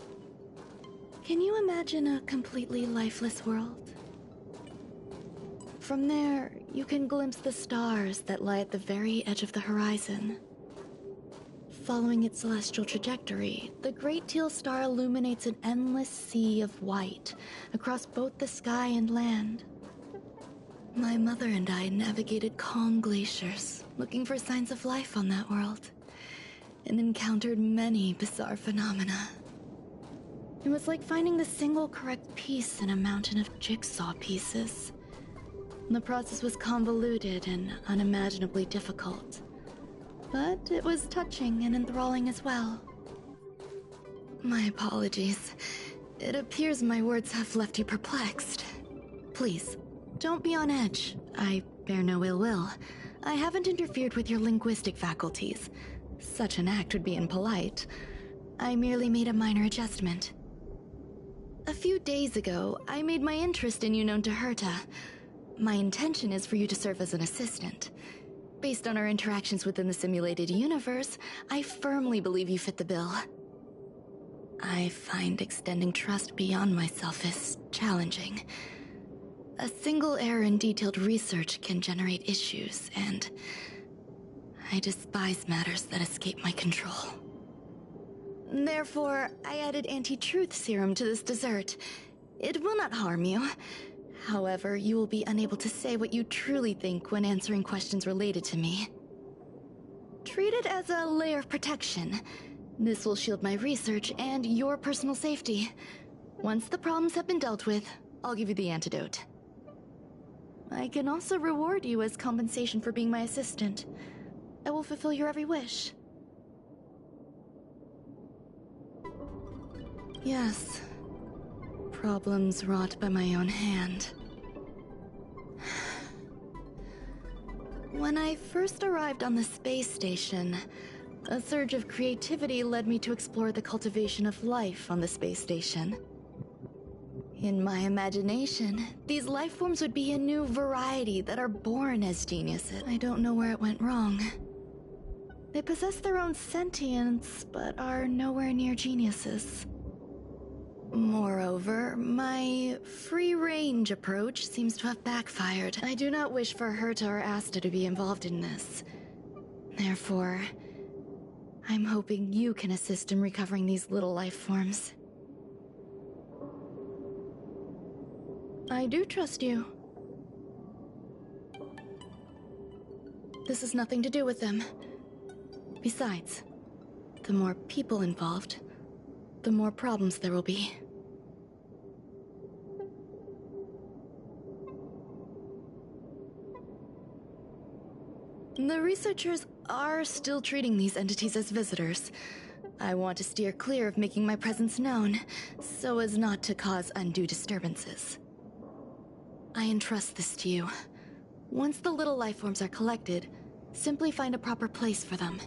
Can you imagine a completely lifeless world? From there, you can glimpse the stars that lie at the very edge of the horizon. Following its celestial trajectory, the Great Teal Star illuminates an endless sea of white across both the sky and land. My mother and I navigated calm glaciers, looking for signs of life on that world, and encountered many bizarre phenomena. It was like finding the single correct piece in a mountain of jigsaw pieces. The process was convoluted and unimaginably difficult, but it was touching and enthralling as well. My apologies. It appears my words have left you perplexed. Please, don't be on edge. I bear no ill will. I haven't interfered with your linguistic faculties. Such an act would be impolite. I merely made a minor adjustment. A few days ago, I made my interest in you known to Herta. My intention is for you to serve as an assistant. Based on our interactions within the simulated universe, I firmly believe you fit the bill. I find extending trust beyond myself is challenging. A single error in detailed research can generate issues, and I despise matters that escape my control. Therefore, I added anti-truth serum to this dessert. It will not harm you. However, you will be unable to say what you truly think when answering questions related to me. Treat it as a layer of protection. This will shield my research and your personal safety. Once the problems have been dealt with, I'll give you the antidote. I can also reward you as compensation for being my assistant. I will fulfill your every wish. Yes. Problems wrought by my own hand. When I first arrived on the space station, a surge of creativity led me to explore the cultivation of life on the space station. In my imagination, these life forms would be a new variety that are born as geniuses. I don't know where it went wrong. They possess their own sentience, but are nowhere near geniuses. Moreover, my free-range approach seems to have backfired. I do not wish for Herta or Asta to be involved in this. Therefore, I'm hoping you can assist in recovering these little life forms. I do trust you. This has nothing to do with them. Besides, the more people involved, the more problems there will be. The researchers are still treating these entities as visitors. I want to steer clear of making my presence known, so as not to cause undue disturbances. I entrust this to you. Once the little life forms are collected, simply find a proper place for them.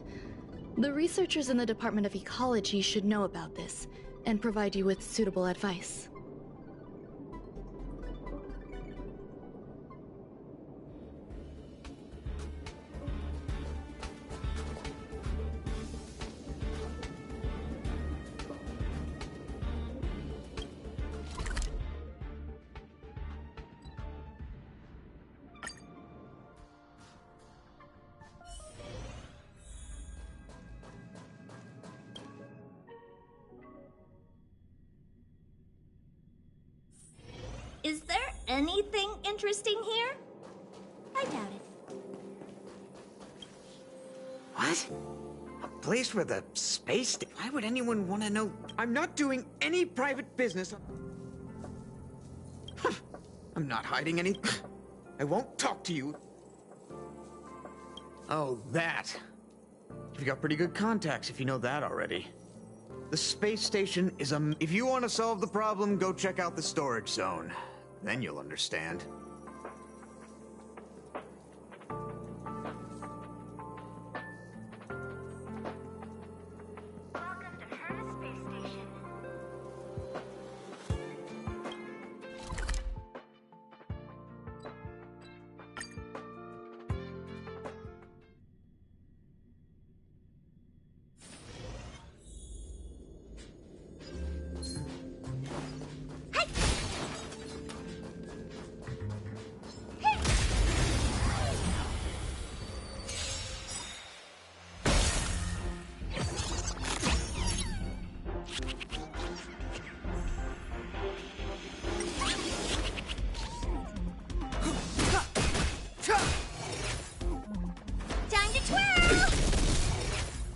The researchers in the Department of Ecology should know about this, and provide you with suitable advice. Is there anything interesting here? I doubt it. What? A place where the space Why would anyone want to know? I'm not doing any private business. I'm not hiding any. I won't talk to you. Oh, that. You've got pretty good contacts if you know that already. The space station is a... If you want to solve the problem, go check out the storage zone. Then you'll understand.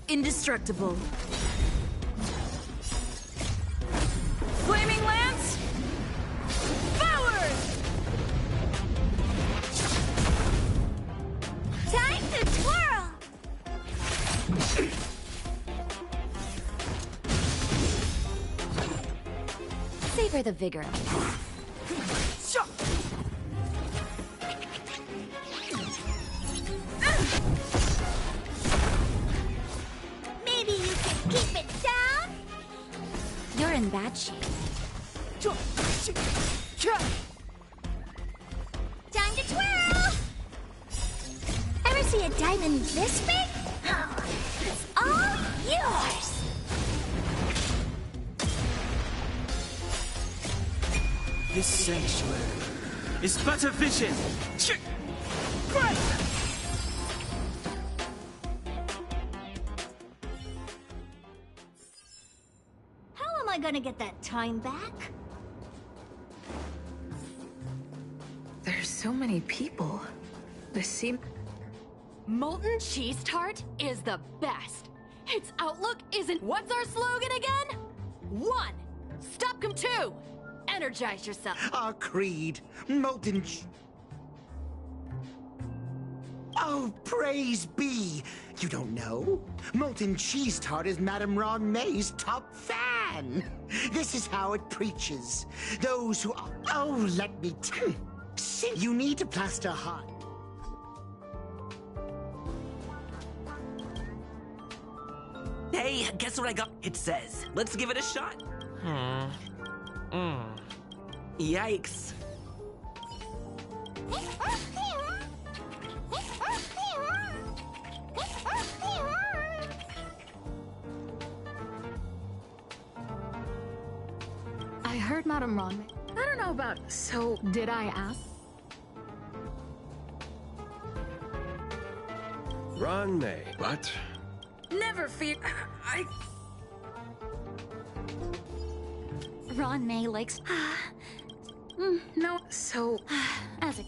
Indestructible. Flaming Lance! Forward! Time to twirl! Savor the vigor. Maybe you can keep it down? You're in bad shape. Time to twirl! Ever see a diamond this big? It's all yours! This sanctuary is but a vision. How am I gonna get that time back? There's so many people. This seems... Molten cheese tart is the best. Its outlook isn't... What's our slogan again? 1. Stop 'em 2. Energize yourself. Our creed, molten Oh, praise be! You don't know? Molten Cheese Tart is Madame Ron May's top fan! This is how it preaches. Those who are... Oh, let me tell you. You need to plaster hard. Hey, guess what I got? It says, let's give it a shot. Yikes. I heard Madame Ron. I don't know about... So, did I ask? Ron May. What? Never fear... Ron May likes... no, so... As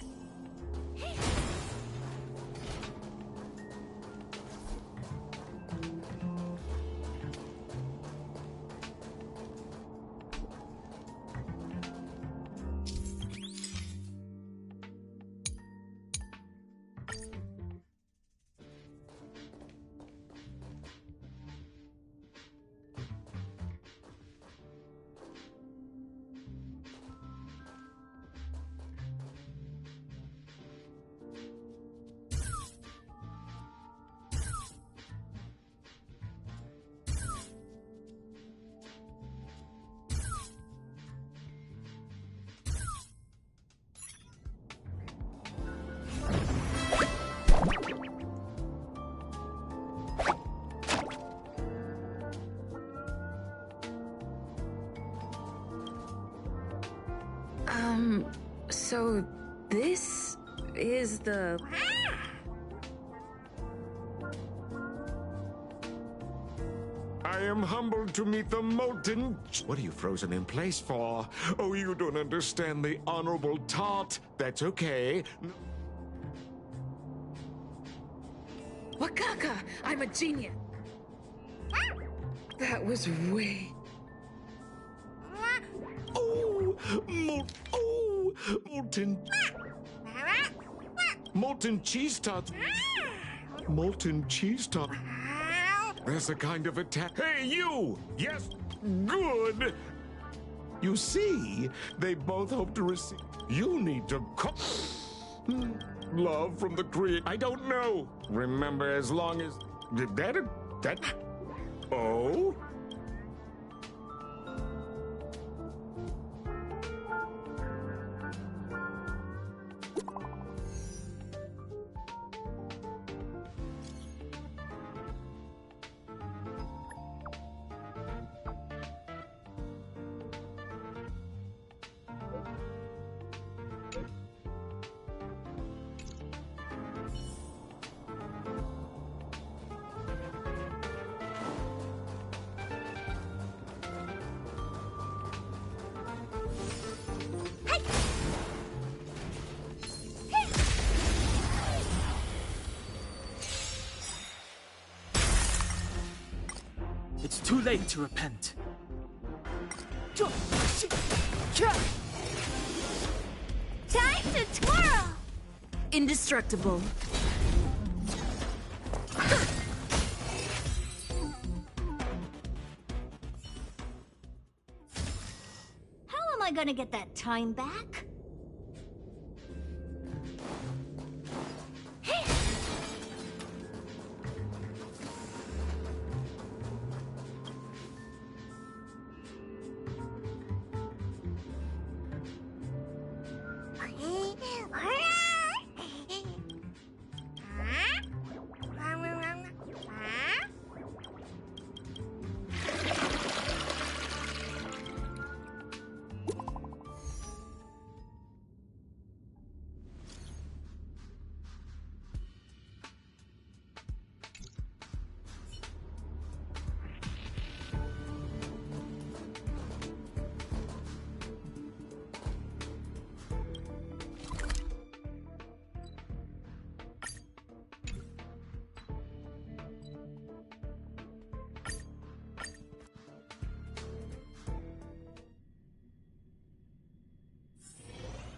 So, this is the... I am humbled to meet the molten... What are you frozen in place for? Oh, you don't understand the honorable tart. That's okay. Wakaka! I'm a genius! That was way... Oh, molten... Molten cheese tart. Molten cheese tart. There's a kind of attack. Hey, you! Yes, good! You see, they both hope to receive... You need to love from the creator. I don't know. Remember, as long as... That... Oh? It's too late to repent. Time to twirl! Indestructible. How am I gonna get that time back?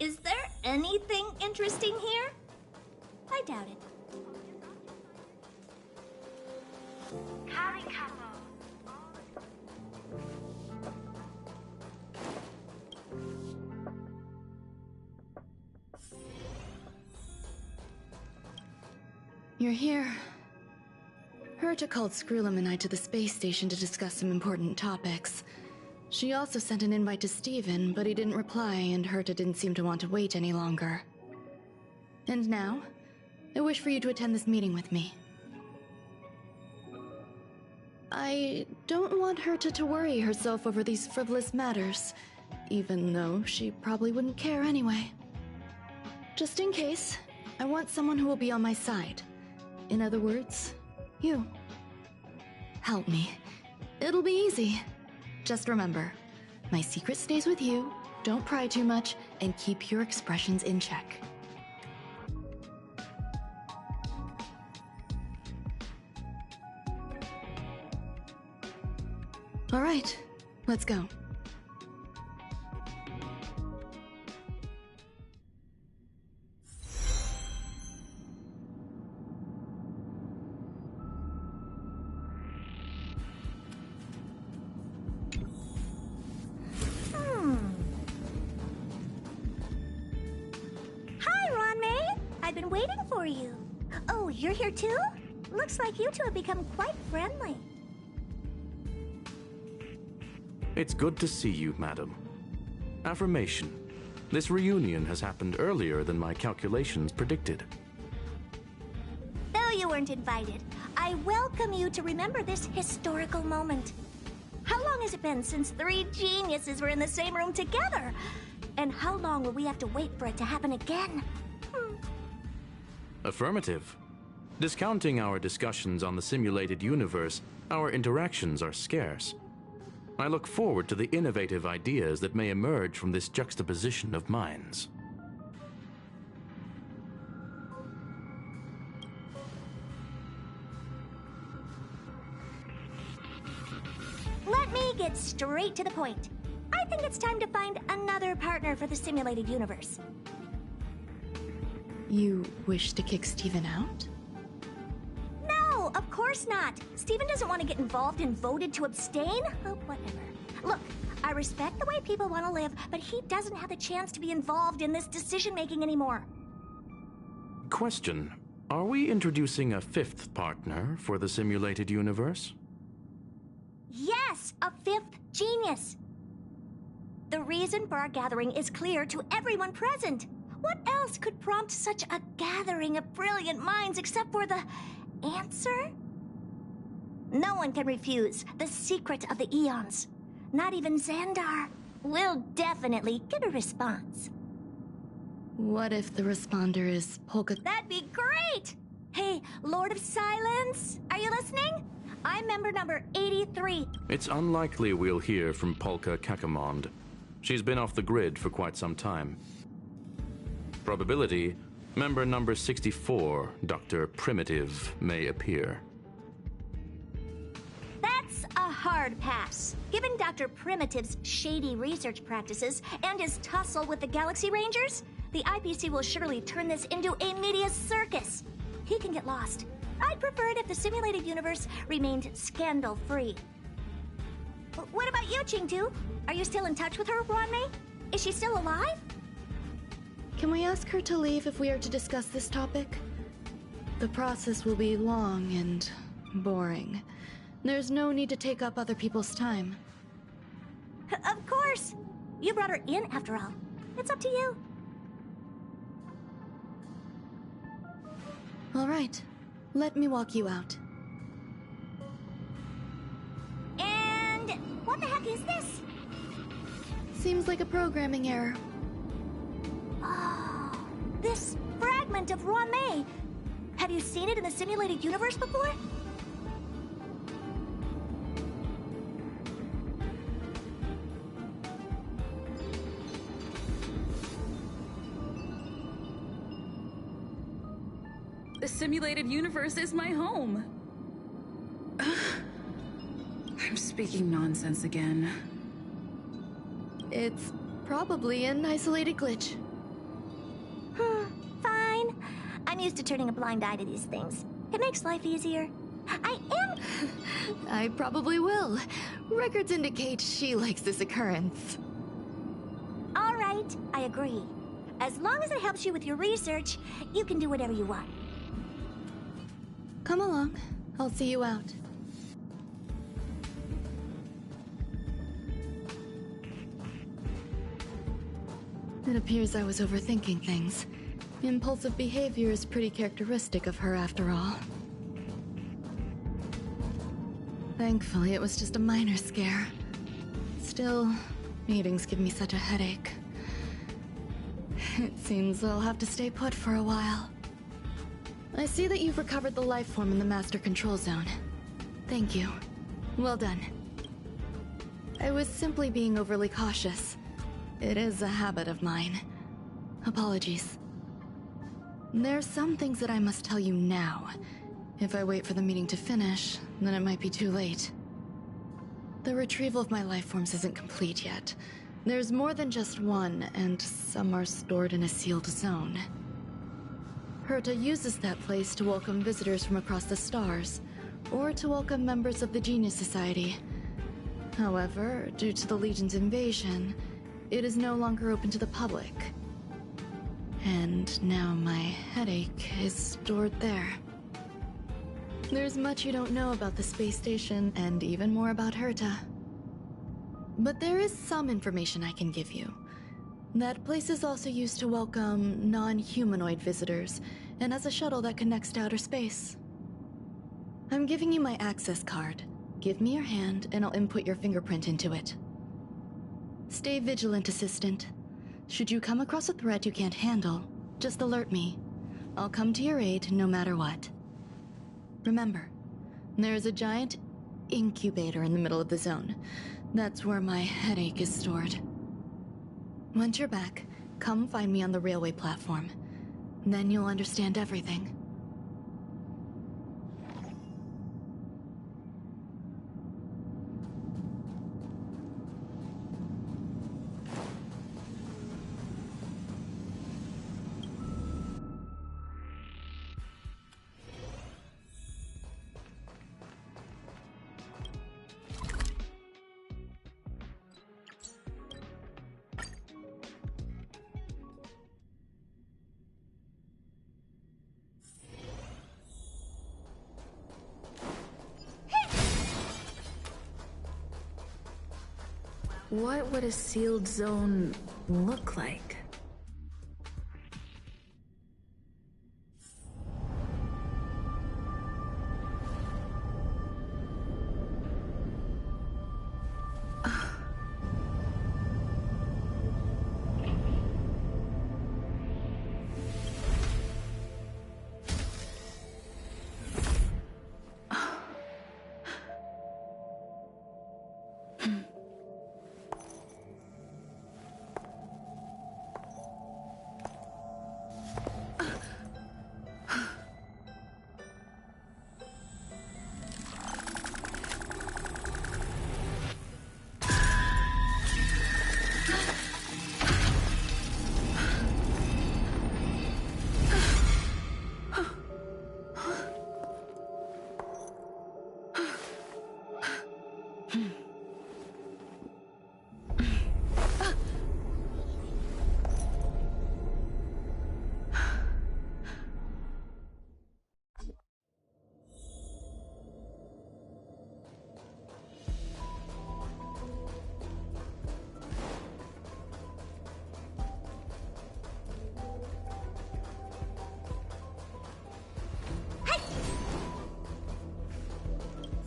Is there anything interesting here? I doubt it. You're here. Herta called Screwlum and I to the space station to discuss some important topics. She also sent an invite to Steven, but he didn't reply, and Herta didn't seem to want to wait any longer. And now, I wish for you to attend this meeting with me. I don't want Herta to worry herself over these frivolous matters, even though she probably wouldn't care anyway. Just in case, I want someone who will be on my side. In other words, you. Help me. It'll be easy. Just remember, my secret stays with you, don't pry too much, and keep your expressions in check. All right, let's go. I've been waiting for you. Oh, you're here too? Looks like you two have become quite friendly. It's good to see you, madam. Affirmation. This reunion has happened earlier than my calculations predicted. Though you weren't invited, I welcome you to remember this historical moment. How long has it been since 3 geniuses were in the same room together? And how long will we have to wait for it to happen again? Affirmative. Discounting our discussions on the simulated universe, our interactions are scarce. I look forward to the innovative ideas that may emerge from this juxtaposition of minds. Let me get straight to the point. I think it's time to find another partner for the simulated universe. You wish to kick Steven out? No, of course not. Steven doesn't want to get involved and voted to abstain. Oh, whatever. Look, I respect the way people want to live, but he doesn't have the chance to be involved in this decision-making anymore. Question. Are we introducing a fifth partner for the simulated universe? Yes, a fifth genius. The reason for our gathering is clear to everyone present. What else could prompt such a gathering of brilliant minds except for the answer? No one can refuse the secret of the eons. Not even Xandar. We'll definitely get a response. What if the responder is Polka? That'd be great! Hey, Lord of Silence, are you listening? I'm member number 83. It's unlikely we'll hear from Polka Kakamond. She's been off the grid for quite some time. Probability, member number 64, Dr. Primitive, may appear. That's a hard pass. Given Dr. Primitive's shady research practices and his tussle with the Galaxy Rangers, the IPC will surely turn this into a media circus. He can get lost. I'd prefer it if the simulated universe remained scandal-free. What about you, Chengdu? Are you still in touch with her, Wanmei? Is she still alive? Can we ask her to leave if we are to discuss this topic? The process will be long and boring. There's no need to take up other people's time. Of course! You brought her in, after all. It's up to you. All right. Let me walk you out. And what the heck is this? Seems like a programming error. Oh, this fragment of Wanmei. Have you seen it in the simulated universe before? The simulated universe is my home. I'm speaking nonsense again. It's probably an isolated glitch. Fine. I'm used to turning a blind eye to these things. It makes life easier. I probably will. Records indicate she likes this occurrence. All right, I agree. As long as it helps you with your research, you can do whatever you want. Come along. I'll see you out. It appears I was overthinking things. Impulsive behavior is pretty characteristic of her, after all. Thankfully, it was just a minor scare. Still, meetings give me such a headache. It seems I'll have to stay put for a while. I see that you've recovered the life form in the Master Control Zone. Thank you. Well done. I was simply being overly cautious. It is a habit of mine. Apologies. There's some things that I must tell you now. If I wait for the meeting to finish, then it might be too late. The retrieval of my life forms isn't complete yet. There's more than just one, and some are stored in a sealed zone. Herta uses that place to welcome visitors from across the stars, or to welcome members of the Genius Society. However, due to the Legion's invasion, it is no longer open to the public. And now my headache is stored there. There's much you don't know about the space station, and even more about Herta. But there is some information I can give you. That place is also used to welcome non-humanoid visitors, and as a shuttle that connects to outer space. I'm giving you my access card. Give me your hand, and I'll input your fingerprint into it. Stay vigilant, Assistant. Should you come across a threat you can't handle, just alert me. I'll come to your aid no matter what. Remember, there is a giant incubator in the middle of the zone. That's where my headache is stored. Once you're back, come find me on the railway platform. Then you'll understand everything. What would a sealed zone look like?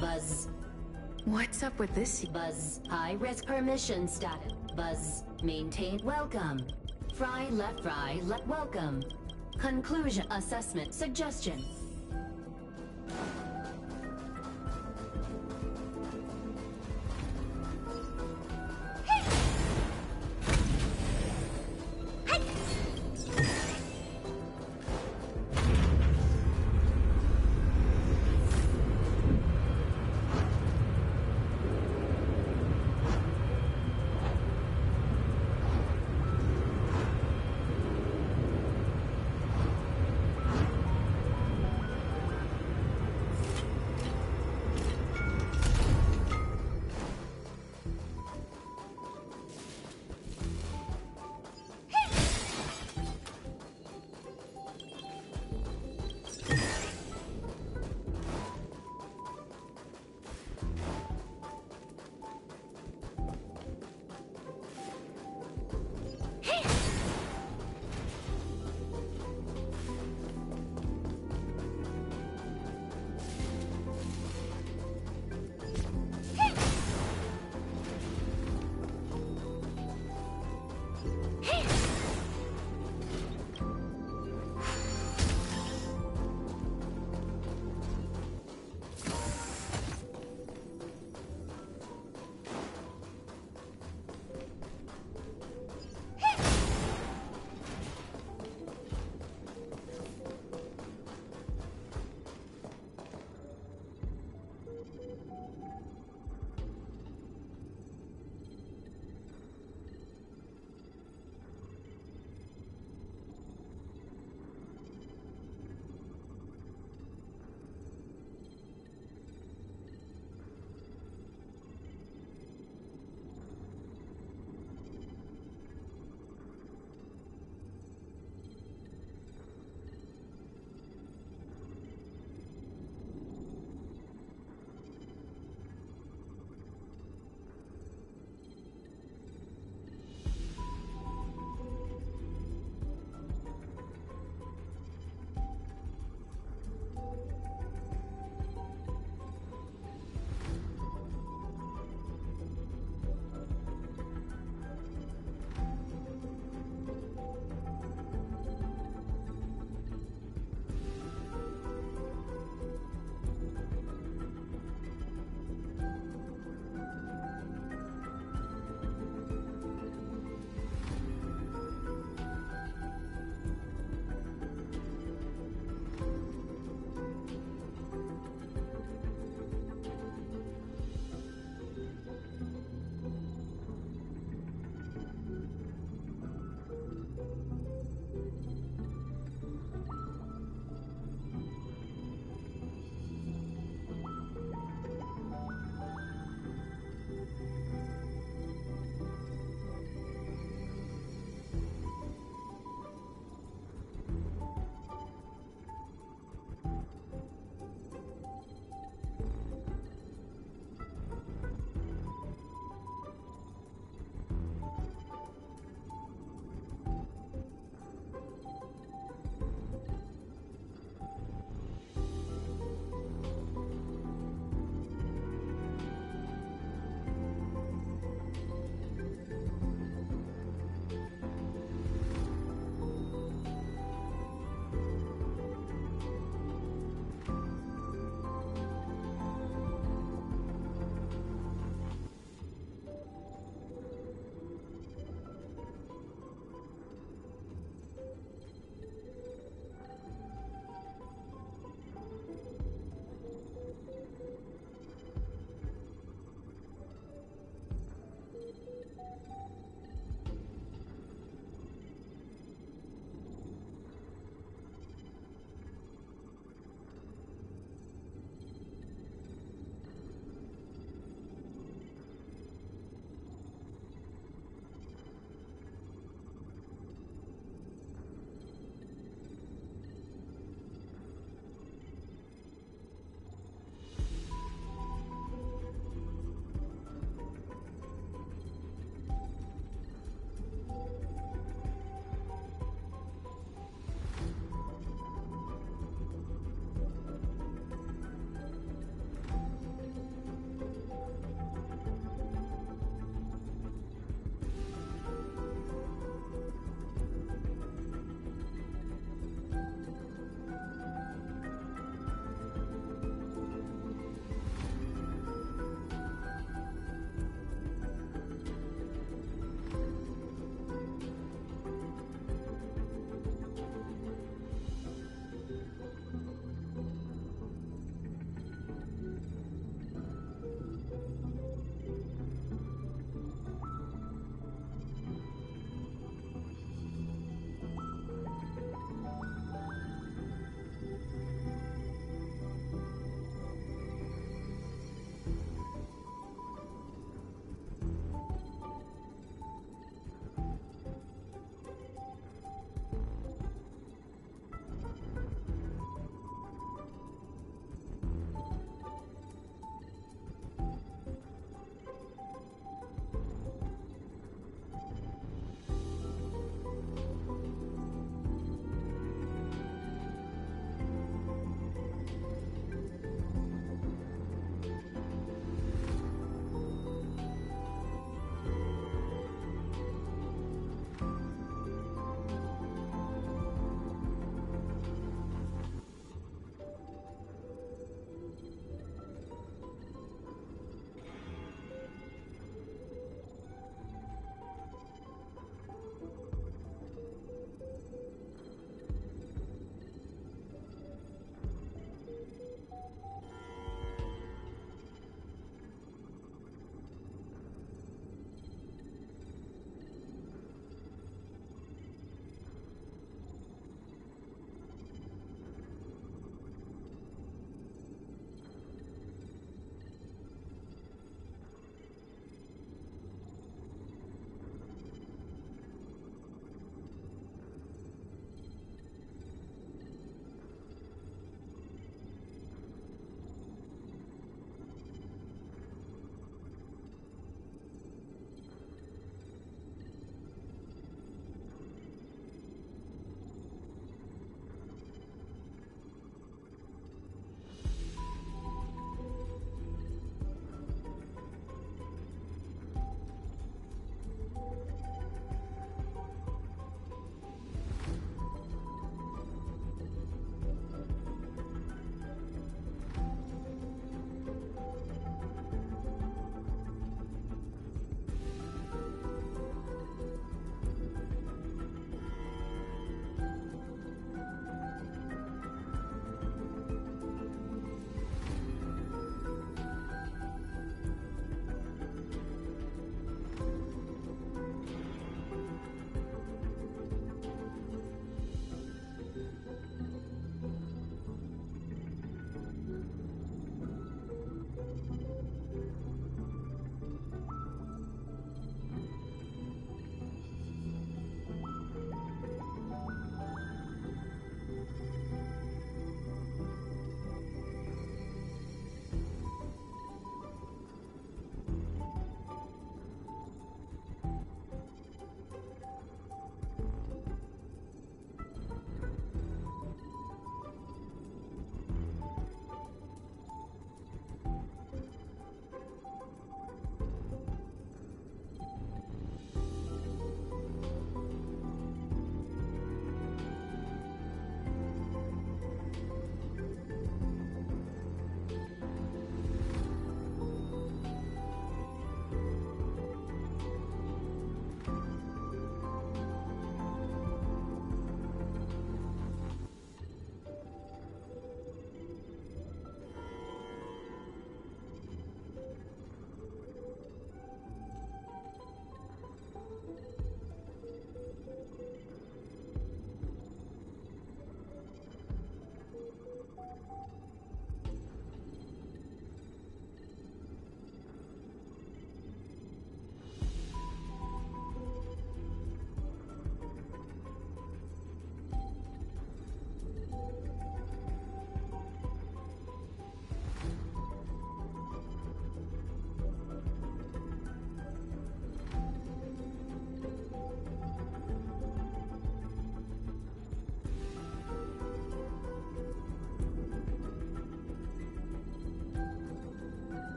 Buzz. What's up with this? Buzz. High-risk permission status. Buzz. Maintain. Welcome. Fry, let welcome. Conclusion. Assessment. Suggestion.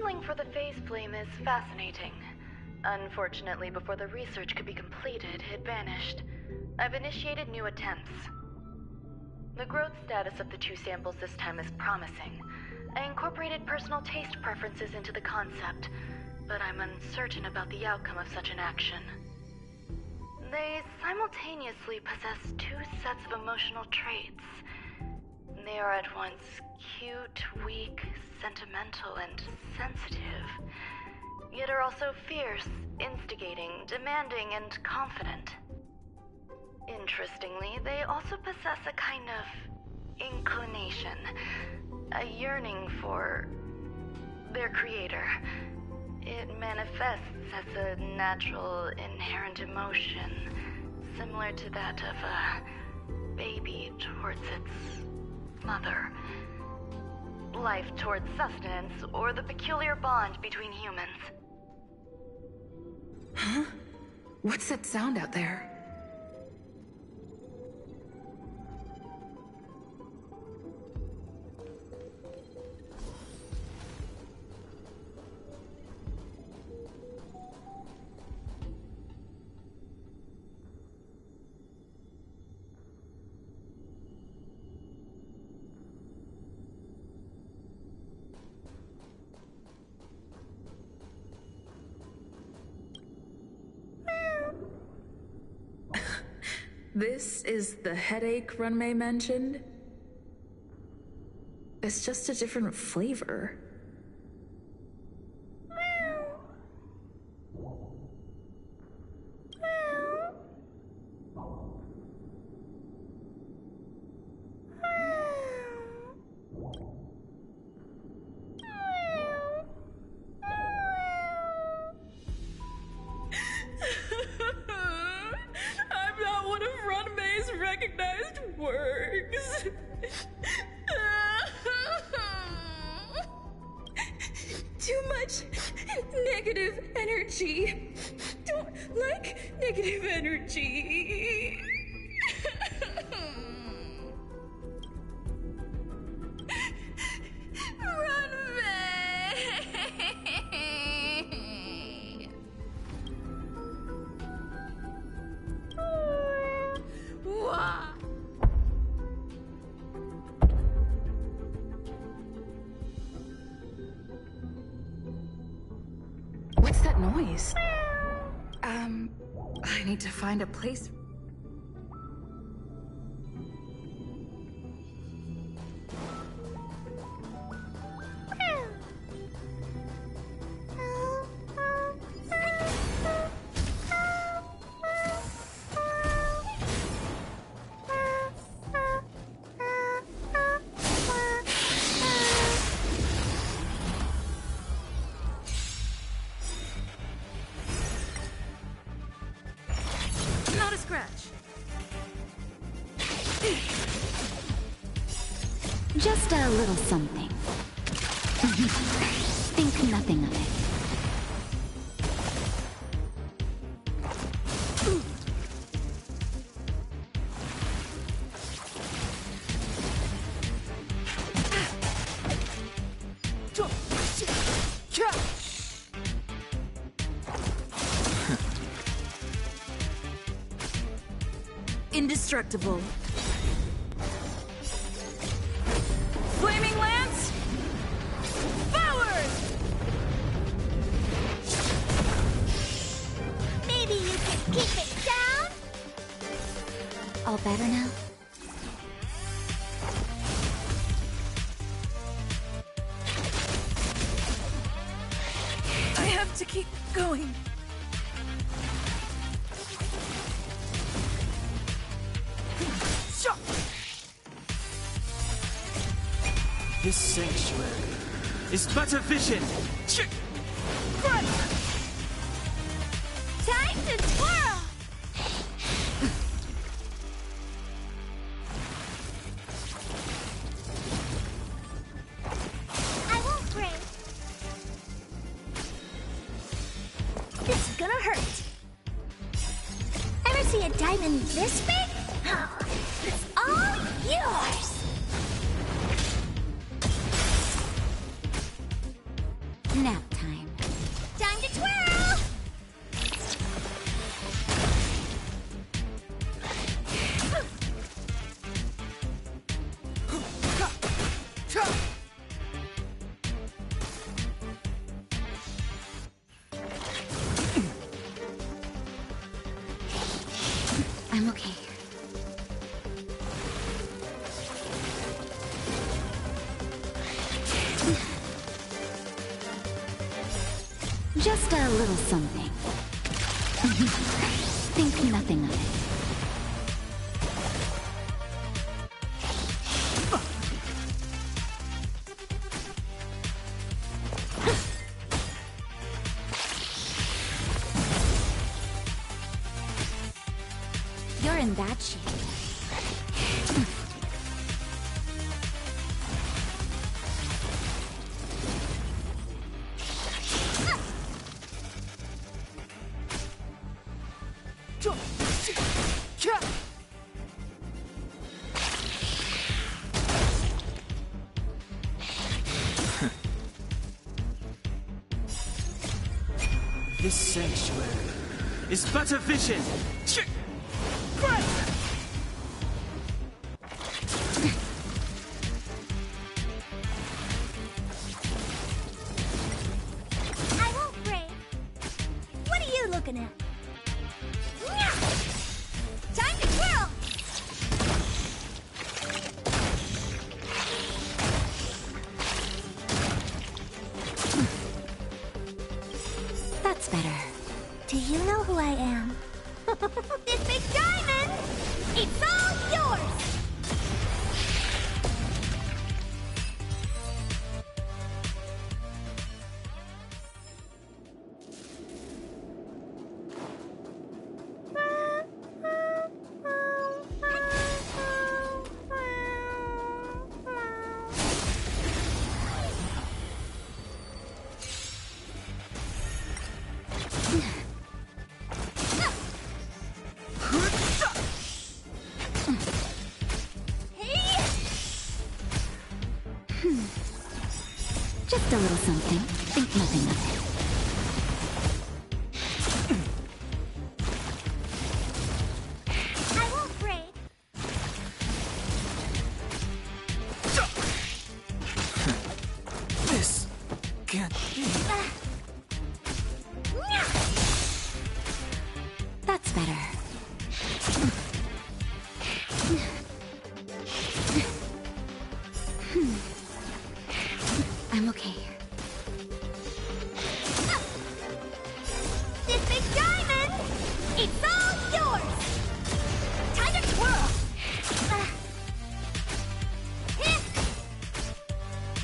signaling for the phase flame is fascinating. Unfortunately, before the research could be completed, it vanished. I've initiated new attempts. The growth status of the two samples this time is promising. I incorporated personal taste preferences into the concept, but I'm uncertain about the outcome of such an action. They simultaneously possess two sets of emotional traits. They are at once cute, weak, sentimental, and sensitive, yet are also fierce, instigating, demanding, and confident. Interestingly, they also possess a kind of inclination, a yearning for their creator. It manifests as a natural, inherent emotion, similar to that of a baby towards its mother. Life towards sustenance, or the peculiar bond between humans. Huh? What's that sound out there? This is the headache Runmei mentioned? It's just a different flavor. Recognized works. Too much negative energy. Don't like negative energy. What's that noise? I need to find a place. Just a little something. Think nothing of it. Indestructible. Flaming Lance! Forward! Maybe you can keep it down? All better now? I have to keep going. This sanctuary is but a vision. Time to twirl! I won't break. This is gonna hurt. Ever see a diamond this big? Oh, it's all yours! Now, I'm okay. Just a little something. Think nothing of it. You're in bad shape. This sanctuary is but a vision. I won't break. What are you looking at? Time to twirl! That's better. Do you know who I am? This big diamond! It's all yours! Just a little something. Think nothing of it. I won't break. This can't be. That's better. I'm okay. This big diamond! It's all yours! Time to twirl!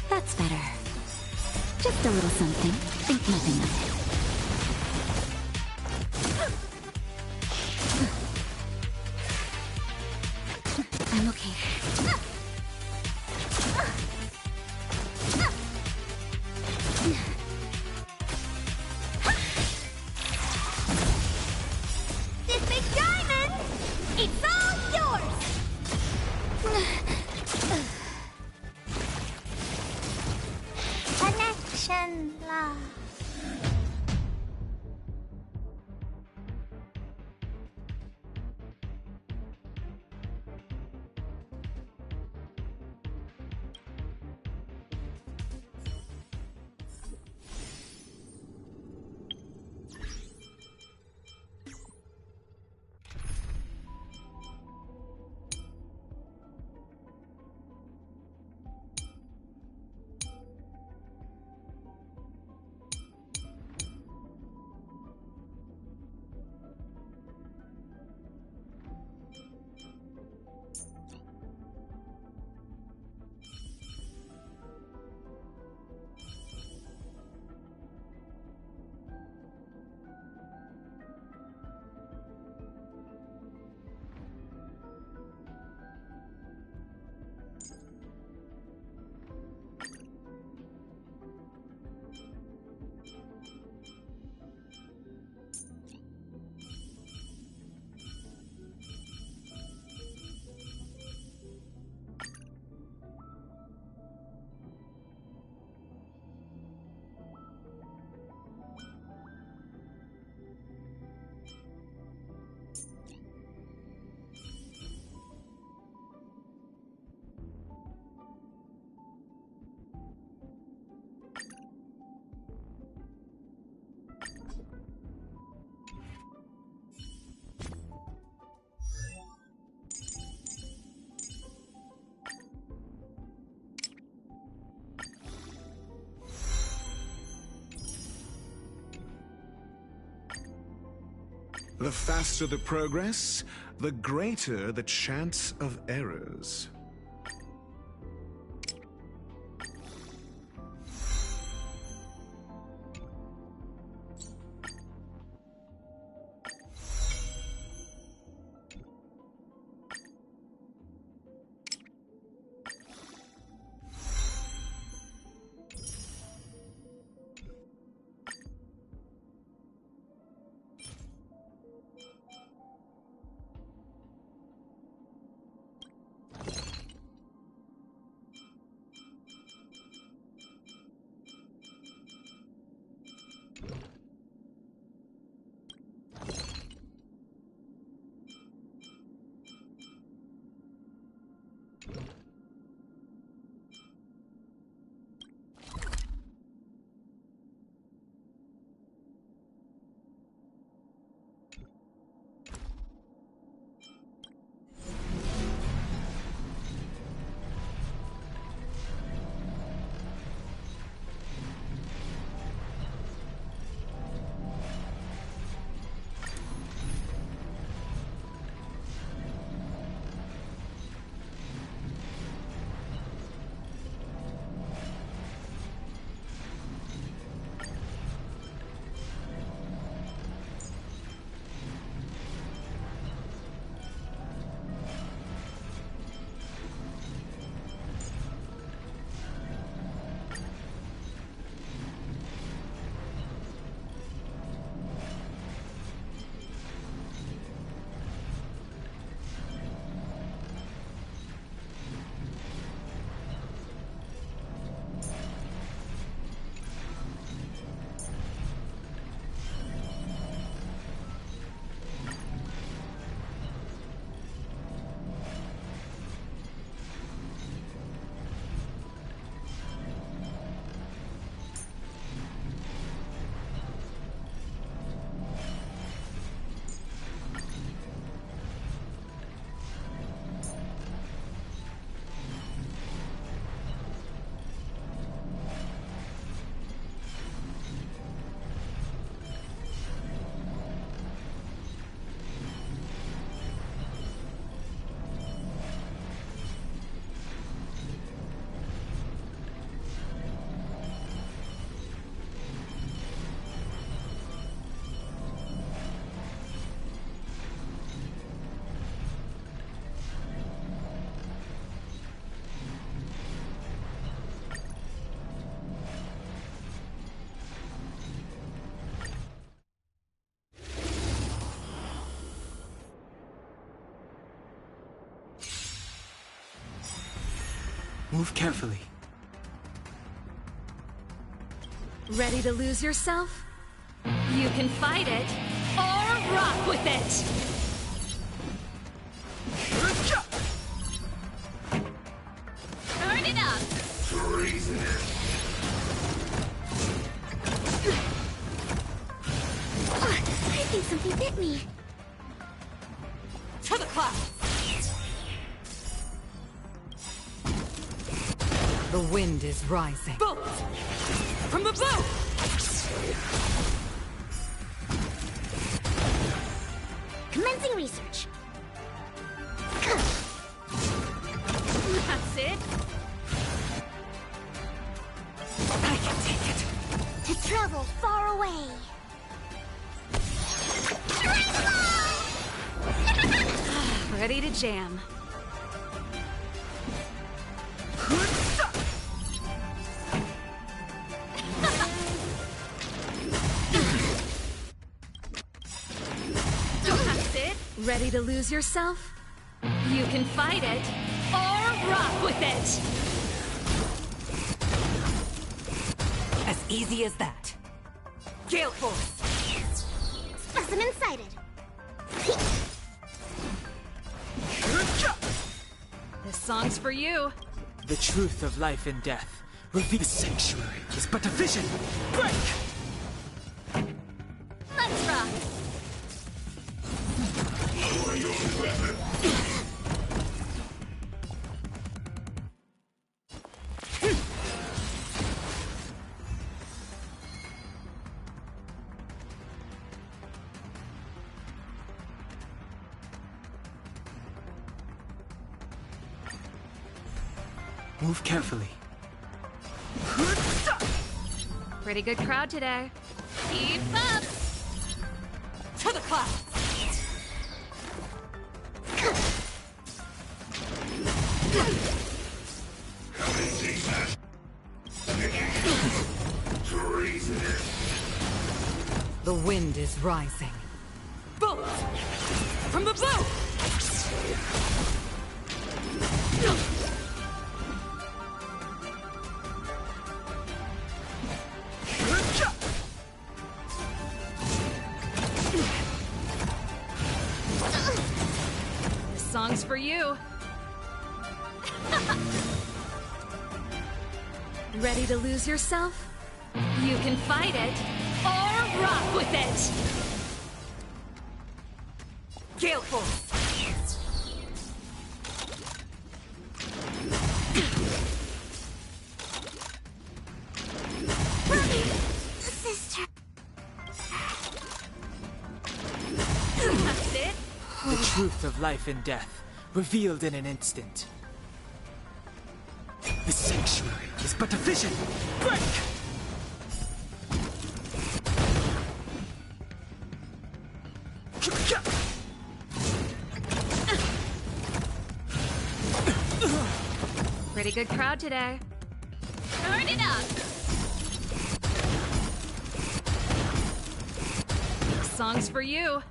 That's better. Just a little something. Think nothing of it. I'm okay. This big diamond! It's all yours! Connection lost. The faster the progress, the greater the chance of errors. Move carefully. Ready to lose yourself? You can fight it, or rock with it! Turn it up! I think something bit me. To the clouds! The wind is rising. Bolt! From the boat! Commencing research. That's it! I can take it. To travel far away. Ready to jam. That's it. Ready to lose yourself? You can fight it, or rock with it! As easy as that. Gale Force! Specimen sighted. This song's for you. The truth of life and death. Reveal the sanctuary is but a vision. Break! Let's rock! Move carefully. Pretty good crowd today. Keep up! To the clouds! The wind is rising. Bolt! From the boat! This song's for you. Ready to lose yourself? You can fight it, or rock with it! Gale Force! Sister. That's it? The truth of life and death, revealed in an instant. The sanctuary is but a vision. Break! Pretty good crowd today. Turn it up! This song's for you.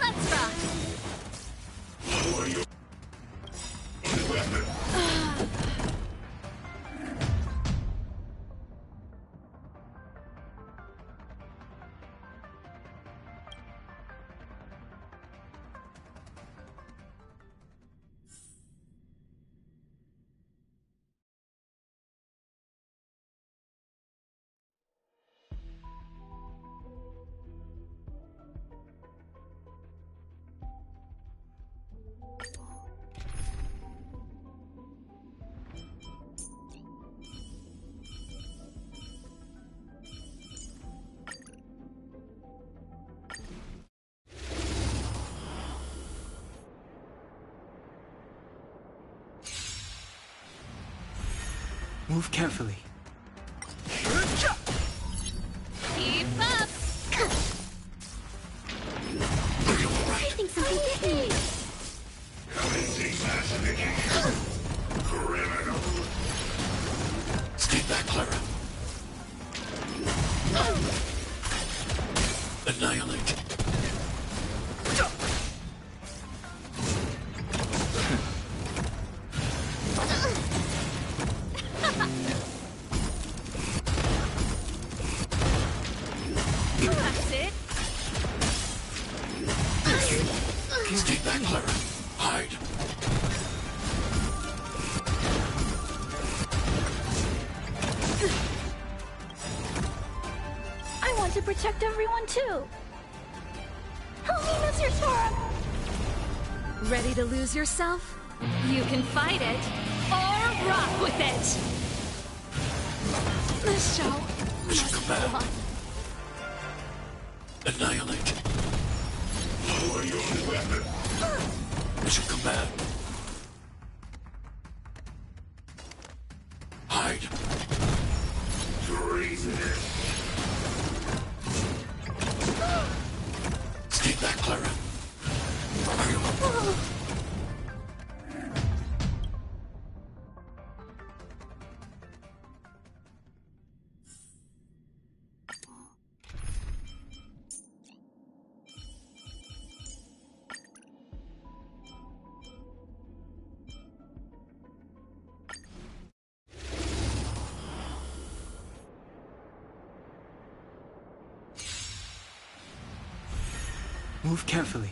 Let's rock! Move carefully. Keep up! I think something hit me. Stay back, Clara. Annihilate. That's it. Stay back, Clara. Hide. I want to protect everyone too. Help me, Mr. Sora. Ready to lose yourself? You can fight it, or rock with it! This show must go on. Annihilate. Lower your weapon. Mission command. Hide. Treason. Stay back, Clara. Move carefully.